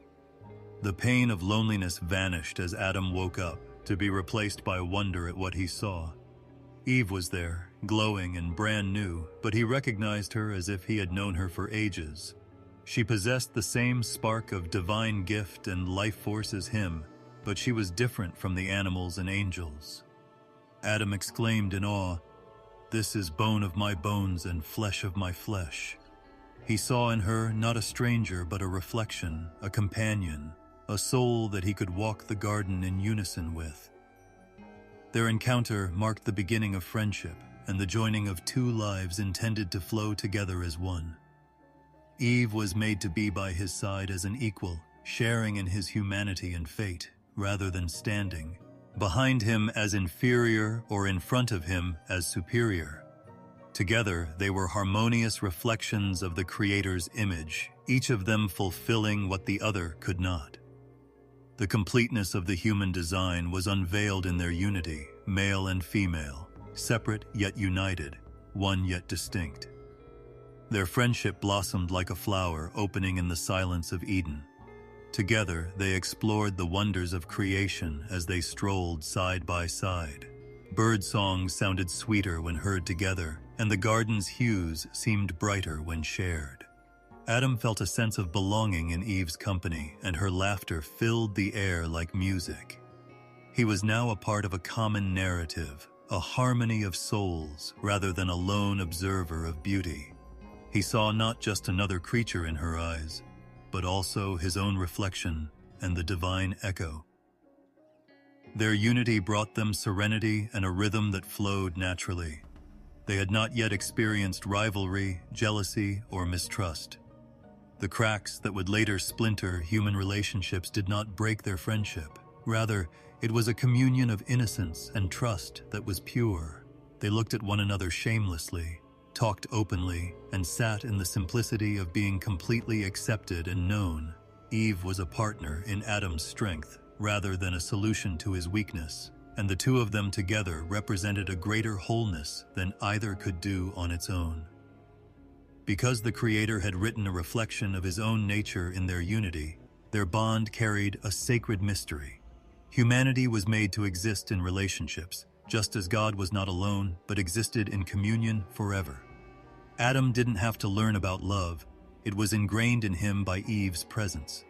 The pain of loneliness vanished as Adam woke up, to be replaced by wonder at what he saw. Eve was there, glowing and brand new, but he recognized her as if he had known her for ages. She possessed the same spark of divine gift and life force as him, but she was different from the animals and angels. Adam exclaimed in awe, "This is bone of my bones and flesh of my flesh." He saw in her not a stranger but a reflection, a companion, a soul that he could walk the garden in unison with. Their encounter marked the beginning of friendship and the joining of two lives intended to flow together as one. Eve was made to be by his side as an equal, sharing in his humanity and fate, rather than standing behind him as inferior or in front of him as superior. Together, they were harmonious reflections of the Creator's image, each of them fulfilling what the other could not. The completeness of the human design was unveiled in their unity, male and female, separate yet united, one yet distinct. Their friendship blossomed like a flower opening in the silence of Eden. Together, they explored the wonders of creation as they strolled side by side. Bird songs sounded sweeter when heard together, and the garden's hues seemed brighter when shared. Adam felt a sense of belonging in Eve's company, and her laughter filled the air like music. He was now a part of a common narrative, a harmony of souls rather than a lone observer of beauty. He saw not just another creature in her eyes, but also his own reflection and the divine echo. Their unity brought them serenity and a rhythm that flowed naturally. They had not yet experienced rivalry, jealousy, or mistrust. The cracks that would later splinter human relationships did not break their friendship. Rather, it was a communion of innocence and trust that was pure. They looked at one another shamelessly, talked openly, and sat in the simplicity of being completely accepted and known. Eve was a partner in Adam's strength, rather than a solution to his weakness, and the two of them together represented a greater wholeness than either could do on its own. Because the Creator had written a reflection of his own nature in their unity, their bond carried a sacred mystery. Humanity was made to exist in relationships, just as God was not alone, but existed in communion forever. Adam didn't have to learn about love. It was ingrained in him by Eve's presence.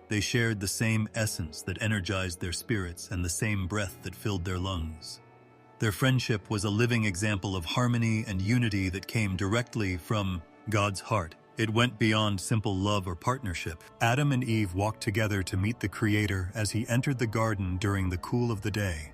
They shared the same essence that energized their spirits and the same breath that filled their lungs. Their friendship was a living example of harmony and unity that came directly from God's heart. It went beyond simple love or partnership. Adam and Eve walked together to meet the Creator as he entered the garden during the cool of the day.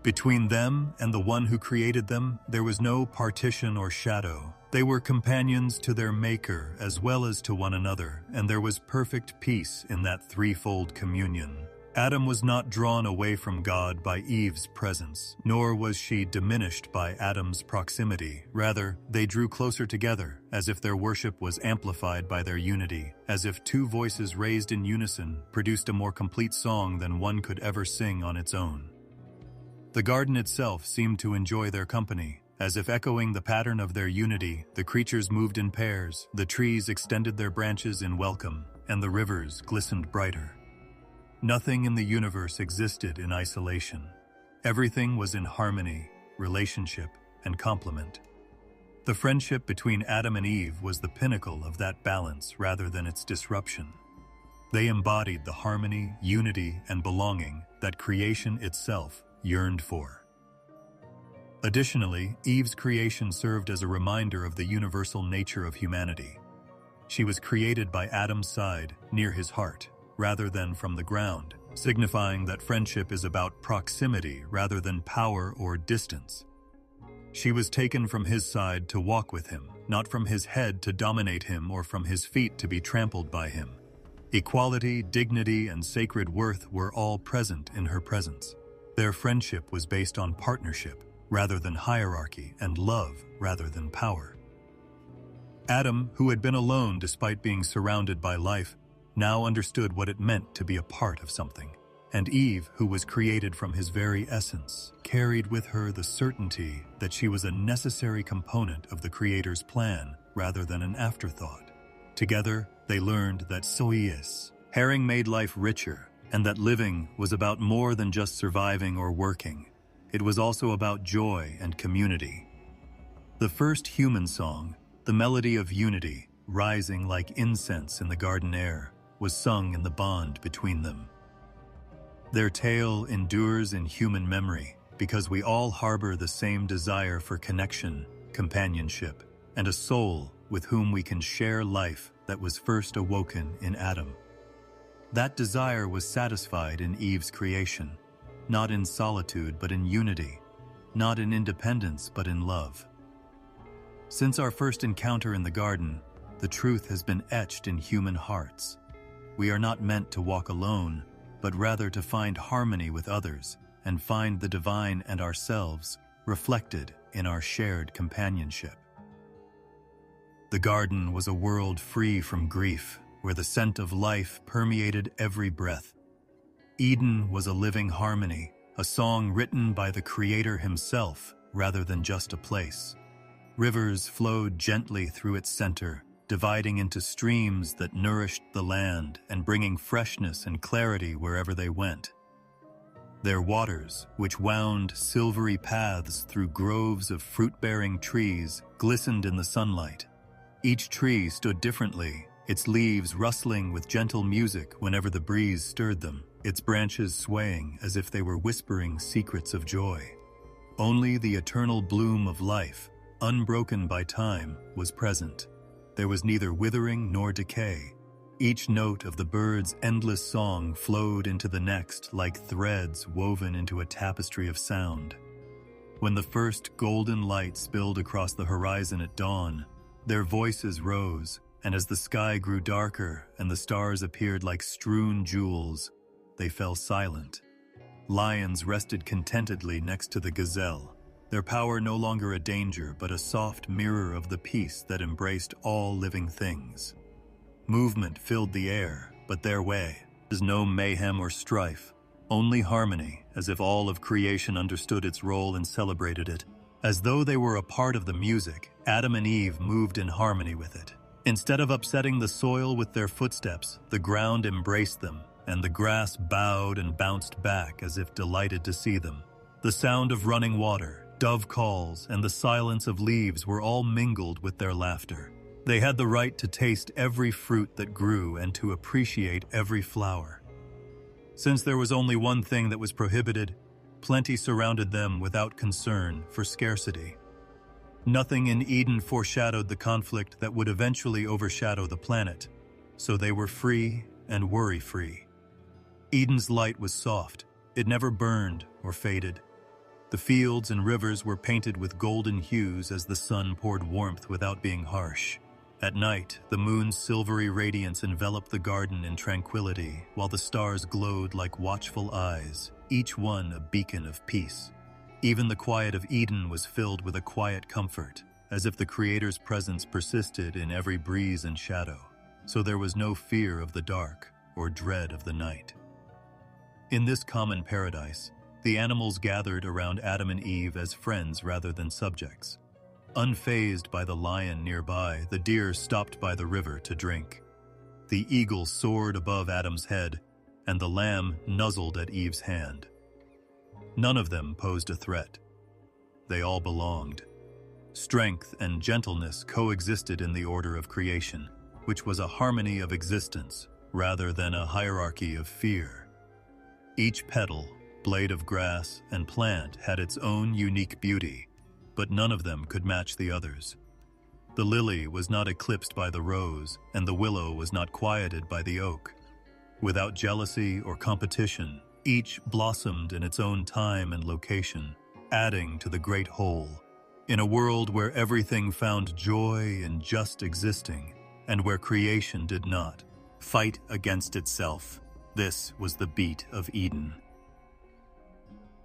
Between them and the one who created them, there was no partition or shadow. They were companions to their Maker as well as to one another, and there was perfect peace in that threefold communion. Adam was not drawn away from God by Eve's presence, nor was she diminished by Adam's proximity. Rather, they drew closer together, as if their worship was amplified by their unity, as if two voices raised in unison produced a more complete song than one could ever sing on its own. The garden itself seemed to enjoy their company. As if echoing the pattern of their unity, the creatures moved in pairs, the trees extended their branches in welcome, and the rivers glistened brighter. Nothing in the universe existed in isolation. Everything was in harmony, relationship, and complement. The friendship between Adam and Eve was the pinnacle of that balance rather than its disruption. They embodied the harmony, unity, and belonging that creation itself yearned for. Additionally, Eve's creation served as a reminder of the universal nature of humanity. She was created by Adam's side, near his heart, rather than from the ground, signifying that friendship is about proximity rather than power or distance. She was taken from his side to walk with him, not from his head to dominate him or from his feet to be trampled by him. Equality, dignity, and sacred worth were all present in her presence. Their friendship was based on partnership rather than hierarchy, and love rather than power. Adam, who had been alone despite being surrounded by life, now understood what it meant to be a part of something. And Eve, who was created from his very essence, carried with her the certainty that she was a necessary component of the Creator's plan rather than an afterthought. Together, they learned that sois, herring made life richer, and that living was about more than just surviving or working. It was also about joy and community. The first human song, the melody of unity, rising like incense in the garden air, was sung in the bond between them. Their tale endures in human memory because we all harbor the same desire for connection, companionship, and a soul with whom we can share life that was first awoken in Adam. That desire was satisfied in Eve's creation, not in solitude but in unity, not in independence but in love. Since our first encounter in the garden, the truth has been etched in human hearts. We are not meant to walk alone, but rather to find harmony with others and find the divine and ourselves reflected in our shared companionship. The garden was a world free from grief, where the scent of life permeated every breath. Eden was a living harmony, a song written by the Creator himself rather than just a place. Rivers flowed gently through its center, dividing into streams that nourished the land and bringing freshness and clarity wherever they went. Their waters, which wound silvery paths through groves of fruit-bearing trees, glistened in the sunlight. Each tree stood differently, its leaves rustling with gentle music whenever the breeze stirred them, its branches swaying as if they were whispering secrets of joy. Only the eternal bloom of life, unbroken by time, was present. There was neither withering nor decay. Each note of the bird's endless song flowed into the next like threads woven into a tapestry of sound. When the first golden light spilled across the horizon at dawn, their voices rose, and as the sky grew darker and the stars appeared like strewn jewels, they fell silent. Lions rested contentedly next to the gazelle, their power no longer a danger but a soft mirror of the peace that embraced all living things. Movement filled the air, but their way is no mayhem or strife, only harmony, as if all of creation understood its role and celebrated it. As though they were a part of the music, Adam and Eve moved in harmony with it. Instead of upsetting the soil with their footsteps, the ground embraced them, and the grass bowed and bounced back as if delighted to see them. The sound of running water, dove calls, and the silence of leaves were all mingled with their laughter. They had the right to taste every fruit that grew and to appreciate every flower. Since there was only one thing that was prohibited, plenty surrounded them without concern for scarcity. Nothing in Eden foreshadowed the conflict that would eventually overshadow the planet, so they were free and worry-free. Eden's light was soft. It never burned or faded. The fields and rivers were painted with golden hues as the sun poured warmth without being harsh. At night, the moon's silvery radiance enveloped the garden in tranquility, while the stars glowed like watchful eyes, each one a beacon of peace. Even the quiet of Eden was filled with a quiet comfort, as if the Creator's presence persisted in every breeze and shadow, so there was no fear of the dark or dread of the night. In this common paradise, the animals gathered around Adam and Eve as friends rather than subjects. Unfazed by the lion nearby, the deer stopped by the river to drink. The eagle soared above Adam's head, and the lamb nuzzled at Eve's hand. None of them posed a threat. They all belonged. Strength and gentleness coexisted in the order of creation, which was a harmony of existence rather than a hierarchy of fear. Each petal, blade of grass, and plant had its own unique beauty, but none of them could match the others. The lily was not eclipsed by the rose, and the willow was not quieted by the oak. Without jealousy or competition, each blossomed in its own time and location, adding to the great whole. In a world where everything found joy in just existing, and where creation did not fight against itself, this was the beat of Eden.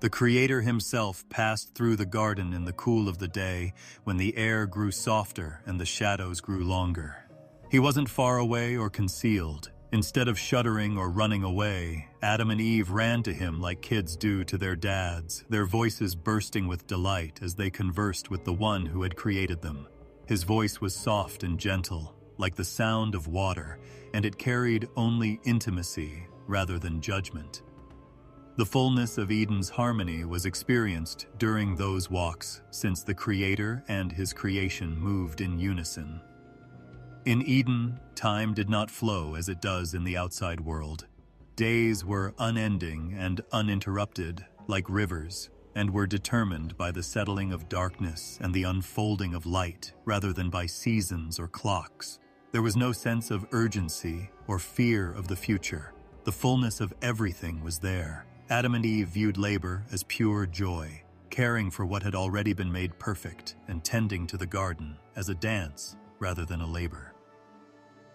The Creator himself passed through the garden in the cool of the day when the air grew softer and the shadows grew longer. He wasn't far away or concealed. Instead of shuddering or running away, Adam and Eve ran to him like kids do to their dads, their voices bursting with delight as they conversed with the one who had created them. His voice was soft and gentle, like the sound of water, and it carried only intimacy rather than judgment. The fullness of Eden's harmony was experienced during those walks, since the Creator and his creation moved in unison. In Eden, time did not flow as it does in the outside world. Days were unending and uninterrupted, like rivers, and were determined by the settling of darkness and the unfolding of light, rather than by seasons or clocks. There was no sense of urgency or fear of the future. The fullness of everything was there. Adam and Eve viewed labor as pure joy, caring for what had already been made perfect and tending to the garden as a dance rather than a labor.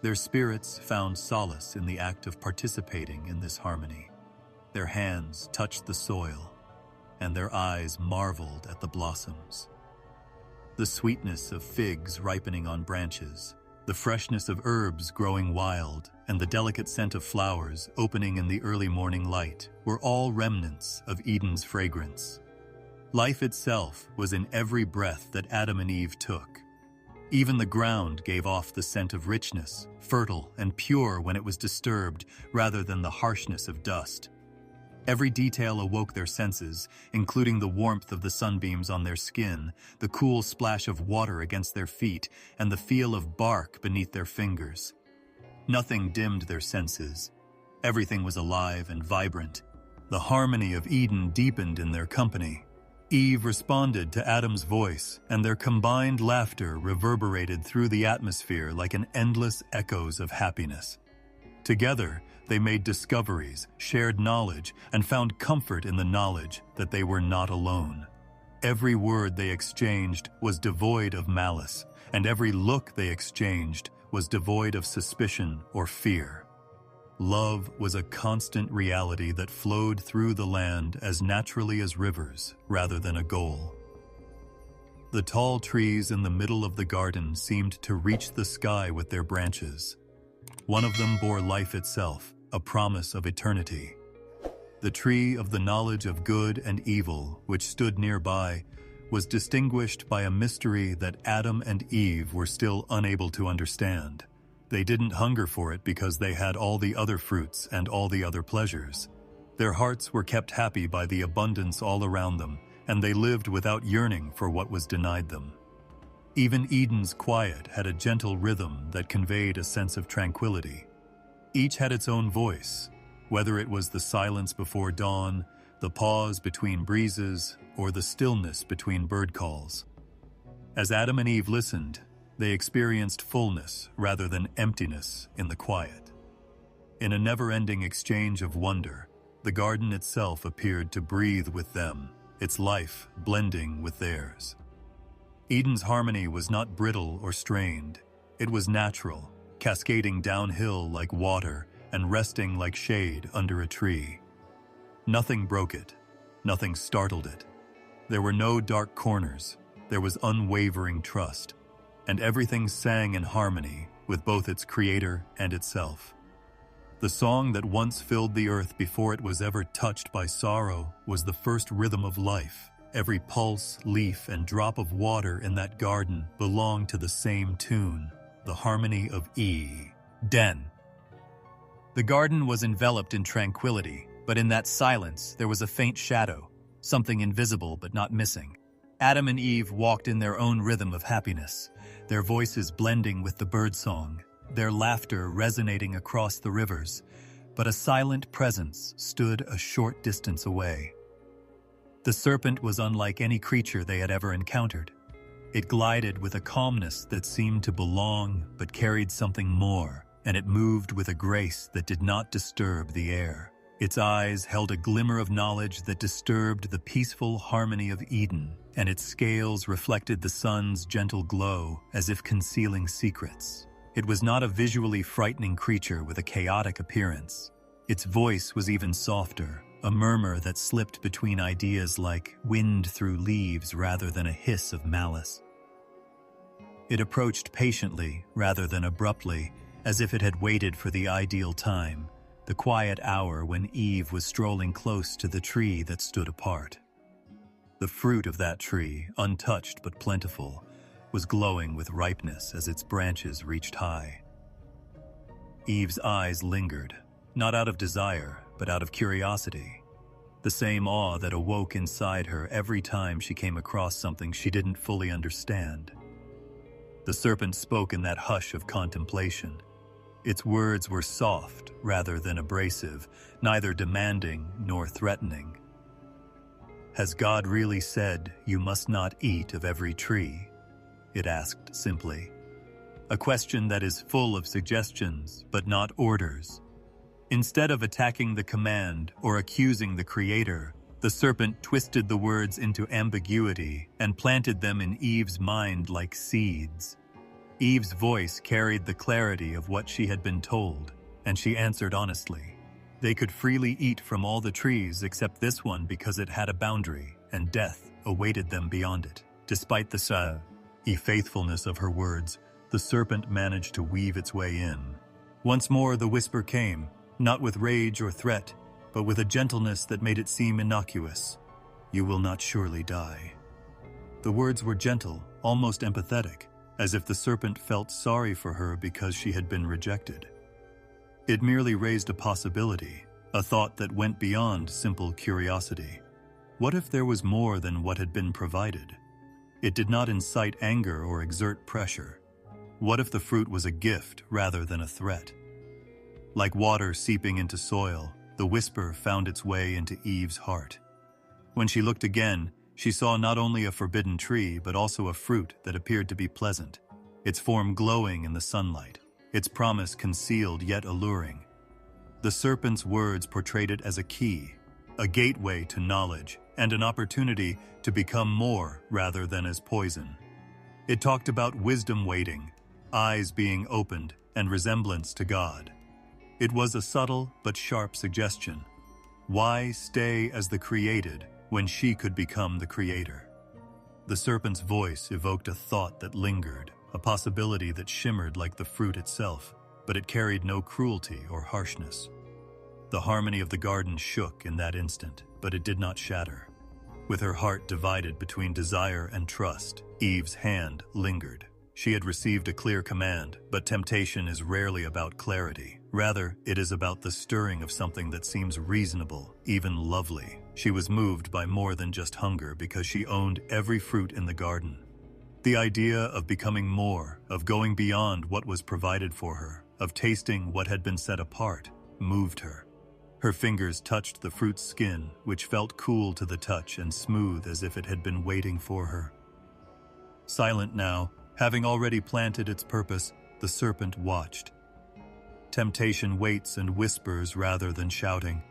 Their spirits found solace in the act of participating in this harmony. Their hands touched the soil, and their eyes marveled at the blossoms. The sweetness of figs ripening on branches, the freshness of herbs growing wild, and the delicate scent of flowers opening in the early morning light were all remnants of Eden's fragrance. Life itself was in every breath that Adam and Eve took. Even the ground gave off the scent of richness, fertile and pure when it was disturbed, rather than the harshness of dust. Every detail awoke their senses, including the warmth of the sunbeams on their skin, the cool splash of water against their feet, and the feel of bark beneath their fingers. Nothing dimmed their senses. Everything was alive and vibrant. The harmony of Eden deepened in their company. Eve responded to Adam's voice, and their combined laughter reverberated through the atmosphere like an endless echoes of happiness. Together, they made discoveries, shared knowledge, and found comfort in the knowledge that they were not alone. Every word they exchanged was devoid of malice, and every look they exchanged was devoid of suspicion or fear. Love was a constant reality that flowed through the land as naturally as rivers, rather than a goal. The tall trees in the middle of the garden seemed to reach the sky with their branches. One of them bore life itself, a promise of eternity. The tree of the knowledge of good and evil, which stood nearby, was distinguished by a mystery that Adam and Eve were still unable to understand. They didn't hunger for it because they had all the other fruits and all the other pleasures. Their hearts were kept happy by the abundance all around them, and they lived without yearning for what was denied them. Even Eden's quiet had a gentle rhythm that conveyed a sense of tranquility. Each had its own voice, whether it was the silence before dawn, the pause between breezes, or the stillness between bird calls. As Adam and Eve listened, they experienced fullness rather than emptiness in the quiet. In a never-ending exchange of wonder, the garden itself appeared to breathe with them, its life blending with theirs. Eden's harmony was not brittle or strained. It was natural, cascading downhill like water and resting like shade under a tree. Nothing broke it. Nothing startled it. There were no dark corners. There was unwavering trust, and everything sang in harmony with both its creator and itself. The song that once filled the earth before it was ever touched by sorrow was the first rhythm of life. Every pulse, leaf, and drop of water in that garden belonged to the same tune, the harmony of Eden. The garden was enveloped in tranquility, but in that silence there was a faint shadow, something invisible but not missing. Adam and Eve walked in their own rhythm of happiness, their voices blending with the birdsong, their laughter resonating across the rivers, but a silent presence stood a short distance away. The serpent was unlike any creature they had ever encountered. It glided with a calmness that seemed to belong but carried something more, and it moved with a grace that did not disturb the air. Its eyes held a glimmer of knowledge that disturbed the peaceful harmony of Eden, and its scales reflected the sun's gentle glow as if concealing secrets. It was not a visually frightening creature with a chaotic appearance. Its voice was even softer, a murmur that slipped between ideas like wind through leaves rather than a hiss of malice. It approached patiently rather than abruptly, as if it had waited for the ideal time, the quiet hour when Eve was strolling close to the tree that stood apart. The fruit of that tree, untouched but plentiful, was glowing with ripeness as its branches reached high. Eve's eyes lingered, not out of desire, but out of curiosity, the same awe that awoke inside her every time she came across something she didn't fully understand. The serpent spoke in that hush of contemplation. Its words were soft rather than abrasive, neither demanding nor threatening. "Has God really said you must not eat of every tree?" it asked simply. A question that is full of suggestions, but not orders. Instead of attacking the command or accusing the Creator, the serpent twisted the words into ambiguity and planted them in Eve's mind like seeds. Eve's voice carried the clarity of what she had been told, and she answered honestly. They could freely eat from all the trees except this one because it had a boundary, and death awaited them beyond it. Despite the faithfulness of her words, the serpent managed to weave its way in. Once more the whisper came, not with rage or threat, but with a gentleness that made it seem innocuous. "You will not surely die." The words were gentle, almost empathetic, as if the serpent felt sorry for her because she had been rejected. It merely raised a possibility, a thought that went beyond simple curiosity. What if there was more than what had been provided? It did not incite anger or exert pressure. What if the fruit was a gift rather than a threat? Like water seeping into soil, the whisper found its way into Eve's heart. When she looked again, she saw not only a forbidden tree, but also a fruit that appeared to be pleasant, its form glowing in the sunlight, its promise concealed yet alluring. The serpent's words portrayed it as a key, a gateway to knowledge, and an opportunity to become more rather than as poison. It talked about wisdom waiting, eyes being opened, and resemblance to God. It was a subtle but sharp suggestion. Why stay as the created when she could become the creator? The serpent's voice evoked a thought that lingered, a possibility that shimmered like the fruit itself, but it carried no cruelty or harshness. The harmony of the garden shook in that instant, but it did not shatter. With her heart divided between desire and trust, Eve's hand lingered. She had received a clear command, but temptation is rarely about clarity. Rather, it is about the stirring of something that seems reasonable, even lovely. She was moved by more than just hunger because she owned every fruit in the garden. The idea of becoming more, of going beyond what was provided for her, of tasting what had been set apart, moved her. Her fingers touched the fruit's skin, which felt cool to the touch and smooth as if it had been waiting for her. Silent now, having already planted its purpose, the serpent watched. Temptation waits and whispers rather than shouting.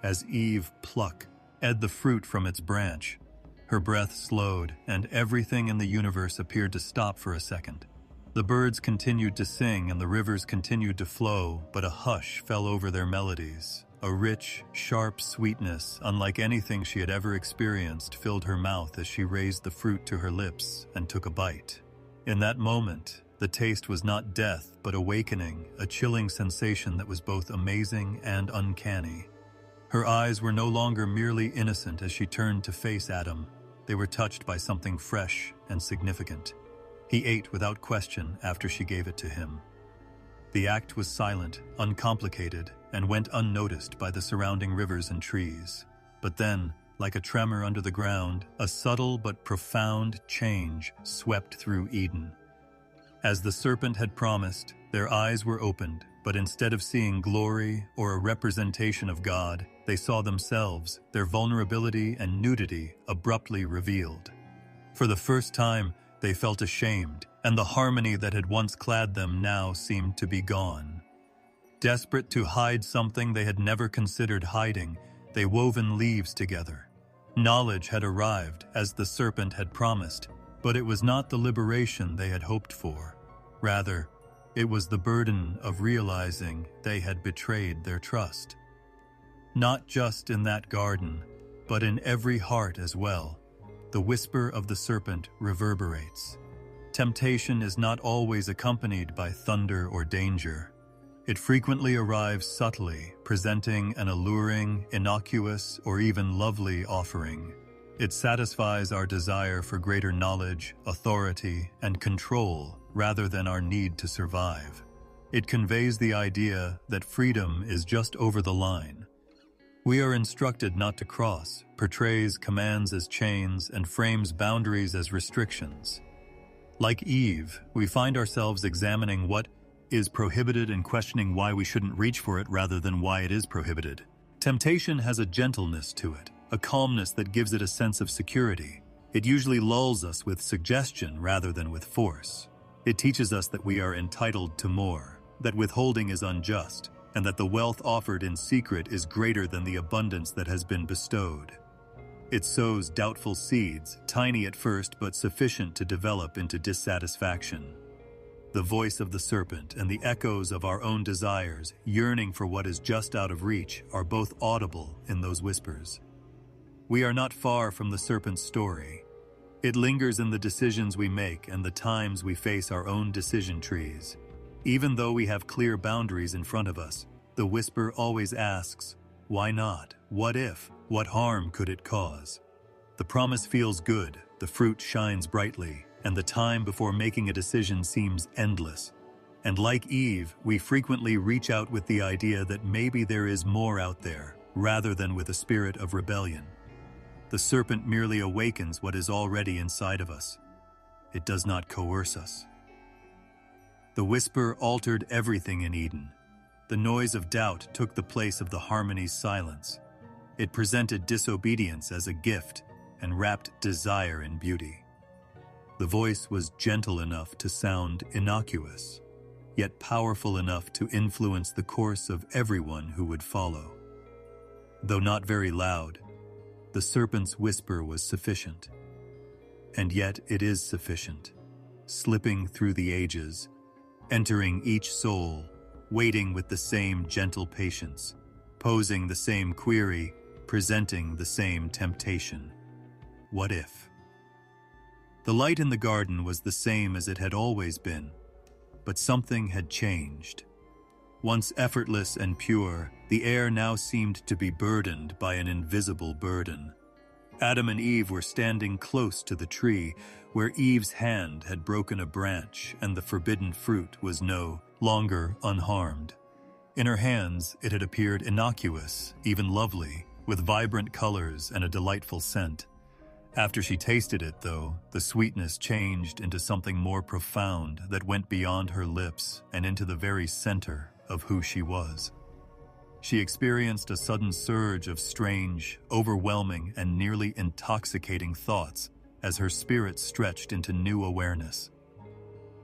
As Eve plucked, ate the fruit from its branch. Her breath slowed, and everything in the universe appeared to stop for a second. The birds continued to sing and the rivers continued to flow, but a hush fell over their melodies. A rich, sharp sweetness, unlike anything she had ever experienced, filled her mouth as she raised the fruit to her lips and took a bite. In that moment, the taste was not death, but awakening, a chilling sensation that was both amazing and uncanny. Her eyes were no longer merely innocent as she turned to face Adam. They were touched by something fresh and significant. He ate without question after she gave it to him. The act was silent, uncomplicated, and went unnoticed by the surrounding rivers and trees. But then, like a tremor under the ground, a subtle but profound change swept through Eden. As the serpent had promised, their eyes were opened, but instead of seeing glory or a representation of God, they saw themselves, their vulnerability and nudity abruptly revealed. For the first time, they felt ashamed, and the harmony that had once clad them now seemed to be gone. Desperate to hide something they had never considered hiding, they woven leaves together. Knowledge had arrived, as the serpent had promised, but it was not the liberation they had hoped for. Rather, it was the burden of realizing they had betrayed their trust. Not just in that garden, but in every heart as well. The whisper of the serpent reverberates. Temptation is not always accompanied by thunder or danger. It frequently arrives subtly, presenting an alluring, innocuous, or even lovely offering. It satisfies our desire for greater knowledge, authority, and control rather than our need to survive. It conveys the idea that freedom is just over the line. We are instructed not to cross, portrays commands as chains, and frames boundaries as restrictions. Like Eve, we find ourselves examining what is prohibited and questioning why we shouldn't reach for it rather than why it is prohibited. Temptation has a gentleness to it, a calmness that gives it a sense of security. It usually lulls us with suggestion rather than with force. It teaches us that we are entitled to more, that withholding is unjust, and that the wealth offered in secret is greater than the abundance that has been bestowed. It sows doubtful seeds, tiny at first but sufficient to develop into dissatisfaction. The voice of the serpent and the echoes of our own desires, yearning for what is just out of reach, are both audible in those whispers. We are not far from the serpent's story. It lingers in the decisions we make and the times we face our own decision trees. Even though we have clear boundaries in front of us, the whisper always asks, why not? What if? What harm could it cause? The promise feels good, the fruit shines brightly, and the time before making a decision seems endless. And like Eve, we frequently reach out with the idea that maybe there is more out there, rather than with a spirit of rebellion. The serpent merely awakens what is already inside of us. It does not coerce us. The whisper altered everything in Eden. The noise of doubt took the place of the harmony's silence. It presented disobedience as a gift and wrapped desire in beauty. The voice was gentle enough to sound innocuous, yet powerful enough to influence the course of everyone who would follow. Though not very loud, the serpent's whisper was sufficient. And yet it is sufficient, slipping through the ages, entering each soul, waiting with the same gentle patience, posing the same query, presenting the same temptation. What if? The light in the garden was the same as it had always been, but something had changed. Once effortless and pure, the air now seemed to be burdened by an invisible burden. Adam and Eve were standing close to the tree, where Eve's hand had broken a branch and the forbidden fruit was no longer unharmed. In her hands, it had appeared innocuous, even lovely, with vibrant colors and a delightful scent. After she tasted it, though, the sweetness changed into something more profound that went beyond her lips and into the very center of who she was. She experienced a sudden surge of strange, overwhelming, and nearly intoxicating thoughts as her spirit stretched into new awareness.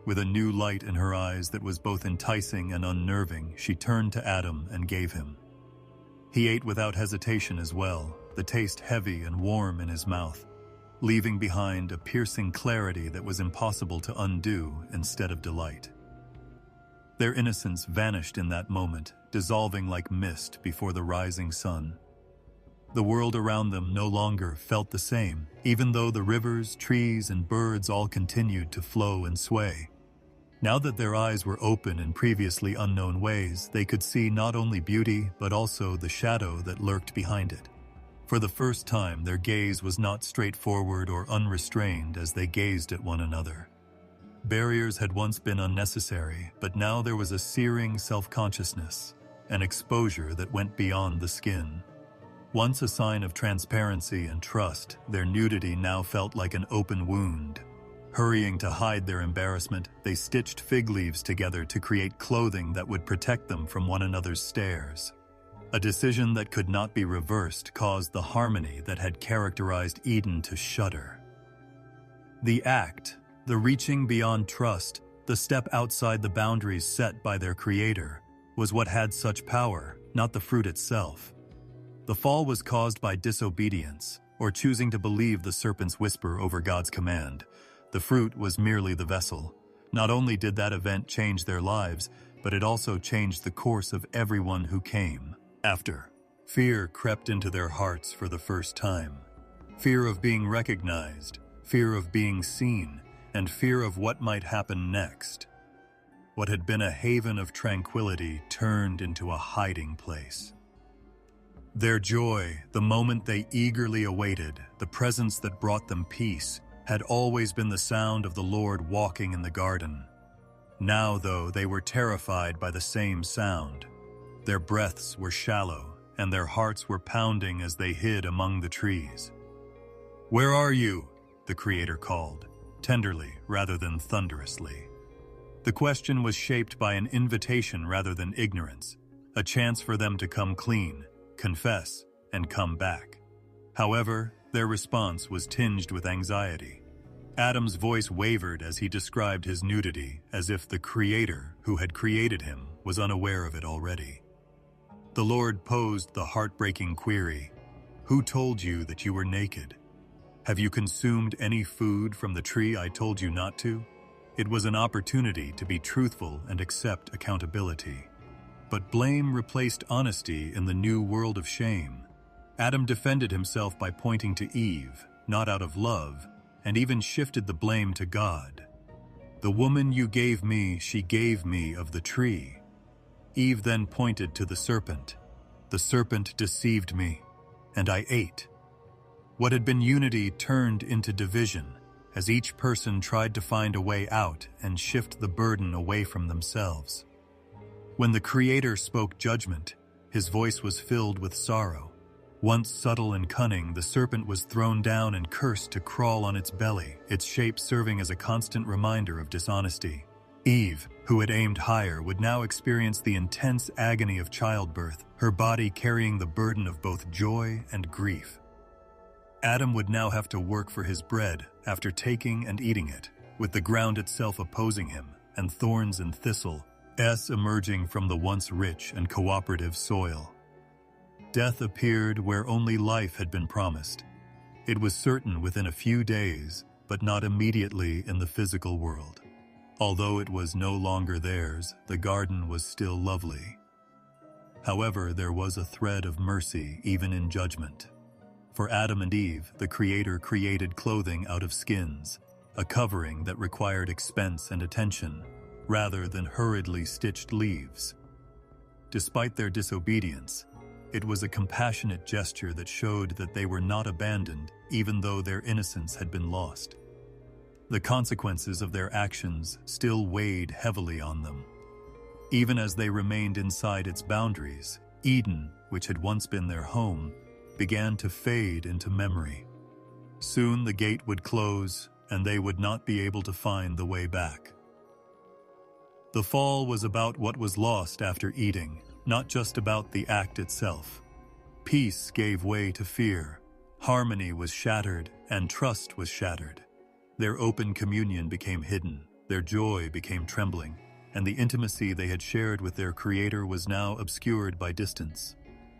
With a new light in her eyes that was both enticing and unnerving, she turned to Adam and gave him. He ate without hesitation as well, the taste heavy and warm in his mouth, leaving behind a piercing clarity that was impossible to undo instead of delight. Their innocence vanished in that moment, dissolving like mist before the rising sun. The world around them no longer felt the same, even though the rivers, trees, and birds all continued to flow and sway. Now that their eyes were open in previously unknown ways, they could see not only beauty, but also the shadow that lurked behind it. For the first time, their gaze was not straightforward or unrestrained as they gazed at one another. Barriers had once been unnecessary, but now there was a searing self-consciousness, an exposure that went beyond the skin. Once a sign of transparency and trust, their nudity now felt like an open wound. Hurrying to hide their embarrassment, they stitched fig leaves together to create clothing that would protect them from one another's stares. A decision that could not be reversed caused the harmony that had characterized Eden to shudder. The act, the reaching beyond trust, the step outside the boundaries set by their creator, was what had such power, not the fruit itself. The fall was caused by disobedience, or choosing to believe the serpent's whisper over God's command. The fruit was merely the vessel. Not only did that event change their lives, but it also changed the course of everyone who came after. Fear crept into their hearts for the first time. Fear of being recognized, fear of being seen, and fear of what might happen next. What had been a haven of tranquility turned into a hiding place. Their joy, the moment they eagerly awaited, the presence that brought them peace, had always been the sound of the Lord walking in the garden. Now, though, they were terrified by the same sound. Their breaths were shallow, and their hearts were pounding as they hid among the trees. "Where are you?" the Creator called, tenderly rather than thunderously. The question was shaped by an invitation rather than ignorance, a chance for them to come clean, confess, and come back. However, their response was tinged with anxiety. Adam's voice wavered as he described his nudity, as if the Creator, who had created him, was unaware of it already. The Lord posed the heartbreaking query, "Who told you that you were naked? Have you consumed any food from the tree I told you not to?" It was an opportunity to be truthful and accept accountability. But blame replaced honesty in the new world of shame. Adam defended himself by pointing to Eve, not out of love, and even shifted the blame to God. "The woman you gave me, she gave me of the tree." Eve then pointed to the serpent. "The serpent deceived me, and I ate." What had been unity turned into division, as each person tried to find a way out and shift the burden away from themselves. When the Creator spoke judgment, his voice was filled with sorrow. Once subtle and cunning, the serpent was thrown down and cursed to crawl on its belly, its shape serving as a constant reminder of dishonesty. Eve, who had aimed higher, would now experience the intense agony of childbirth, her body carrying the burden of both joy and grief. Adam would now have to work for his bread after taking and eating it, with the ground itself opposing him, and thorns and thistles emerging from the once rich and cooperative soil. Death appeared where only life had been promised. It was certain within a few days, but not immediately in the physical world. Although it was no longer theirs, the garden was still lovely. However, there was a thread of mercy even in judgment. For Adam and Eve, the Creator created clothing out of skins, a covering that required expense and attention, rather than hurriedly stitched leaves. Despite their disobedience, it was a compassionate gesture that showed that they were not abandoned, even though their innocence had been lost. The consequences of their actions still weighed heavily on them. Even as they remained inside its boundaries, Eden, which had once been their home, began to fade into memory. Soon the gate would close, and they would not be able to find the way back. The fall was about what was lost after eating, not just about the act itself. Peace gave way to fear, harmony was shattered, and trust was shattered. Their open communion became hidden, their joy became trembling, and the intimacy they had shared with their Creator was now obscured by distance.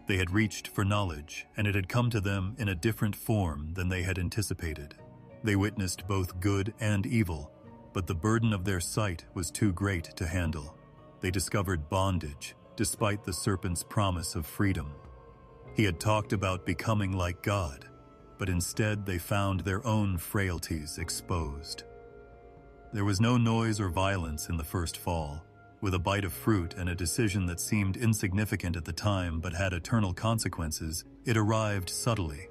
They had reached for knowledge, and it had come to them in a different form than they had anticipated. They witnessed both good and evil, but the burden of their sight was too great to handle. They discovered bondage, despite the serpent's promise of freedom. He had talked about becoming like God, but instead they found their own frailties exposed. There was no noise or violence in the first fall. With a bite of fruit and a decision that seemed insignificant at the time but had eternal consequences, it arrived subtly.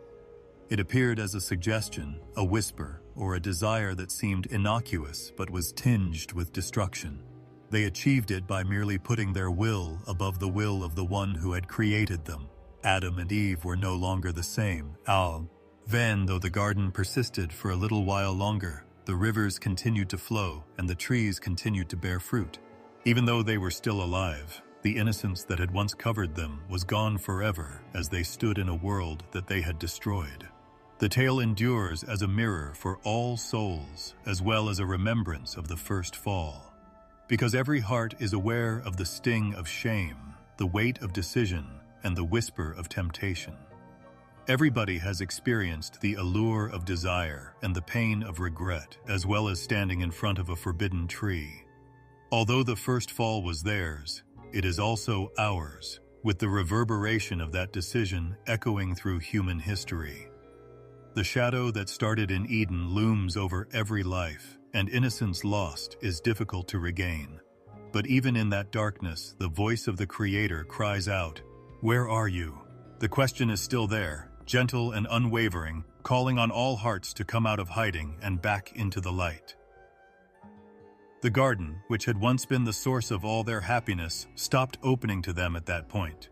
It appeared as a suggestion, a whisper, or a desire that seemed innocuous but was tinged with destruction. They achieved it by merely putting their will above the will of the one who had created them. Adam and Eve were no longer the same. Then, though the garden persisted for a little while longer, the rivers continued to flow and the trees continued to bear fruit. Even though they were still alive, the innocence that had once covered them was gone forever as they stood in a world that they had destroyed. The tale endures as a mirror for all souls, as well as a remembrance of the first fall. Because every heart is aware of the sting of shame, the weight of decision, and the whisper of temptation. Everybody has experienced the allure of desire and the pain of regret, as well as standing in front of a forbidden tree. Although the first fall was theirs, it is also ours, with the reverberation of that decision echoing through human history. The shadow that started in Eden looms over every life, and innocence lost is difficult to regain. But even in that darkness, the voice of the Creator cries out, "Where are you?" The question is still there, gentle and unwavering, calling on all hearts to come out of hiding and back into the light. The garden, which had once been the source of all their happiness, stopped opening to them at that point.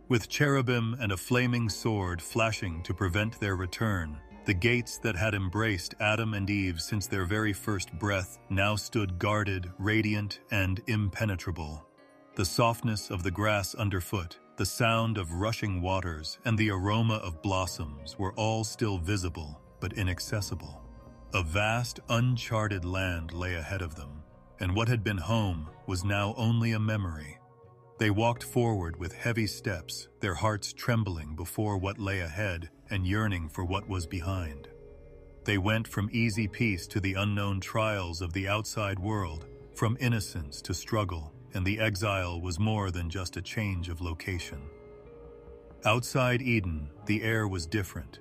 With cherubim and a flaming sword flashing to prevent their return, the gates that had embraced Adam and Eve since their very first breath now stood guarded, radiant, and impenetrable. The softness of the grass underfoot, the sound of rushing waters, and the aroma of blossoms were all still visible but inaccessible. A vast, uncharted land lay ahead of them, and what had been home was now only a memory. They walked forward with heavy steps, their hearts trembling before what lay ahead and yearning for what was behind. They went from easy peace to the unknown trials of the outside world, from innocence to struggle, and the exile was more than just a change of location. Outside Eden, the air was different.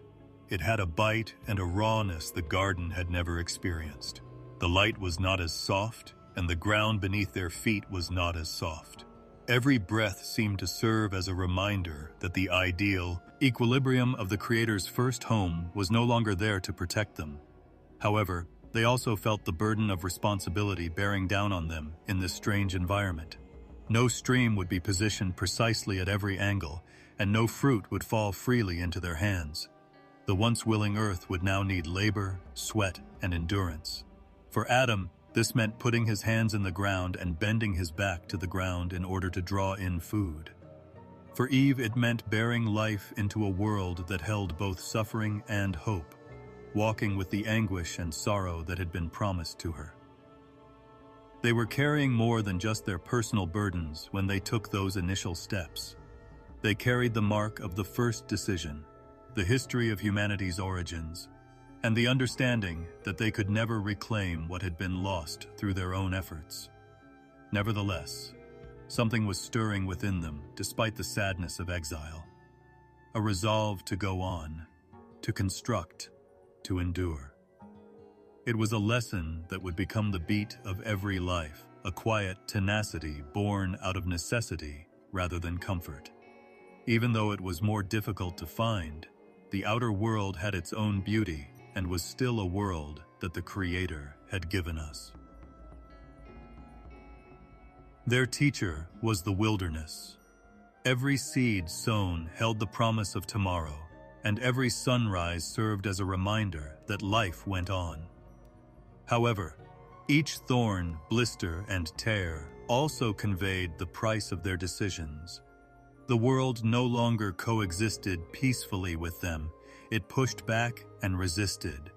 It had a bite and a rawness the garden had never experienced. The light was not as soft, and the ground beneath their feet was not as soft. Every breath seemed to serve as a reminder that the ideal equilibrium of the Creator's first home was no longer there to protect them. However, they also felt the burden of responsibility bearing down on them in this strange environment. No stream would be positioned precisely at every angle, and no fruit would fall freely into their hands. The once willing earth would now need labor, sweat, and endurance. For Adam, this meant putting his hands in the ground and bending his back to the ground in order to draw in food. For Eve, it meant bearing life into a world that held both suffering and hope, walking with the anguish and sorrow that had been promised to her. They were carrying more than just their personal burdens when they took those initial steps. They carried the mark of the first decision, the history of humanity's origins, and the understanding that they could never reclaim what had been lost through their own efforts. Nevertheless, something was stirring within them despite the sadness of exile. A resolve to go on, to construct, to endure. It was a lesson that would become the beat of every life, a quiet tenacity born out of necessity rather than comfort. Even though it was more difficult to find, the outer world had its own beauty and was still a world that the Creator had given us. Their teacher was the wilderness. Every seed sown held the promise of tomorrow, and every sunrise served as a reminder that life went on. However, each thorn, blister, and tear also conveyed the price of their decisions. The world no longer coexisted peacefully with them. It pushed back and resisted.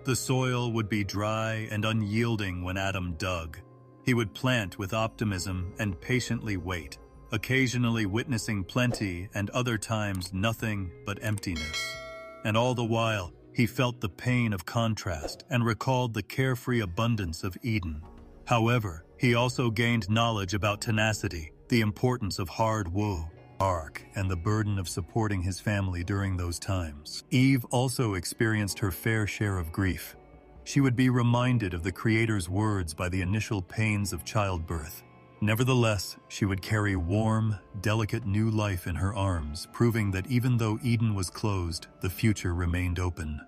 The soil would be dry and unyielding when Adam dug. He would plant with optimism and patiently wait, occasionally witnessing plenty and other times nothing but emptiness. And all the while, he felt the pain of contrast and recalled the carefree abundance of Eden. However, he also gained knowledge about tenacity, the importance of hard work, and the burden of supporting his family during those times. Eve also experienced her fair share of grief. She would be reminded of the Creator's words by the initial pains of childbirth. Nevertheless, she would carry warm, delicate new life in her arms, proving that even though Eden was closed, the future remained open.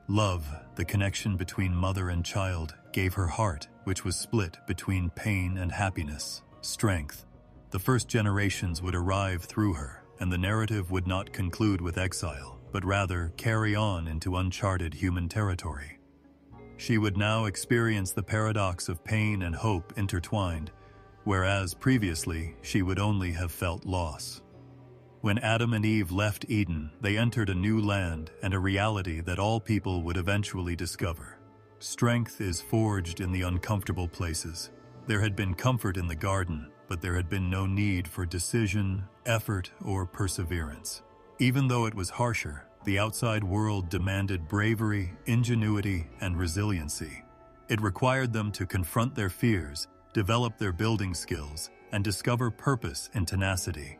Love, the connection between mother and child, gave her heart, which was split between pain and happiness, strength. The first generations would arrive through her, and the narrative would not conclude with exile, but rather carry on into uncharted human territory. She would now experience the paradox of pain and hope intertwined, whereas previously she would only have felt loss. When Adam and Eve left Eden, they entered a new land and a reality that all people would eventually discover. Strength is forged in the uncomfortable places. There had been comfort in the garden, but there had been no need for decision, effort, or perseverance. Even though it was harsher, the outside world demanded bravery, ingenuity, and resiliency. It required them to confront their fears, develop their building skills, and discover purpose in tenacity.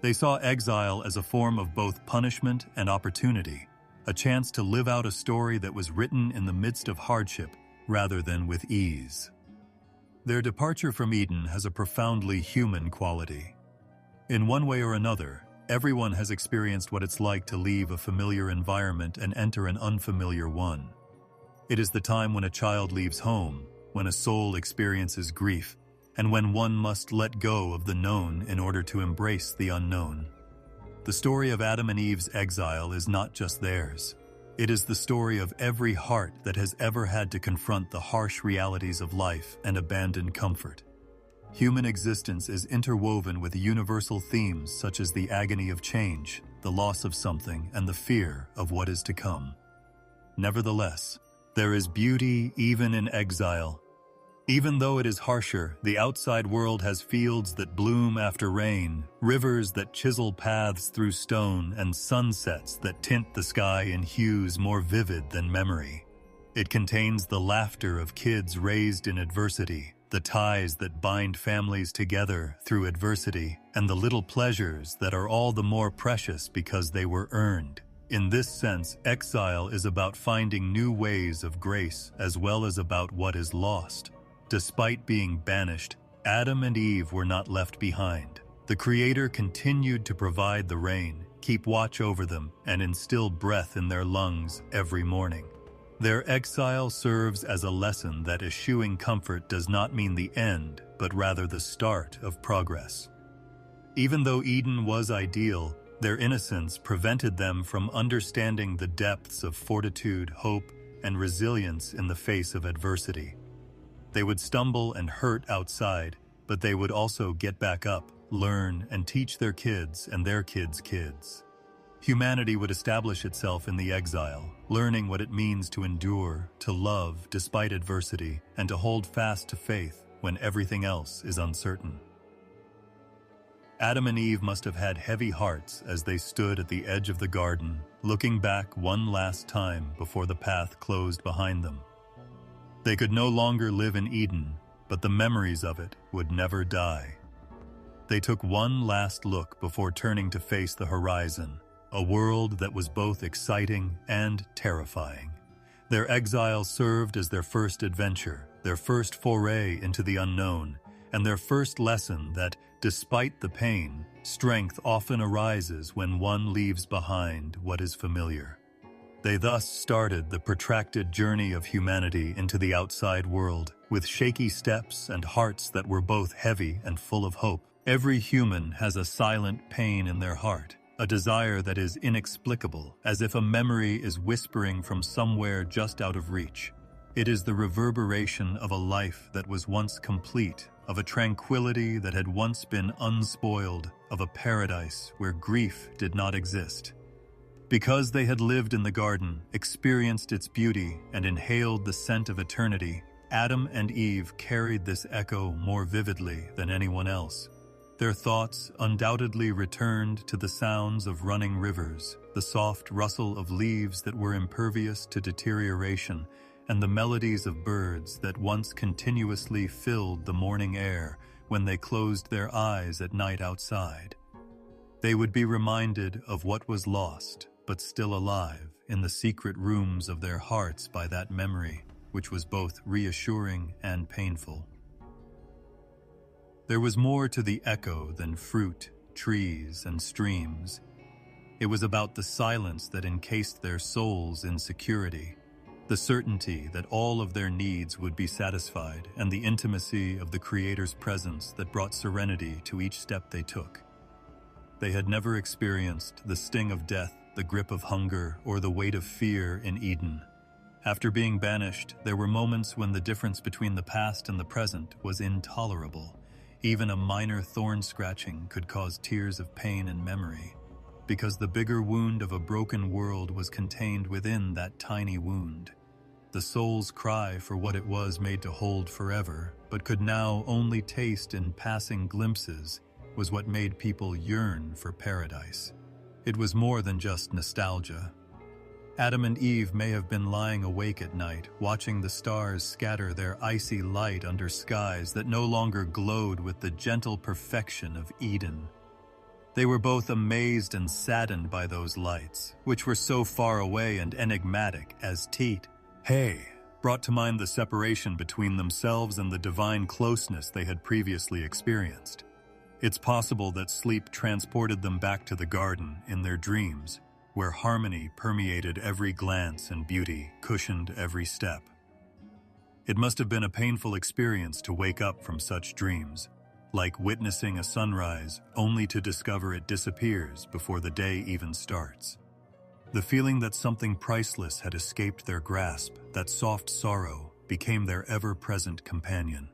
They saw exile as a form of both punishment and opportunity, a chance to live out a story that was written in the midst of hardship rather than with ease. Their departure from Eden has a profoundly human quality. In one way or another, everyone has experienced what it's like to leave a familiar environment and enter an unfamiliar one. It is the time when a child leaves home, when a soul experiences grief, and when one must let go of the known in order to embrace the unknown. The story of Adam and Eve's exile is not just theirs. It is the story of every heart that has ever had to confront the harsh realities of life and abandon comfort. Human existence is interwoven with universal themes such as the agony of change, the loss of something, and the fear of what is to come. Nevertheless, there is beauty even in exile. Even though it is harsher, the outside world has fields that bloom after rain, rivers that chisel paths through stone, and sunsets that tint the sky in hues more vivid than memory. It contains the laughter of kids raised in adversity, the ties that bind families together through adversity, and the little pleasures that are all the more precious because they were earned. In this sense, exile is about finding new ways of grace as well as about what is lost. Despite being banished, Adam and Eve were not left behind. The Creator continued to provide the rain, keep watch over them, and instill breath in their lungs every morning. Their exile serves as a lesson that eschewing comfort does not mean the end, but rather the start of progress. Even though Eden was ideal, their innocence prevented them from understanding the depths of fortitude, hope, and resilience in the face of adversity. They would stumble and hurt outside, but they would also get back up, learn, and teach their kids and their kids' kids. Humanity would establish itself in the exile, learning what it means to endure, to love despite adversity, and to hold fast to faith when everything else is uncertain. Adam and Eve must have had heavy hearts as they stood at the edge of the garden, looking back one last time before the path closed behind them. They could no longer live in Eden, but the memories of it would never die. They took one last look before turning to face the horizon, a world that was both exciting and terrifying. Their exile served as their first adventure, their first foray into the unknown, and their first lesson that, despite the pain, strength often arises when one leaves behind what is familiar. They thus started the protracted journey of humanity into the outside world, with shaky steps and hearts that were both heavy and full of hope. Every human has a silent pain in their heart, a desire that is inexplicable, as if a memory is whispering from somewhere just out of reach. It is the reverberation of a life that was once complete, of a tranquility that had once been unspoiled, of a paradise where grief did not exist. Because they had lived in the garden, experienced its beauty, and inhaled the scent of eternity, Adam and Eve carried this echo more vividly than anyone else. Their thoughts undoubtedly returned to the sounds of running rivers, the soft rustle of leaves that were impervious to deterioration, and the melodies of birds that once continuously filled the morning air when they closed their eyes at night outside. They would be reminded of what was lost, but still alive, in the secret rooms of their hearts by that memory, which was both reassuring and painful. There was more to the echo than fruit, trees, and streams. It was about the silence that encased their souls in security, the certainty that all of their needs would be satisfied, and the intimacy of the Creator's presence that brought serenity to each step they took. They had never experienced the sting of death, the grip of hunger, or the weight of fear in Eden. After being banished, there were moments when the difference between the past and the present was intolerable. Even a minor thorn scratching could cause tears of pain and memory, because the bigger wound of a broken world was contained within that tiny wound. The soul's cry for what it was made to hold forever, but could now only taste in passing glimpses, was what made people yearn for paradise. It was more than just nostalgia. Adam and Eve may have been lying awake at night, watching the stars scatter their icy light under skies that no longer glowed with the gentle perfection of Eden. They were both amazed and saddened by those lights, which were so far away and enigmatic as Teat, hey, brought to mind the separation between themselves and the divine closeness they had previously experienced. It's possible that sleep transported them back to the garden in their dreams, where harmony permeated every glance and beauty cushioned every step. It must have been a painful experience to wake up from such dreams, like witnessing a sunrise only to discover it disappears before the day even starts. The feeling that something priceless had escaped their grasp, that soft sorrow, became their ever-present companion.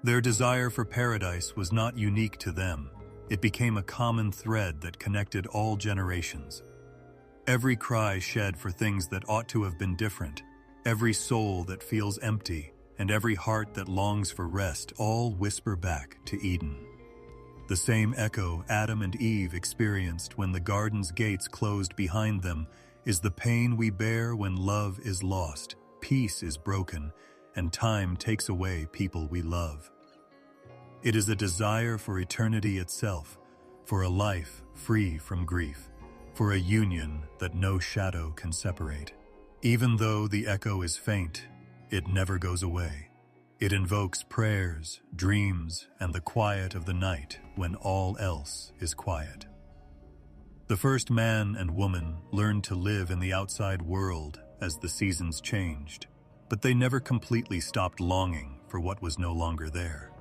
Their desire for paradise was not unique to them. It became a common thread that connected all generations. Every cry shed for things that ought to have been different, every soul that feels empty, and every heart that longs for rest all whisper back to Eden. The same echo Adam and Eve experienced when the garden's gates closed behind them is the pain we bear when love is lost, peace is broken, and time takes away people we love. It is a desire for eternity itself, for a life free from grief, for a union that no shadow can separate. Even though the echo is faint, it never goes away. It invokes prayers, dreams, and the quiet of the night when all else is quiet. The first man and woman learned to live in the outside world as the seasons changed, but they never completely stopped longing for what was no longer there.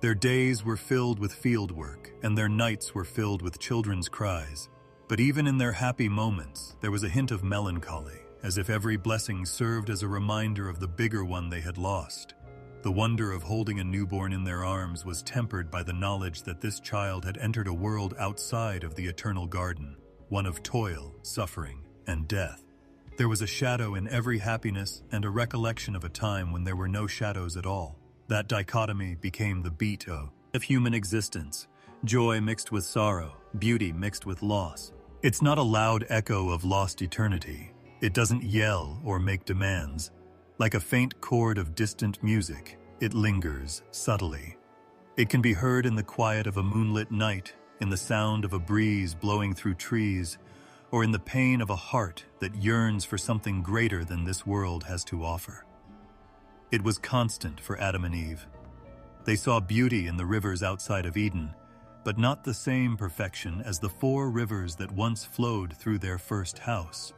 Their days were filled with field work, and their nights were filled with children's cries. But even in their happy moments, there was a hint of melancholy, as if every blessing served as a reminder of the bigger one they had lost. The wonder of holding a newborn in their arms was tempered by the knowledge that this child had entered a world outside of the eternal garden, one of toil, suffering, and death. There was a shadow in every happiness and a recollection of a time when there were no shadows at all. That dichotomy became the beat of human existence, joy mixed with sorrow, beauty mixed with loss. It's not a loud echo of lost eternity. It doesn't yell or make demands. Like a faint chord of distant music, it lingers subtly. It can be heard in the quiet of a moonlit night, in the sound of a breeze blowing through trees, or in the pain of a heart that yearns for something greater than this world has to offer. It was constant for Adam and Eve. They saw beauty in the rivers outside of Eden, but not the same perfection as the 4 rivers that once flowed through their first house.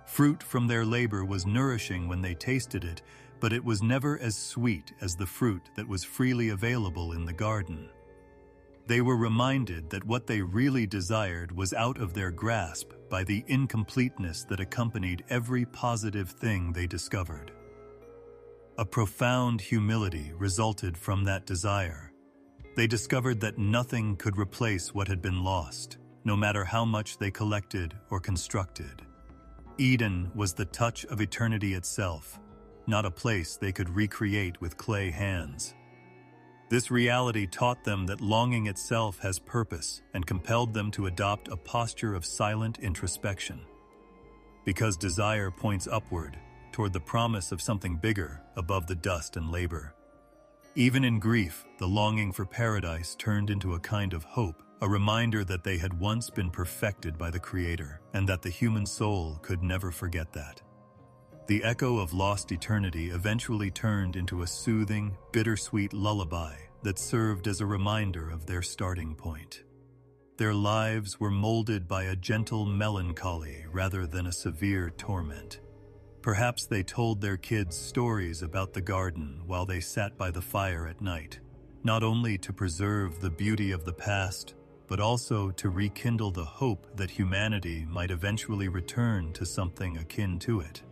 Fruit from their labor was nourishing when they tasted it, but it was never as sweet as the fruit that was freely available in the garden. They were reminded that what they really desired was out of their grasp by the incompleteness that accompanied every positive thing they discovered. A profound humility resulted from that desire. They discovered that nothing could replace what had been lost, no matter how much they collected or constructed. Eden was the touch of eternity itself, not a place they could recreate with clay hands. This reality taught them that longing itself has purpose and compelled them to adopt a posture of silent introspection. Because desire points upward, toward the promise of something bigger above the dust and labor. Even in grief, the longing for paradise turned into a kind of hope, a reminder that they had once been perfected by the Creator, and that the human soul could never forget that. The echo of lost eternity eventually turned into a soothing, bittersweet lullaby that served as a reminder of their starting point. Their lives were molded by a gentle melancholy rather than a severe torment. Perhaps they told their kids stories about the garden while they sat by the fire at night, not only to preserve the beauty of the past, but also to rekindle the hope that humanity might eventually return to something akin to it.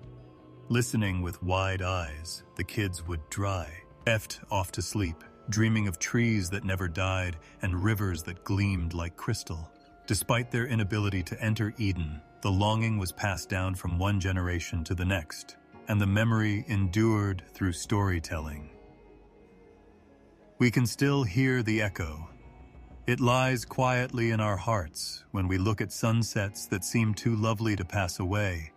Listening with wide eyes, the kids would drift off to sleep, dreaming of trees that never died and rivers that gleamed like crystal. Despite their inability to enter Eden, the longing was passed down from one generation to the next, and the memory endured through storytelling. We can still hear the echo. It lies quietly in our hearts when we look at sunsets that seem too lovely to pass away,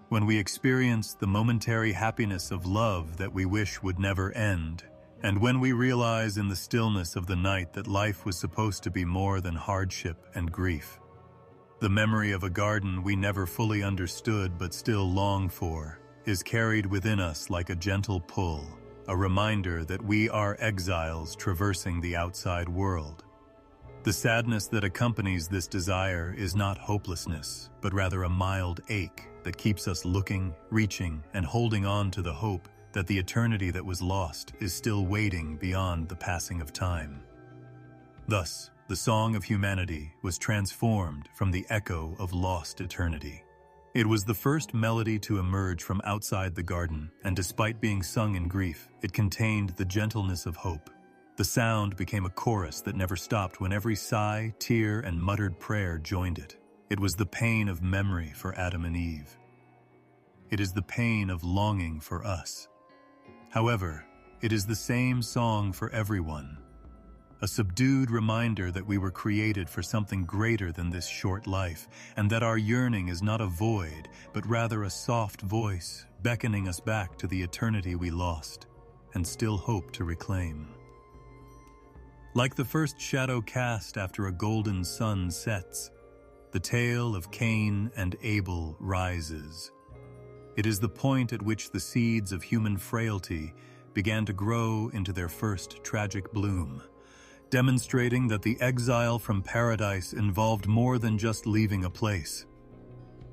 when we experience the momentary happiness of love that we wish would never end, and when we realize in the stillness of the night that life was supposed to be more than hardship and grief. The memory of a garden we never fully understood but still long for is carried within us like a gentle pull, a reminder that we are exiles traversing the outside world. The sadness that accompanies this desire is not hopelessness, but rather a mild ache that keeps us looking, reaching, and holding on to the hope that the eternity that was lost is still waiting beyond the passing of time. Thus, the song of humanity was transformed from the echo of lost eternity. It was the first melody to emerge from outside the garden, and despite being sung in grief, it contained the gentleness of hope. The sound became a chorus that never stopped when every sigh, tear, and muttered prayer joined it. It was the pain of memory for Adam and Eve. It is the pain of longing for us. However, it is the same song for everyone. A subdued reminder that we were created for something greater than this short life, and that our yearning is not a void, but rather a soft voice beckoning us back to the eternity we lost and still hope to reclaim. Like the first shadow cast after a golden sun sets, the tale of Cain and Abel rises. It is the point at which the seeds of human frailty began to grow into their first tragic bloom, demonstrating that the exile from paradise involved more than just leaving a place.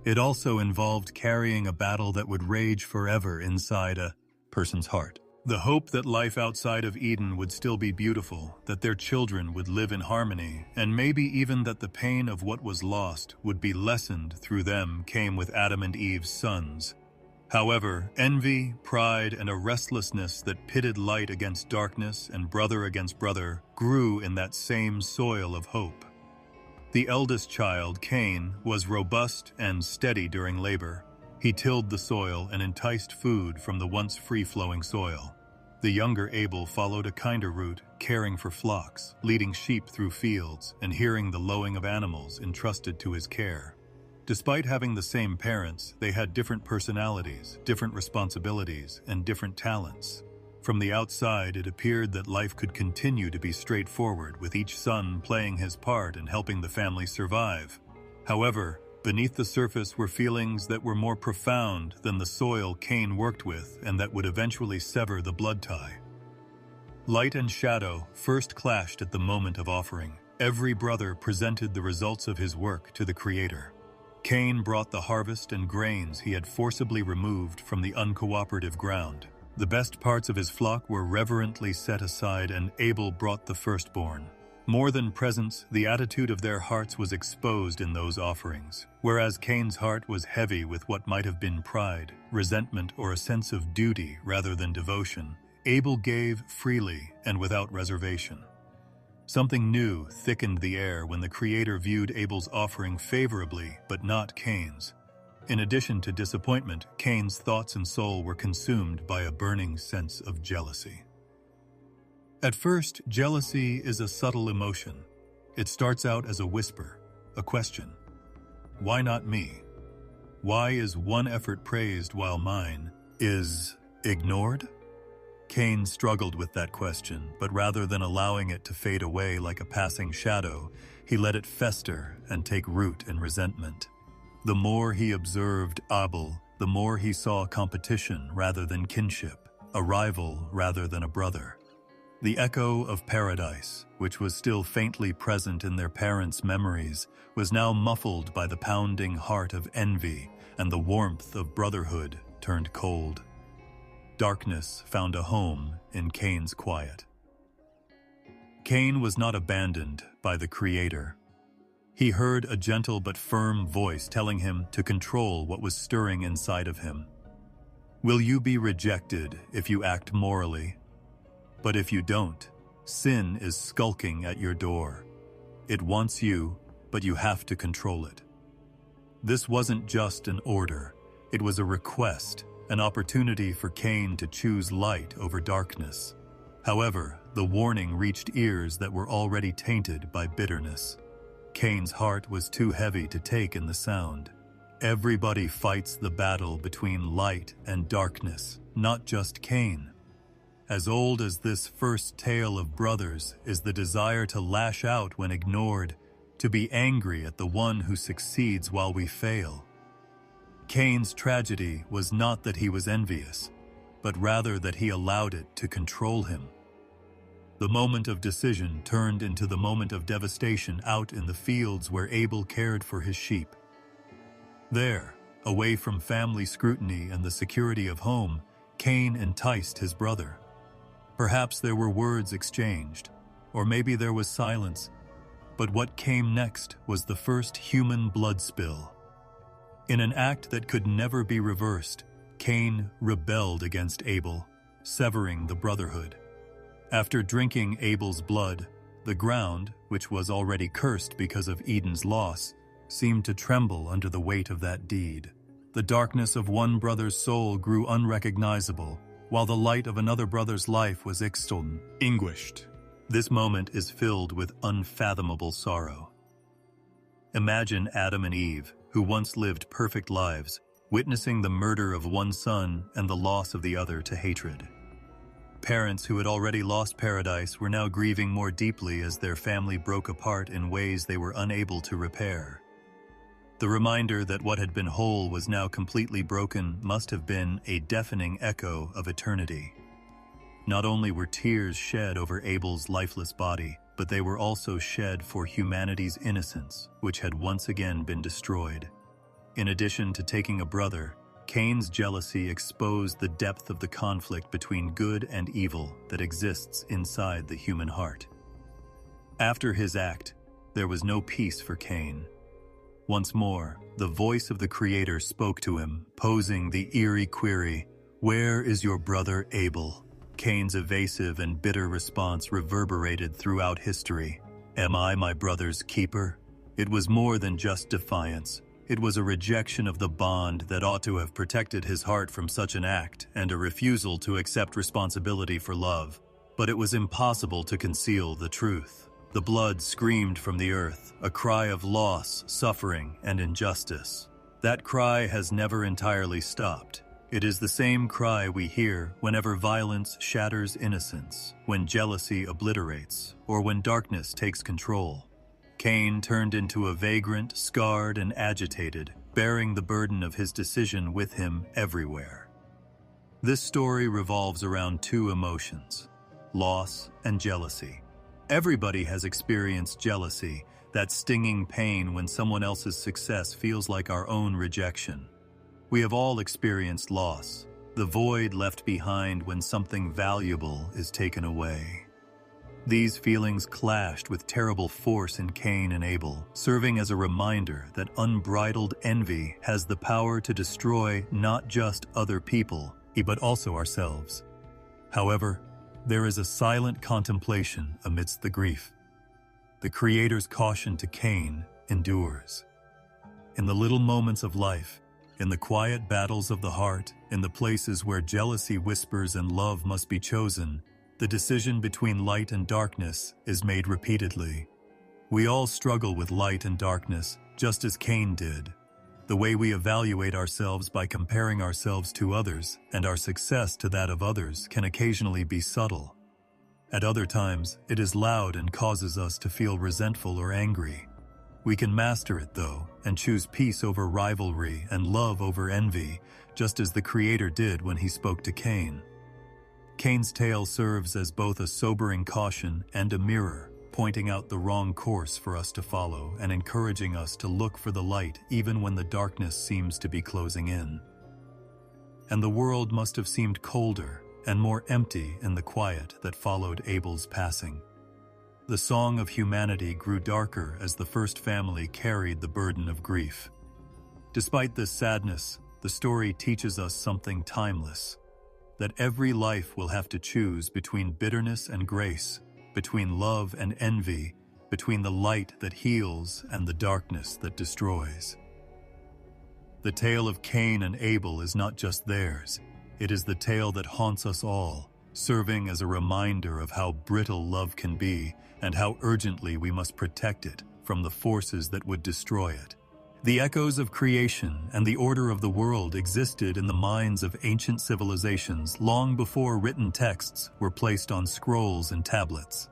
It also involved carrying a battle that would rage forever inside a person's heart. The hope that life outside of Eden would still be beautiful, that their children would live in harmony, and maybe even that the pain of what was lost would be lessened through them came with Adam and Eve's sons. However, envy, pride, and a restlessness that pitted light against darkness and brother against brother grew in that same soil of hope. The eldest child, Cain, was robust and steady during labor. He tilled the soil and enticed food from the once free-flowing soil. The younger Abel followed a kinder route, caring for flocks, leading sheep through fields, and hearing the lowing of animals entrusted to his care. Despite having the same parents, they had different personalities, different responsibilities, and different talents. From the outside, it appeared that life could continue to be straightforward, with each son playing his part and helping the family survive. However, beneath the surface were feelings that were more profound than the soil Cain worked with and that would eventually sever the blood tie. Light and shadow first clashed at the moment of offering. Every brother presented the results of his work to the Creator. Cain brought the harvest and grains he had forcibly removed from the uncooperative ground. The best parts of his flock were reverently set aside, and Abel brought the firstborn. More than presents, the attitude of their hearts was exposed in those offerings. Whereas Cain's heart was heavy with what might have been pride, resentment, or a sense of duty rather than devotion, Abel gave freely and without reservation. Something new thickened the air when the Creator viewed Abel's offering favorably, but not Cain's. In addition to disappointment, Cain's thoughts and soul were consumed by a burning sense of jealousy. At first, jealousy is a subtle emotion. It starts out as a whisper, a question. Why not me? Why is one effort praised while mine is ignored? Cain struggled with that question, but rather than allowing it to fade away like a passing shadow, he let it fester and take root in resentment. The more he observed Abel, the more he saw competition rather than kinship, a rival rather than a brother. The echo of paradise, which was still faintly present in their parents' memories, was now muffled by the pounding heart of envy, and the warmth of brotherhood turned cold. Darkness found a home in Cain's quiet. Cain was not abandoned by the Creator. He heard a gentle but firm voice telling him to control what was stirring inside of him. Will you be rejected if you act morally? But if you don't, sin is skulking at your door. It wants you, but you have to control it. This wasn't just an order. It was a request, an opportunity for Cain to choose light over darkness. However, the warning reached ears that were already tainted by bitterness. Cain's heart was too heavy to take in the sound. Everybody fights the battle between light and darkness, not just Cain. As old as this first tale of brothers is the desire to lash out when ignored, to be angry at the one who succeeds while we fail. Cain's tragedy was not that he was envious, but rather that he allowed it to control him. The moment of decision turned into the moment of devastation out in the fields where Abel cared for his sheep. There, away from family scrutiny and the security of home, Cain enticed his brother. Perhaps there were words exchanged, or maybe there was silence, but what came next was the first human blood spill. In an act that could never be reversed, Cain rebelled against Abel, severing the brotherhood. After drinking Abel's blood, the ground, which was already cursed because of Eden's loss, seemed to tremble under the weight of that deed. The darkness of one brother's soul grew unrecognizable, while the light of another brother's life was extinguished. This moment is filled with unfathomable sorrow. Imagine Adam and Eve, who once lived perfect lives, witnessing the murder of one son and the loss of the other to hatred. Parents who had already lost paradise were now grieving more deeply as their family broke apart in ways they were unable to repair. The reminder that what had been whole was now completely broken must have been a deafening echo of eternity. Not only were tears shed over Abel's lifeless body, but they were also shed for humanity's innocence, which had once again been destroyed. In addition to taking a brother, Cain's jealousy exposed the depth of the conflict between good and evil that exists inside the human heart. After his act, there was no peace for Cain. Once more, the voice of the Creator spoke to him, posing the eerie query, "Where is your brother Abel?" Cain's evasive and bitter response reverberated throughout history. "Am I my brother's keeper?" It was more than just defiance. It was a rejection of the bond that ought to have protected his heart from such an act, and a refusal to accept responsibility for love. But it was impossible to conceal the truth. The blood screamed from the earth, a cry of loss, suffering, and injustice. That cry has never entirely stopped. It is the same cry we hear whenever violence shatters innocence, when jealousy obliterates, or when darkness takes control. Cain turned into a vagrant, scarred, and agitated, bearing the burden of his decision with him everywhere. This story revolves around two emotions, loss and jealousy. Everybody has experienced jealousy, that stinging pain when someone else's success feels like our own rejection. We have all experienced loss, the void left behind when something valuable is taken away. These feelings clashed with terrible force in Cain and Abel, serving as a reminder that unbridled envy has the power to destroy not just other people, but also ourselves. However, there is a silent contemplation amidst the grief. The Creator's caution to Cain endures. In the little moments of life, in the quiet battles of the heart, in the places where jealousy whispers and love must be chosen, The decision between light and darkness is made repeatedly. We all struggle with light and darkness, just as Cain did. The way we evaluate ourselves by comparing ourselves to others and our success to that of others can occasionally be subtle. At other times, it is loud and causes us to feel resentful or angry. We can master it, though, and choose peace over rivalry and love over envy, just as the Creator did when he spoke to Cain. Cain's tale serves as both a sobering caution and a mirror, pointing out the wrong course for us to follow and encouraging us to look for the light even when the darkness seems to be closing in. And the world must have seemed colder and more empty in the quiet that followed Abel's passing. The song of humanity grew darker as the first family carried the burden of grief. Despite this sadness, the story teaches us something timeless, that every life will have to choose between bitterness and grace, between love and envy, between the light that heals and the darkness that destroys. The tale of Cain and Abel is not just theirs, it is the tale that haunts us all, serving as a reminder of how brittle love can be and how urgently we must protect it from the forces that would destroy it. The echoes of creation and the order of the world existed in the minds of ancient civilizations long before written texts were placed on scrolls and tablets.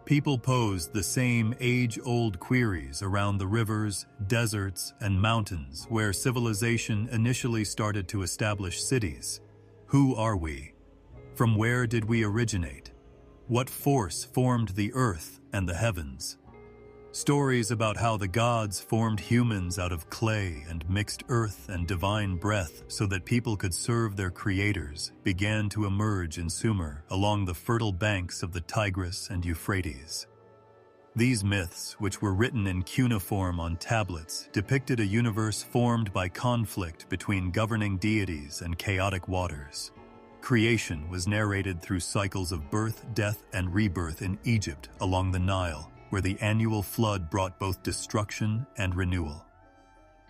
People posed the same age-old queries around the rivers, deserts, and mountains where civilization initially started to establish cities. Who are we? From where did we originate? What force formed the earth and the heavens? Stories about how the gods formed humans out of clay and mixed earth and divine breath so that people could serve their creators began to emerge in Sumer along the fertile banks of the Tigris and Euphrates. These myths, which were written in cuneiform on tablets, depicted a universe formed by conflict between governing deities and chaotic waters. Creation was narrated through cycles of birth, death, and rebirth in Egypt along the Nile, where the annual flood brought both destruction and renewal.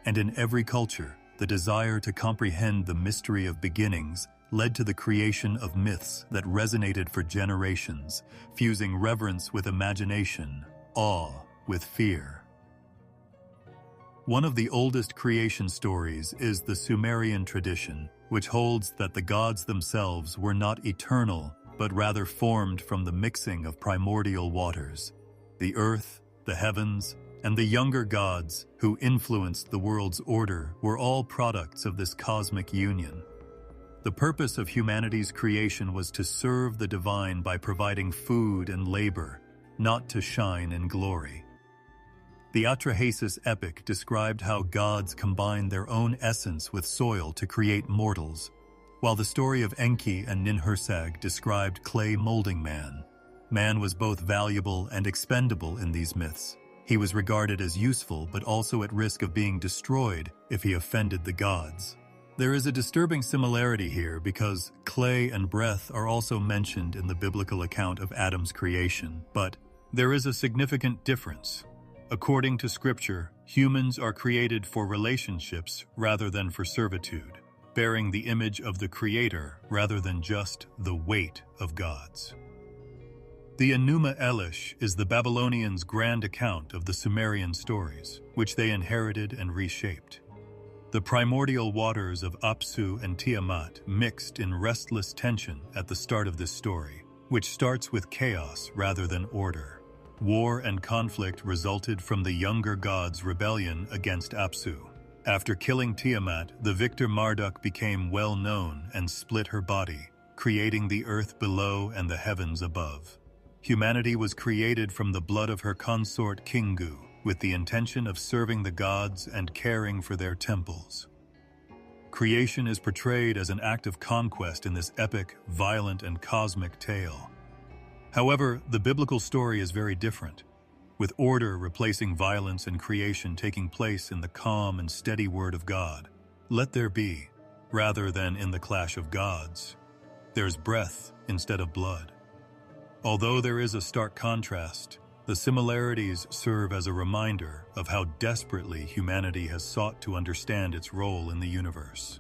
And in every culture, the desire to comprehend the mystery of beginnings led to the creation of myths that resonated for generations, fusing reverence with imagination, awe with fear. One of the oldest creation stories is the Sumerian tradition, which holds that the gods themselves were not eternal, but rather formed from the mixing of primordial waters. The earth, the heavens, and the younger gods who influenced the world's order were all products of this cosmic union. The purpose of humanity's creation was to serve the divine by providing food and labor, not to shine in glory. The Atrahasis epic described how gods combined their own essence with soil to create mortals, while the story of Enki and Ninhursag described clay molding man. Man was both valuable and expendable in these myths. He was regarded as useful but also at risk of being destroyed if he offended the gods. There is a disturbing similarity here because clay and breath are also mentioned in the biblical account of Adam's creation, but there is a significant difference. According to Scripture, humans are created for relationships rather than for servitude, bearing the image of the Creator rather than just the weight of gods. The Enuma Elish is the Babylonians' grand account of the Sumerian stories, which they inherited and reshaped. The primordial waters of Apsu and Tiamat mixed in restless tension at the start of this story, which starts with chaos rather than order. War and conflict resulted from the younger god's rebellion against Apsu. After killing Tiamat, the victor Marduk became well known and split her body, creating the earth below and the heavens above. Humanity was created from the blood of her consort Kingu, with the intention of serving the gods and caring for their temples. Creation is portrayed as an act of conquest in this epic, violent, and cosmic tale. However, the biblical story is very different, with order replacing violence and creation taking place in the calm and steady word of God. Let there be, rather than in the clash of gods. There's breath instead of blood. Although there is a stark contrast, the similarities serve as a reminder of how desperately humanity has sought to understand its role in the universe.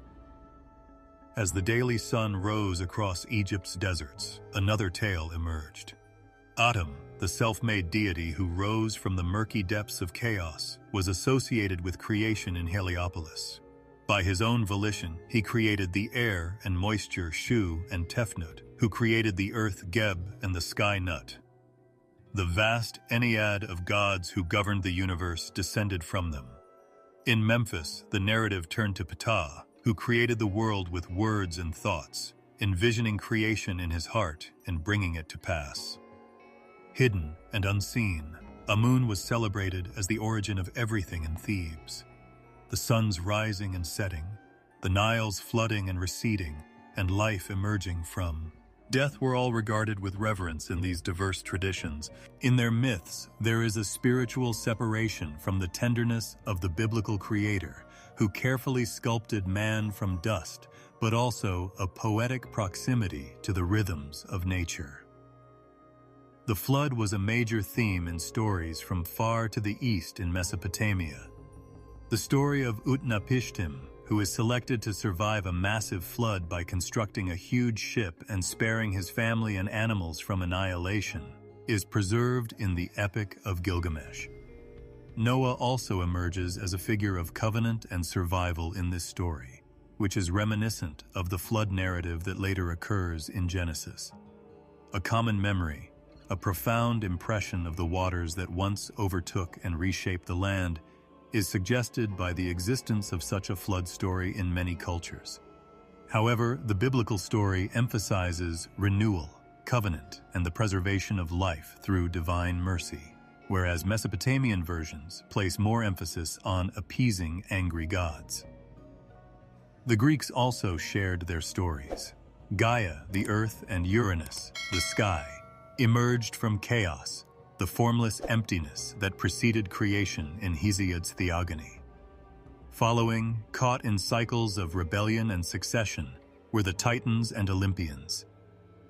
As the daily sun rose across Egypt's deserts, another tale emerged. Atum, the self-made deity who rose from the murky depths of chaos, was associated with creation in Heliopolis. By his own volition, he created the air and moisture Shu and Tefnut, who created the earth Geb and the sky Nut. The vast ennead of gods who governed the universe descended from them. In Memphis, the narrative turned to Ptah, who created the world with words and thoughts, envisioning creation in his heart and bringing it to pass. Hidden and unseen, Amun was celebrated as the origin of everything in Thebes. The suns rising and setting, the Niles flooding and receding, and life emerging from death were all regarded with reverence in these diverse traditions. In their myths, there is a spiritual separation from the tenderness of the biblical creator, who carefully sculpted man from dust, but also a poetic proximity to the rhythms of nature. The flood was a major theme in stories from far to the east in Mesopotamia. The story of Utnapishtim, who is selected to survive a massive flood by constructing a huge ship and sparing his family and animals from annihilation, is preserved in the Epic of Gilgamesh. Noah also emerges as a figure of covenant and survival in this story, which is reminiscent of the flood narrative that later occurs in Genesis. A common memory, a profound impression of the waters that once overtook and reshaped the land, is suggested by the existence of such a flood story in many cultures. However, the biblical story emphasizes renewal, covenant, and the preservation of life through divine mercy, whereas Mesopotamian versions place more emphasis on appeasing angry gods. The Greeks also shared their stories. Gaia, the earth, and Uranus, the sky, emerged from chaos, the formless emptiness that preceded creation in Hesiod's Theogony. Following, caught in cycles of rebellion and succession, were the Titans and Olympians.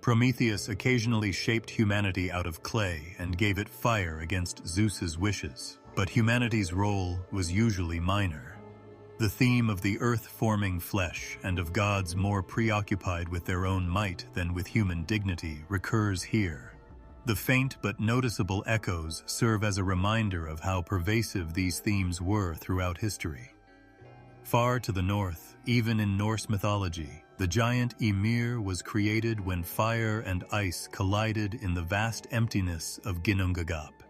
Prometheus occasionally shaped humanity out of clay and gave it fire against Zeus's wishes, but humanity's role was usually minor. The theme of the earth forming flesh and of gods more preoccupied with their own might than with human dignity recurs here. The faint but noticeable echoes serve as a reminder of how pervasive these themes were throughout history. Far to the north, even in Norse mythology, the giant Ymir was created when fire and ice collided in the vast emptiness of Ginnungagap.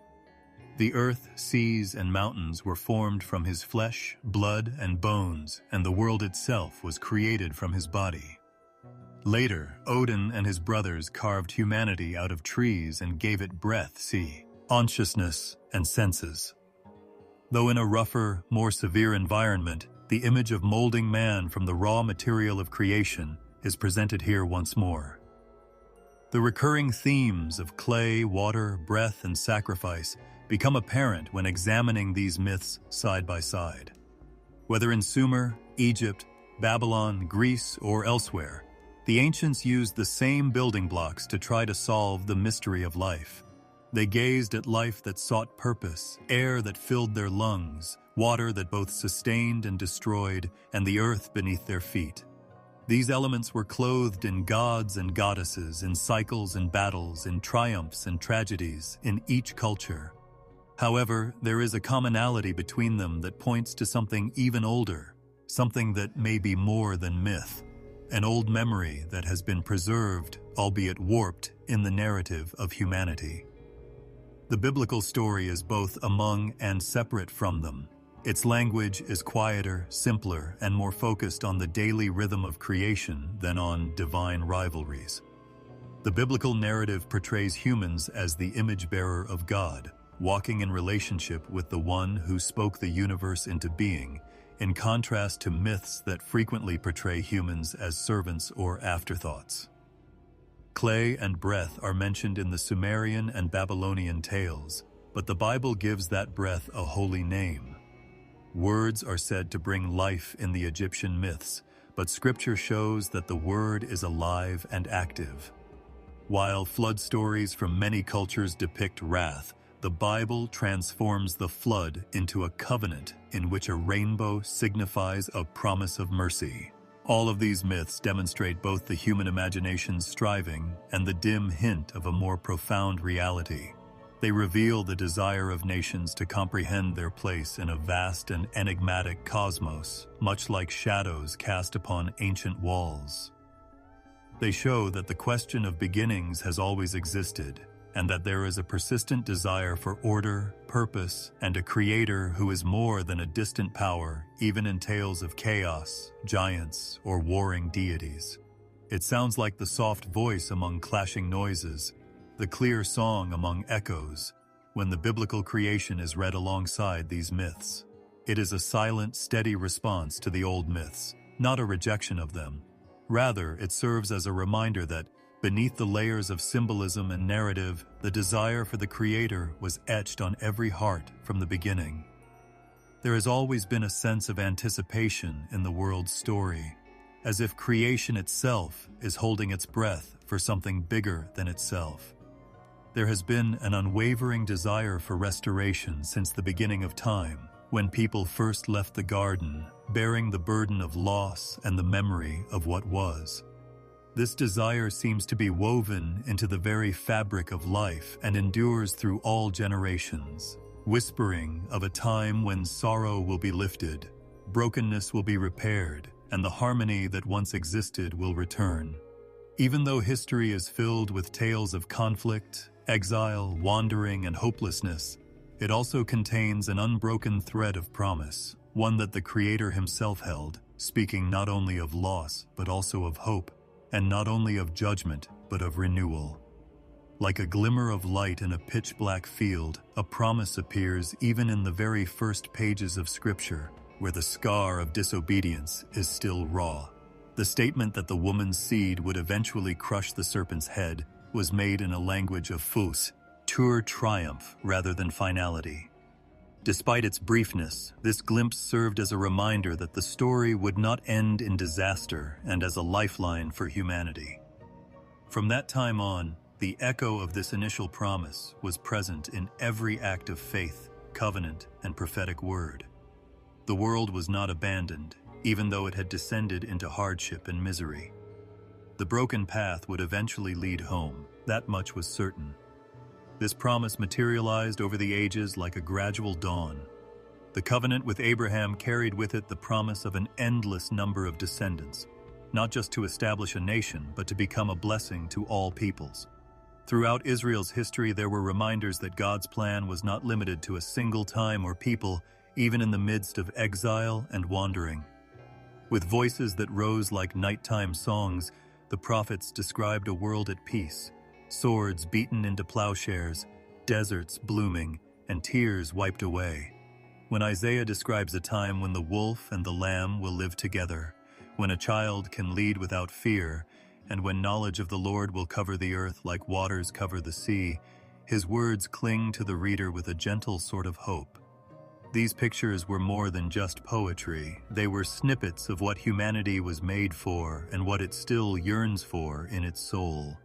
The earth, seas, and mountains were formed from his flesh, blood, and bones, and the world itself was created from his body. Later, Odin and his brothers carved humanity out of trees and gave it breath, consciousness, and senses. Though in a rougher, more severe environment, the image of molding man from the raw material of creation is presented here once more. The recurring themes of clay, water, breath, and sacrifice become apparent when examining these myths side by side. Whether in Sumer, Egypt, Babylon, Greece, or elsewhere, the ancients used the same building blocks to try to solve the mystery of life. They gazed at life that sought purpose, air that filled their lungs, water that both sustained and destroyed, and the earth beneath their feet. These elements were clothed in gods and goddesses, in cycles and battles, in triumphs and tragedies, in each culture. However, there is a commonality between them that points to something even older, something that may be more than myth. An old memory that has been preserved, albeit warped, in the narrative of humanity. The biblical story is both among and separate from them. Its language is quieter, simpler, and more focused on the daily rhythm of creation than on divine rivalries. The biblical narrative portrays humans as the image-bearer of God, walking in relationship with the one who spoke the universe into being, in contrast to myths that frequently portray humans as servants or afterthoughts. Clay and breath are mentioned in the Sumerian and Babylonian tales, but the Bible gives that breath a holy name. Words are said to bring life in the Egyptian myths, but Scripture shows that the word is alive and active. While flood stories from many cultures depict wrath, the Bible transforms the flood into a covenant in which a rainbow signifies a promise of mercy. All of these myths demonstrate both the human imagination's striving and the dim hint of a more profound reality. They reveal the desire of nations to comprehend their place in a vast and enigmatic cosmos, much like shadows cast upon ancient walls. They show that the question of beginnings has always existed, and that there is a persistent desire for order, purpose, and a creator who is more than a distant power, even in tales of chaos, giants, or warring deities. It sounds like the soft voice among clashing noises, the clear song among echoes, when the biblical creation is read alongside these myths. It is a silent, steady response to the old myths, not a rejection of them. Rather, it serves as a reminder that, beneath the layers of symbolism and narrative, the desire for the Creator was etched on every heart from the beginning. There has always been a sense of anticipation in the world's story, as if creation itself is holding its breath for something bigger than itself. There has been an unwavering desire for restoration since the beginning of time, when people first left the garden, bearing the burden of loss and the memory of what was. This desire seems to be woven into the very fabric of life and endures through all generations, whispering of a time when sorrow will be lifted, brokenness will be repaired, and the harmony that once existed will return. Even though history is filled with tales of conflict, exile, wandering, and hopelessness, it also contains an unbroken thread of promise, one that the Creator himself held, speaking not only of loss but also of hope, and not only of judgment, but of renewal. Like a glimmer of light in a pitch-black field, a promise appears even in the very first pages of Scripture, where the scar of disobedience is still raw. The statement that the woman's seed would eventually crush the serpent's head was made in a language of fus, pure triumph rather than finality. Despite its briefness, this glimpse served as a reminder that the story would not end in disaster and as a lifeline for humanity. From that time on, the echo of this initial promise was present in every act of faith, covenant, and prophetic word. The world was not abandoned, even though it had descended into hardship and misery. The broken path would eventually lead home, that much was certain. This promise materialized over the ages like a gradual dawn. The covenant with Abraham carried with it the promise of an endless number of descendants, not just to establish a nation, but to become a blessing to all peoples. Throughout Israel's history, there were reminders that God's plan was not limited to a single time or people, even in the midst of exile and wandering. With voices that rose like nighttime songs, the prophets described a world at peace, swords beaten into plowshares, deserts blooming, and tears wiped away. When Isaiah describes a time when the wolf and the lamb will live together, when a child can lead without fear, and when knowledge of the Lord will cover the earth like waters cover the sea, his words cling to the reader with a gentle sort of hope. These pictures were more than just poetry. They were snippets of what humanity was made for and what it still yearns for in its soul.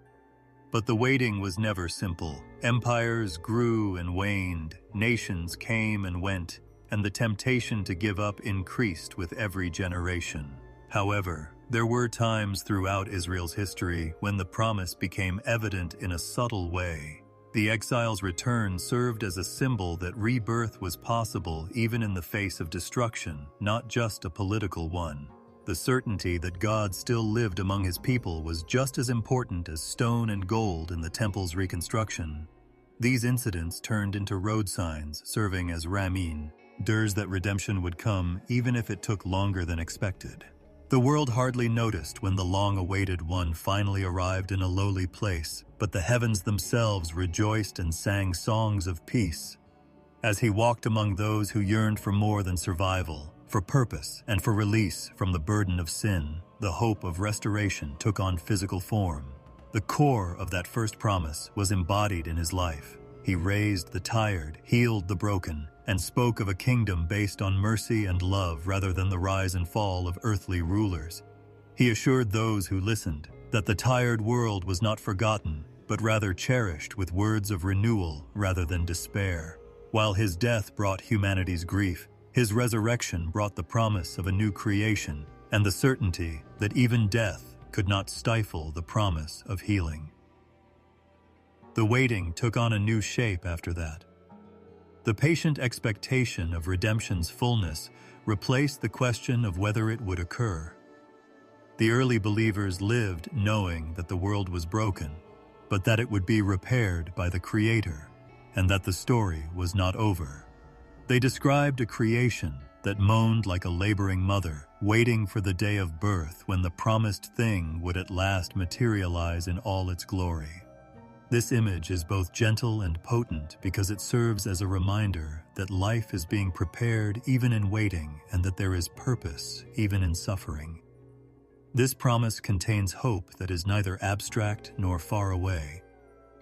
But the waiting was never simple. Empires grew and waned, nations came and went, and the temptation to give up increased with every generation. However, there were times throughout Israel's history when the promise became evident in a subtle way. The exile's return served as a symbol that rebirth was possible even in the face of destruction, not just a political one. The certainty that God still lived among his people was just as important as stone and gold in the temple's reconstruction. These incidents turned into road signs, serving as ramin, durs that redemption would come even if it took longer than expected. The world hardly noticed when the long-awaited one finally arrived in a lowly place, but the heavens themselves rejoiced and sang songs of peace. As he walked among those who yearned for more than survival, for purpose, and for release from the burden of sin, the hope of restoration took on physical form. The core of that first promise was embodied in his life. He raised the tired, healed the broken, and spoke of a kingdom based on mercy and love rather than the rise and fall of earthly rulers. He assured those who listened that the tired world was not forgotten, but rather cherished with words of renewal rather than despair. While his death brought humanity's grief, his resurrection brought the promise of a new creation, and the certainty that even death could not stifle the promise of healing. The waiting took on a new shape after that. The patient expectation of redemption's fullness replaced the question of whether it would occur. The early believers lived knowing that the world was broken, but that it would be repaired by the Creator, and that the story was not over. They described a creation that moaned like a laboring mother, waiting for the day of birth when the promised thing would at last materialize in all its glory. This image is both gentle and potent because it serves as a reminder that life is being prepared even in waiting and that there is purpose even in suffering. This promise contains hope that is neither abstract nor far away.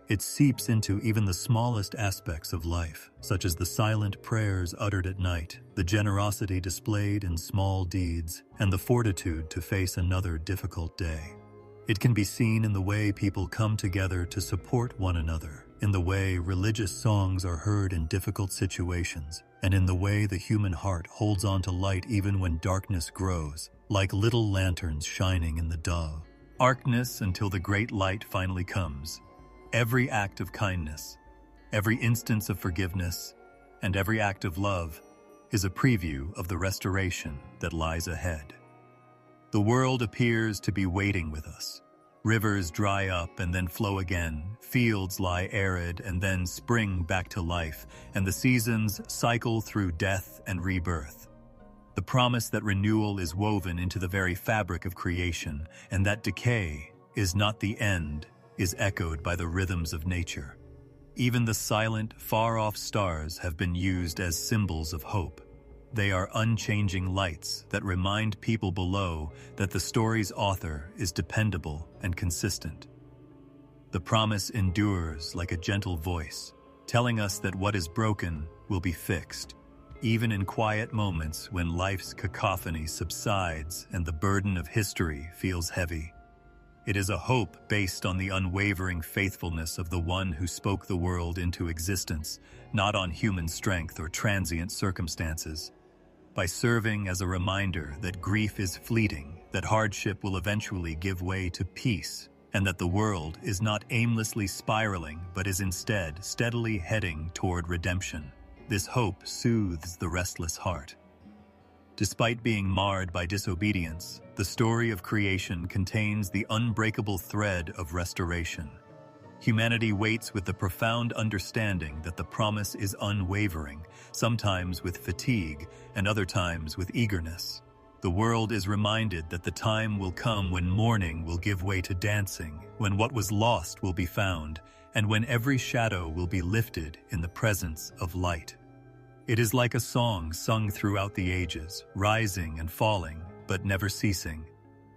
It seeps into even the smallest aspects of life, such as the silent prayers uttered at night, the generosity displayed in small deeds, and the fortitude to face another difficult day. It can be seen in the way people come together to support one another, in the way religious songs are heard in difficult situations, and in the way the human heart holds on to light even when darkness grows, like little lanterns shining in the darkness until the great light finally comes. Every act of kindness, every instance of forgiveness, and every act of love is a preview of the restoration that lies ahead. The world appears to be waiting with us. Rivers dry up and then flow again, fields lie arid and then spring back to life, and the seasons cycle through death and rebirth. The promise that renewal is woven into the very fabric of creation, and that decay is not the end, is echoed by the rhythms of nature. Even the silent, far-off stars have been used as symbols of hope. They are unchanging lights that remind people below that the story's author is dependable and consistent. The promise endures like a gentle voice, telling us that what is broken will be fixed, even in quiet moments when life's cacophony subsides and the burden of history feels heavy. It is a hope based on the unwavering faithfulness of the one who spoke the world into existence, not on human strength or transient circumstances. By serving as a reminder that grief is fleeting, that hardship will eventually give way to peace, and that the world is not aimlessly spiraling but is instead steadily heading toward redemption. This hope soothes the restless heart. Despite being marred by disobedience, the story of creation contains the unbreakable thread of restoration. Humanity waits with the profound understanding that the promise is unwavering, sometimes with fatigue and other times with eagerness. The world is reminded that the time will come when mourning will give way to dancing, when what was lost will be found, and when every shadow will be lifted in the presence of light. It is like a song sung throughout the ages, rising and falling, but never ceasing.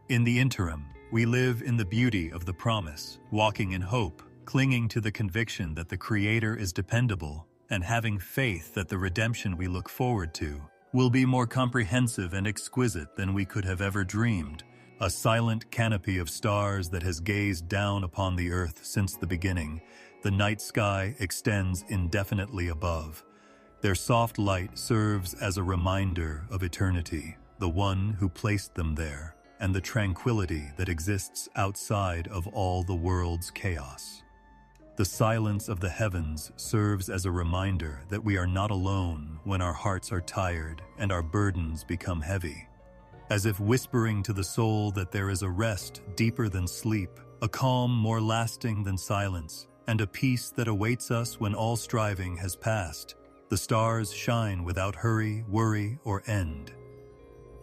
In the interim, we live in the beauty of the promise, walking in hope, clinging to the conviction that the Creator is dependable, and having faith that the redemption we look forward to will be more comprehensive and exquisite than we could have ever dreamed, a silent canopy of stars that has gazed down upon the earth since the beginning. The night sky extends indefinitely above. Their soft light serves as a reminder of eternity, the one who placed them there, and the tranquility that exists outside of all the world's chaos. The silence of the heavens serves as a reminder that we are not alone when our hearts are tired and our burdens become heavy. As if whispering to the soul that there is a rest deeper than sleep, a calm more lasting than silence, and a peace that awaits us when all striving has passed. The stars shine without hurry, worry, or end.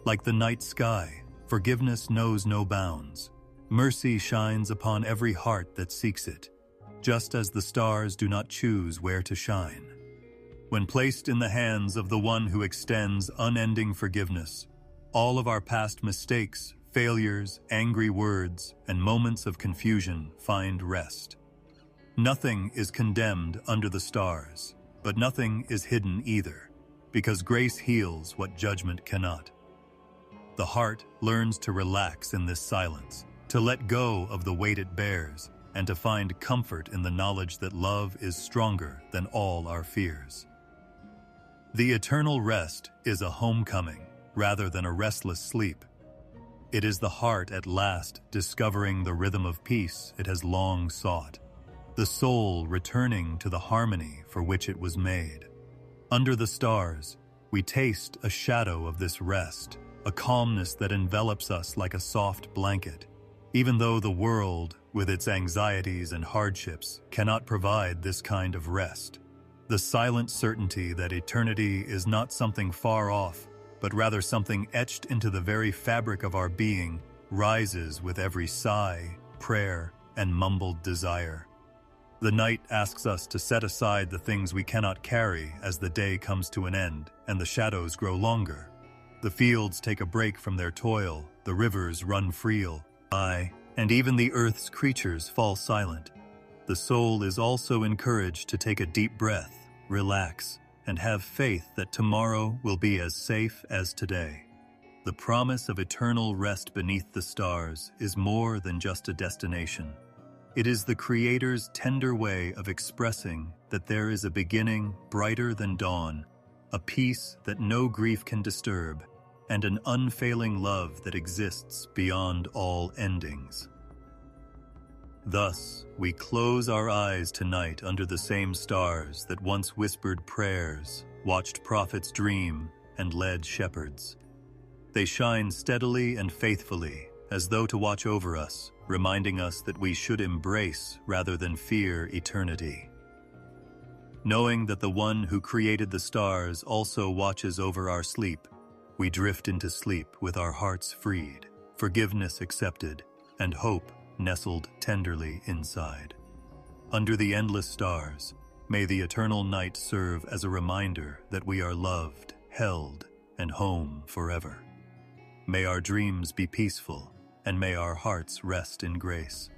Like the night sky, forgiveness knows no bounds. Mercy shines upon every heart that seeks it, just as the stars do not choose where to shine. When placed in the hands of the one who extends unending forgiveness, all of our past mistakes, failures, angry words, and moments of confusion find rest. Nothing is condemned under the stars, but nothing is hidden either, because grace heals what judgment cannot. The heart learns to relax in this silence, to let go of the weight it bears, and to find comfort in the knowledge that love is stronger than all our fears. The eternal rest is a homecoming rather than a restless sleep. It is the heart at last discovering the rhythm of peace it has long sought, the soul returning to the harmony for which it was made. Under the stars, we taste a shadow of this rest, a calmness that envelops us like a soft blanket, even though the world, with its anxieties and hardships, cannot provide this kind of rest. The silent certainty that eternity is not something far off, but rather something etched into the very fabric of our being, rises with every sigh, prayer, and mumbled desire. The night asks us to set aside the things we cannot carry as the day comes to an end and the shadows grow longer. The fields take a break from their toil, the rivers run free, and even the earth's creatures fall silent. The soul is also encouraged to take a deep breath, relax, and have faith that tomorrow will be as safe as today. The promise of eternal rest beneath the stars is more than just a destination. It is the Creator's tender way of expressing that there is a beginning brighter than dawn, a peace that no grief can disturb, and an unfailing love that exists beyond all endings. Thus, we close our eyes tonight under the same stars that once whispered prayers, watched prophets dream, and led shepherds. They shine steadily and faithfully, as though to watch over us, reminding us that we should embrace rather than fear eternity. Knowing that the one who created the stars also watches over our sleep, we drift into sleep with our hearts freed, forgiveness accepted, and hope nestled tenderly inside. Under the endless stars, may the eternal night serve as a reminder that we are loved, held, and home forever. May our dreams be peaceful, and may our hearts rest in grace.